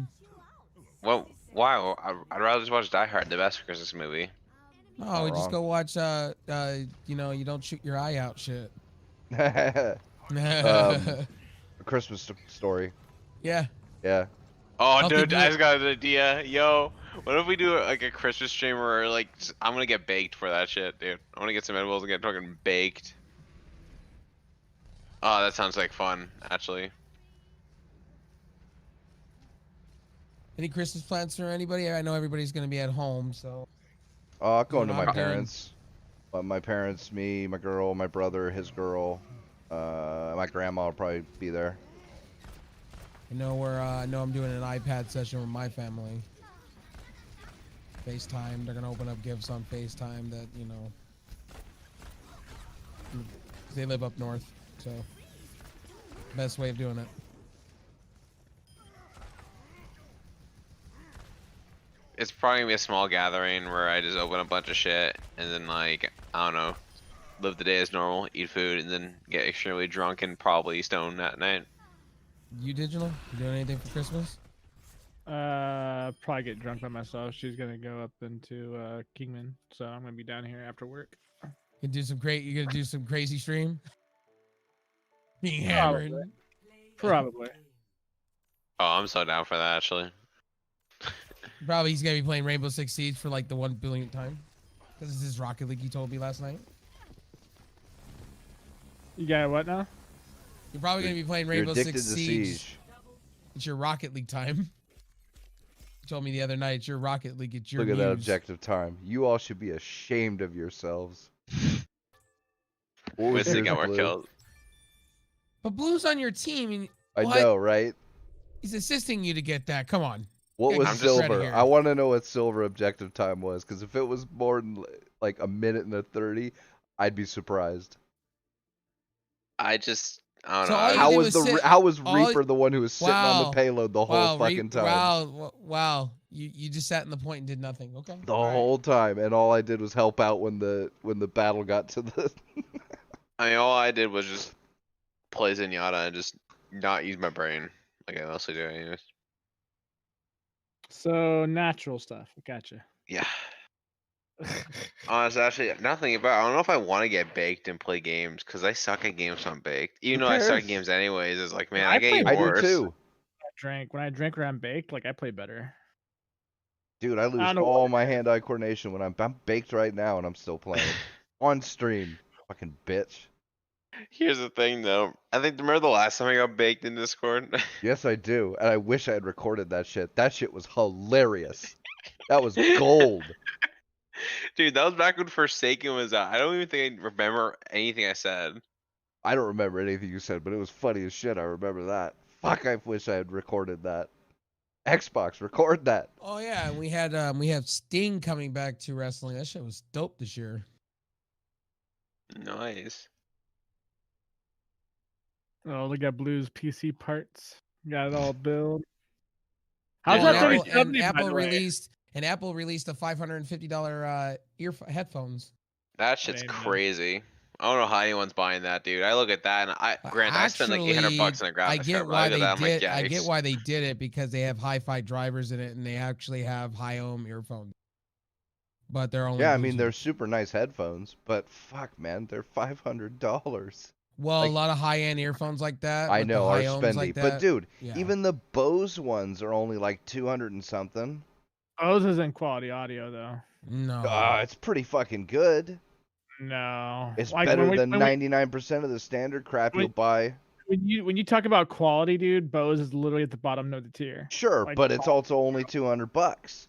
Well, why? I'd rather just watch Die Hard, the best Christmas movie. Oh, we just wrong. go watch you don't shoot your eye out shit. A Christmas story. Yeah. Yeah. Oh, Healthy dude, I Blue- just got an idea. Yo, What if we do like a Christmas stream where like I'm gonna get baked for that shit, dude. I'm gonna get some edibles and get fucking baked. Oh, that sounds like fun, actually. Any Christmas plans for anybody? I know everybody's gonna be at home, so. Going No, to my I'm doing- parents. My parents, me, my girl, my brother, his girl. My grandma will probably be there. I know I'm doing an iPad session with my family. FaceTime. They're gonna open up gifts on FaceTime that, you know, they live up north, so best way of doing it. It's probably gonna be a small gathering where I just open a bunch of shit and then like I don't know, live the day as normal, eat food, and then get extremely drunk and probably stoned that night. You digital? You doing anything for Christmas? Probably get drunk by myself. She's gonna go up into Kingman, so I'm gonna be down here after work. You gonna do some crazy stream? Being Probably. hammered. Probably. Oh, I'm so down for that actually. Probably he's gonna be playing Rainbow Six Siege for like the 1 billionth time. This is his Rocket League he told me last night. You got what now? You're probably gonna be playing You're Rainbow addicted Six to Siege. Siege. It's your Rocket League time. You told me the other night it's your Rocket League. It's your Look at that muse. objective time. You all should be ashamed of yourselves. What was Wish they yours, got more Blue? kills. But Blue's on your team. And I what? know, right? He's assisting you to get that. Come on. What Yeah, was I'm just ready silver? here. I want to know what silver objective time was, because if it was more than like a minute and a 30, I'd be surprised. I don't So know. all you How did was was the sit- how was all- Reaper the one who was sitting on the Wow. payload the whole fucking time? Wow. You just sat in the point and did nothing. Okay. The All right. whole time, and all I did was help out when the battle got to the. I mean, all I did was just play Zenyatta and just not use my brain like I mostly do anyways. So natural stuff. Gotcha. Yeah. Honestly, actually, nothing about. I don't know if I want to get baked and play games because I suck at games when I'm baked. Even Who though I suck at cares? games anyways, it's like, man, I I get play- even I do worse. too, When I drink or I'm baked, like I play better. dude. I lose don't know all what my hand-eye coordination when I'm baked right now, and I'm still playing on stream. Fucking bitch. Here's the thing, though. I think remember the last time I got baked in Discord. Yes, I do, and I wish I had recorded that shit. That shit was hilarious. That was gold. Dude, that was back when Forsaken was out. I don't even think I remember anything I said. I don't remember anything you said, but it was funny as shit. I remember that. Fuck, I wish I had recorded that. Xbox, record that. Oh yeah, and we have Sting coming back to wrestling. That shit was dope this year. Nice. Oh, look at Blue's PC parts. Got it all built. How's Yeah, that and 3070, by Apple the way? released a $550 headphones. That shit's ain't bad. crazy. I don't know how anyone's buying that, dude. I look at that and I spent like $800 on a graphics I card. get but why look at they that, I'm like, did. I get yikes. why they did it because they have hi-fi drivers in it and they actually have high-ohm earphones. But they're only Yeah, I mean Bluetooth. they're super nice headphones, but fuck, man, they're $500. Well, like- a lot of high-end earphones like that. I with the know, are high ohms spendy, like but that, dude, yeah. even the Bose ones are only like 200 and something. Bose isn't quality audio though. No. It's pretty fucking good. No. It's Like, better when than we- 99% of the standard crap when- you'll buy. when you talk about quality, dude, Bose is literally at the bottom of the tier. Sure, like, but it's also only $200.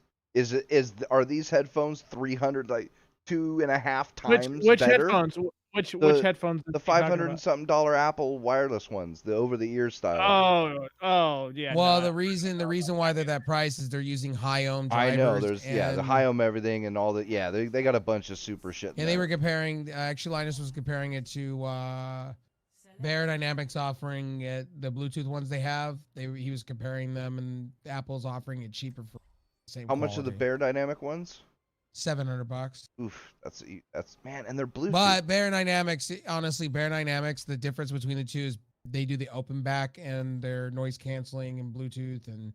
Are these headphones 300, like 2.5 times Which better? headphones? Which The- headphones? The are you talking 500 and about? something dollar Apple wireless ones, the over the ear style. Oh, yeah. Well, no, the reason why they're that price is they're using high-ohm drivers. I know, there's the and- high ohm everything and all that. Yeah, they got a bunch of super shit. And they were comparing. Actually, Linus was comparing it to Bear Dynamics offering it, the Bluetooth ones they have. He was comparing them, and Apple's offering it cheaper for the same. How much are the quality. Bear Dynamic ones? $700. Oof, that's man, and they're Bluetooth. But Bear Dynamics, honestly, Bear Dynamics, the difference between the two is they do the open back and their noise canceling and Bluetooth, and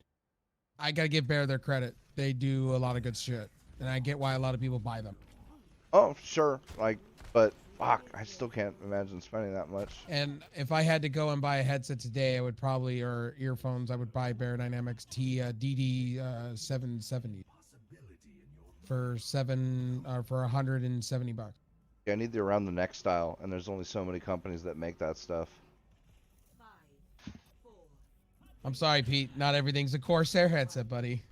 I gotta give Bear their credit. They do a lot of good shit, and I get why a lot of people buy them. Oh, sure, but fuck, I still can't imagine spending that much. And if I had to go and buy a headset today, I would probably, or earphones, I would buy Bear Dynamics DD 770. for $170. Yeah, I need the around the neck style, and there's only so many companies that make that stuff. I'm sorry, Pete. Not everything's a Corsair headset, buddy.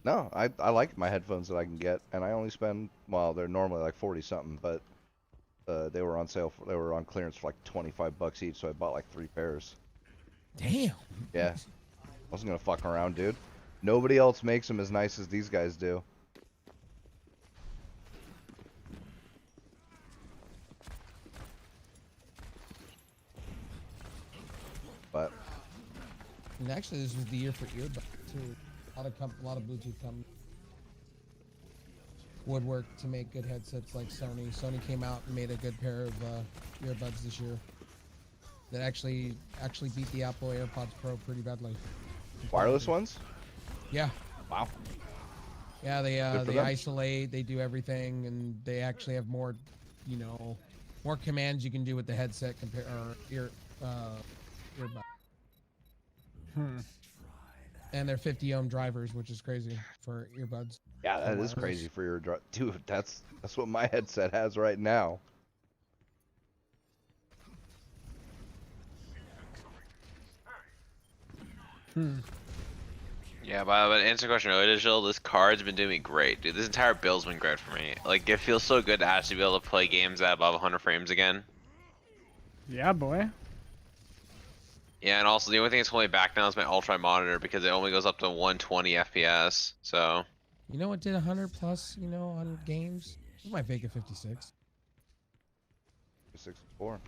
No, I like my headphones that I can get, and I only spend, well, they're normally like 40 something, but they were on sale, they were on clearance for like 25 bucks each, so I bought like 3 pairs. Damn. Yeah, I wasn't gonna fuck around, dude. Nobody else makes them as nice as these guys do. But And actually, this was the year for earbuds too. A lot of Bluetooth companies would work to make good headsets like Sony. Sony came out and made a good pair of earbuds this year that actually beat the Apple AirPods Pro pretty badly. wireless ones? Yeah. Wow. Yeah, they Good for they them. isolate, they do everything, and they actually have more, more commands you can do with the headset compared earbud. And they're 50 ohm drivers, which is crazy for earbuds. Yeah, that is wireless. crazy for your dude. That's what my headset has right now. Yeah, but to answer the question earlier, Digital, this card's been doing me great, dude. This entire build's been great for me. Like, it feels so good to actually be able to play games at above 100 frames again. Yeah, boy. Yeah, and also the only thing that's holding me back now is my ultra monitor because it only goes up to 120 FPS. So You know what did 100 plus, on games? My Vega 56. 64.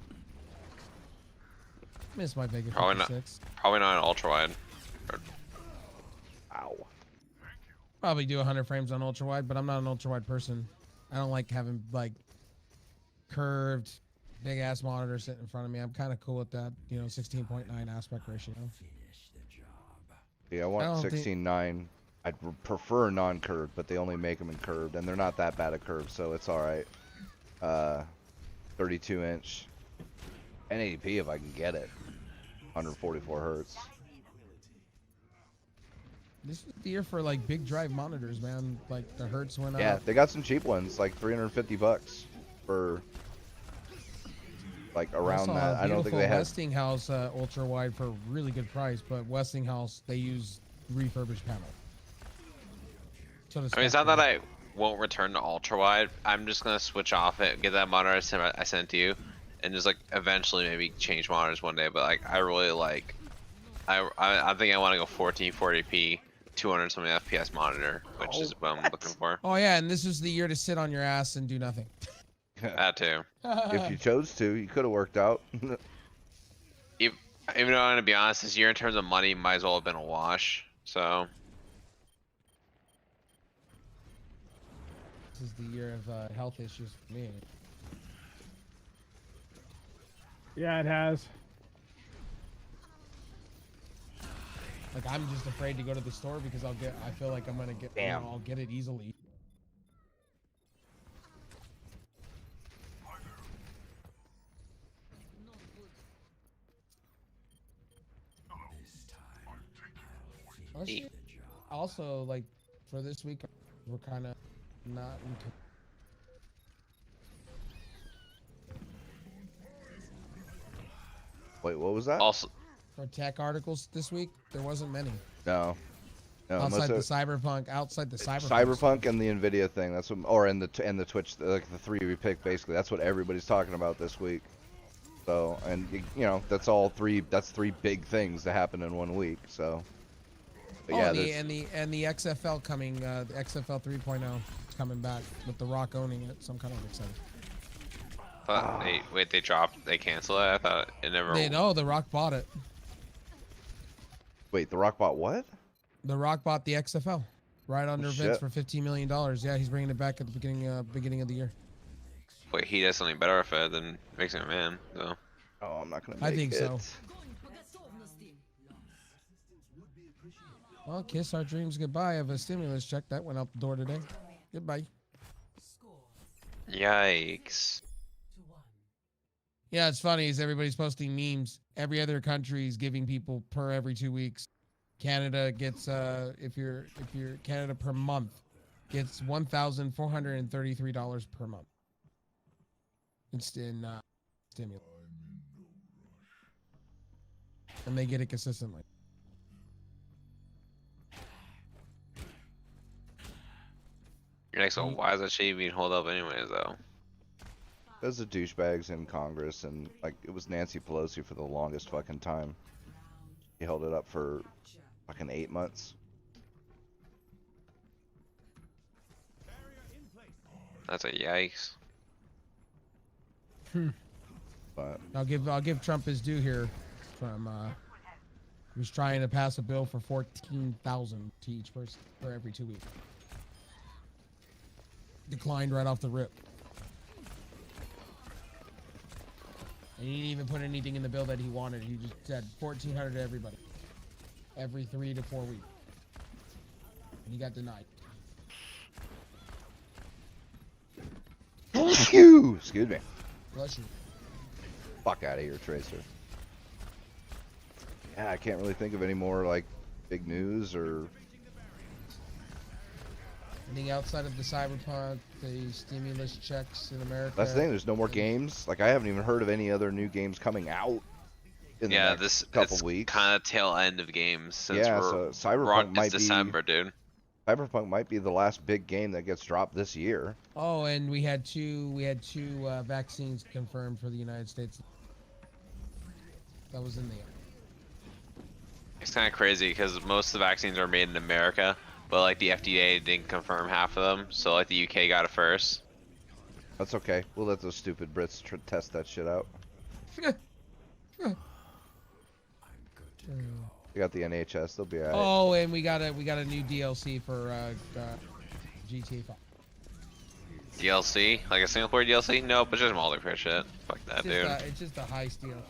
Miss my Vega Probably not. 56. probably not an ultra wide. Ow. Probably do 100 frames on ultra wide, but I'm not an ultra wide person. I don't like having like curved, big ass monitor sitting in front of me. I'm kind of cool with that, 16.9 aspect ratio. Yeah, I I want don't think- 16.9. I'd prefer non-curved, but they only make them in curved, and they're not that bad at curved, so it's all right. 32-inch 1080p if I can get it. 144 hertz. This is the year for like big drive monitors, man. Like the hertz went Yeah, up. they got some cheap ones, like 350 bucks for like around saw that. a I don't think beautiful they had. Westinghouse ultra wide for a really good price, but Westinghouse they use refurbished panel. So does I mean, it's not that Spectre. I won't return to ultra wide. I'm just gonna switch off it, get that monitor I sent to you, and just like eventually maybe change monitors one day. But like, I really like. I think I want to go 1440p, 200 something FPS monitor, which is what I'm looking for. Oh yeah, and this is the year to sit on your ass and do nothing. That too. If you chose to, you could have worked out. Even though I'm gonna be honest, this year in terms of money might as well have been a wash. So This is the year of health issues for me. Yeah, it has. Like I'm just afraid to go to the store because I feel like I'm gonna get, Damn. I'll get it easily. Honestly, also, like for this week, we're kind of not into. Wait, what was that? also, For tech articles this week, there wasn't many. No. No, Outside the most of Cyberpunk, and the Nvidia thing. That's what, or and the Twitch, like the 3 we picked. Basically, that's what everybody's talking about this week. So, and that's all 3. That's 3 big things that happen in 1 week. So, but yeah, and the XFL coming, the XFL 3.0 is coming back with The Rock owning it, so I'm kind of excited. they canceled it. I thought it never. The Rock bought it. wait, The Rock bought what? The Rock bought the XFL right under Vince shit. for $15 million. Yeah, he's bringing it back at the beginning of the year. Wait, he does something better with it than makes him a man. So Oh, I'm not gonna. I Make think it. so. Well, kiss our dreams goodbye of a stimulus check that went out the door today. Goodbye. yikes. Yeah, it's funny is everybody's posting memes. Every other country is giving people every 2 weeks. Canada gets if you're Canada per month gets $1,433 per month. It's in stimulus. And they get it consistently. You're next one. Why is that shit being held up anyways, though? Those are douchebags in Congress, and like it was Nancy Pelosi for the longest fucking time. He held it up for fucking 8 months. That's a yikes. But I'll give Trump his due here. From he was trying to pass a bill for $14,000 to each person for every 2 weeks. Declined right off the rip. And he didn't even put anything in the bill that he wanted. He just said $1,400 to everybody, every 3 to 4 weeks. And he got denied. excuse me. Bless you. Fuck out of here, Tracer. Yeah, I can't really think of any more like big news or Anything outside of the Cyberpunk, the stimulus checks in America. that's the thing. There's no more games. Like I haven't even heard of any other new games coming out in the next this couple weeks. Kind of tail end of games since Yeah, we're so we're on Cyberpunk might December, dude. Cyberpunk might be the last big game that gets dropped this year. Oh, and we had two vaccines confirmed for the United States. That was in there. It's kind of crazy because most of the vaccines are made in America, but like the FDA didn't confirm half of them, so like the UK got it first. That's okay. We'll let those stupid Brits test that shit out. We got the NHS. They'll be alright. Oh, and we got a new DLC for GTA 5. DLC? Like a single player DLC? Nope, it's just multiplayer shit. Fuck that, dude. It's just a heist deal.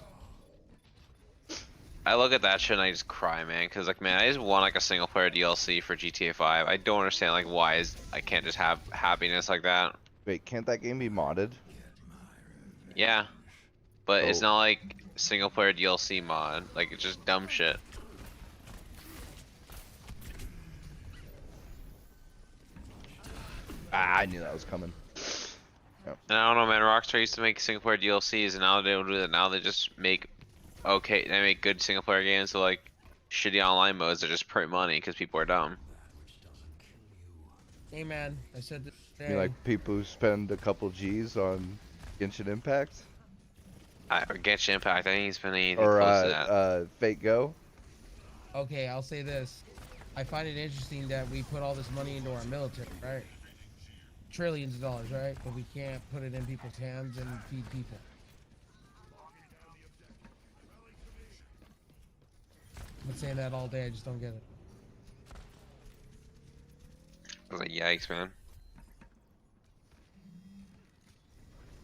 I look at that shit and I just cry, man, because like, man, I just want like a single player DLC for GTA 5. I don't understand like why I can't just have happiness like that. Wait, can't that game be modded? Yeah, but it's Oh. not like single player DLC mod. Like it's just dumb shit. Ah, I knew that was coming. And I don't know, man. Rockstar used to make single player DLCs, and now they don't do that. Now they just make they make good single player games. So like shitty online modes that just print money because people are dumb. Hey man, I said this You today. mean like people who spend a couple G's on Genshin Impact Or Genshin Impact. I think he's been anything or close to that. Fate Go? Okay, I'll say this. I find it interesting that we put all this money into our military, right? Trillions of dollars, right? But we can't put it in people's hands and feed people. I've been saying that all day. I just don't get it. I was like, yikes, man.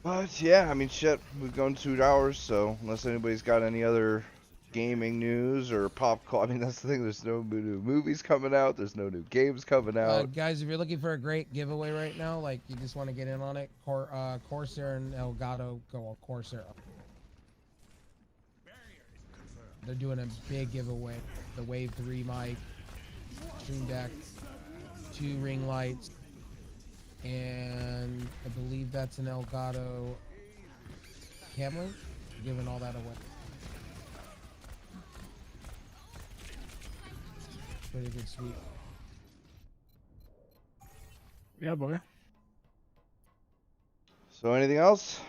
But yeah, I mean, shit, we've gone 2 hours, so unless anybody's got any other gaming news or pop culture, I mean, that's the thing. There's no new movies coming out. There's no new games coming out. Guys, if you're looking for a great giveaway right now, like you just want to get in on it, Corsair and Elgato go on Corsair. They're doing a big giveaway. The Wave 3 mic, Stream Deck, 2 ring lights, and I believe that's an Elgato camera. Giving all that away. Pretty good, sweet. Yeah, boy. So anything else?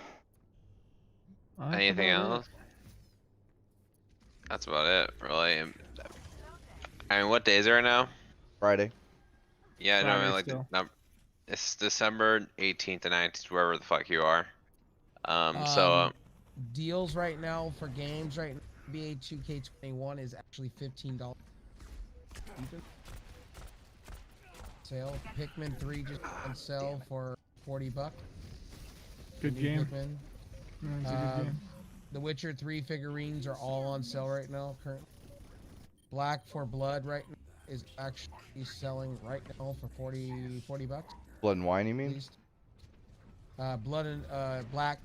Anything else? That's about it, really. I mean, what day is it right now? Friday. Yeah, no, I mean, like, still. it's December 18th to 19th, wherever the fuck you are. Deals right now for games right now, NBA 2K21 is actually $15. Sale. Pikmin 3 just on sale for $40. Good New game. Pikmin. It's a good game. The Witcher 3 figurines are all on sale right now. Currently, Black for Blood right now is actually selling right now for $40. Blood and Wine, you At mean? least. Blood and Black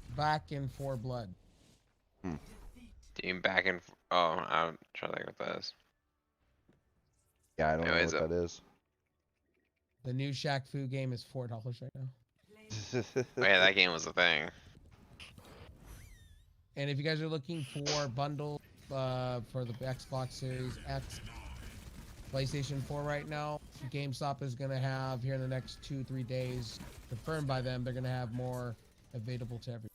and For Blood. Team back and oh, I'm trying to think what that is. Yeah, I don't Anyways, know what that is. The new Shaq Fu game is $4 right now. Oh, yeah, that game was a thing. And if you guys are looking for bundle for the Xbox Series X, PlayStation 4 right now, GameStop is going to have, here in the next 2-3 days, confirmed by them, they're going to have more available to everyone.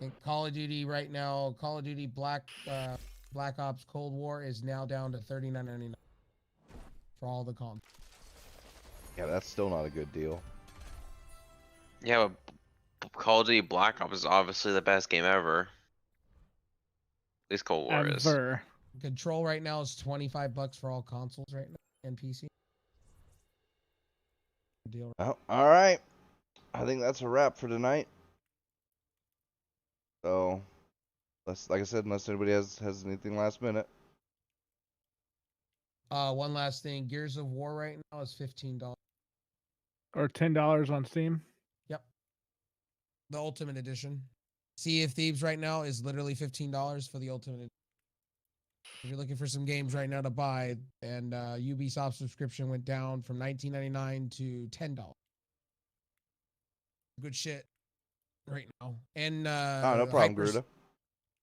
And Call of Duty right now, Call of Duty Black Ops Cold War is now down to $39.99 for all the comps. Yeah, that's still not a good deal. Yeah, but Call of Duty Black Ops is obviously the best game ever. At least Cold War is. Ever. Control right now is $25 for all consoles right now and PC. Deal. Well, all right. I think that's a wrap for tonight. So, like I said, unless anybody has anything last minute. One last thing. Gears of War right now is $15. Or $10 on Steam. Yep. The Ultimate Edition. Sea of Thieves right now is literally $15 for the Ultimate Edition. If you're looking for some games right now to buy, and Ubisoft subscription went down from $19.99 to $10. Good shit right now. And No problem, Gruda.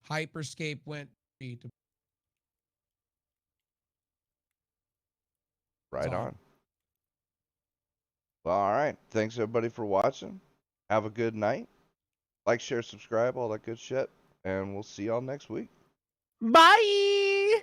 Hyperscape went free to Right on. Well, all right. Thanks everybody for watching. Have a good night. Like, share, subscribe, all that good shit. And we'll see y'all next week. Bye!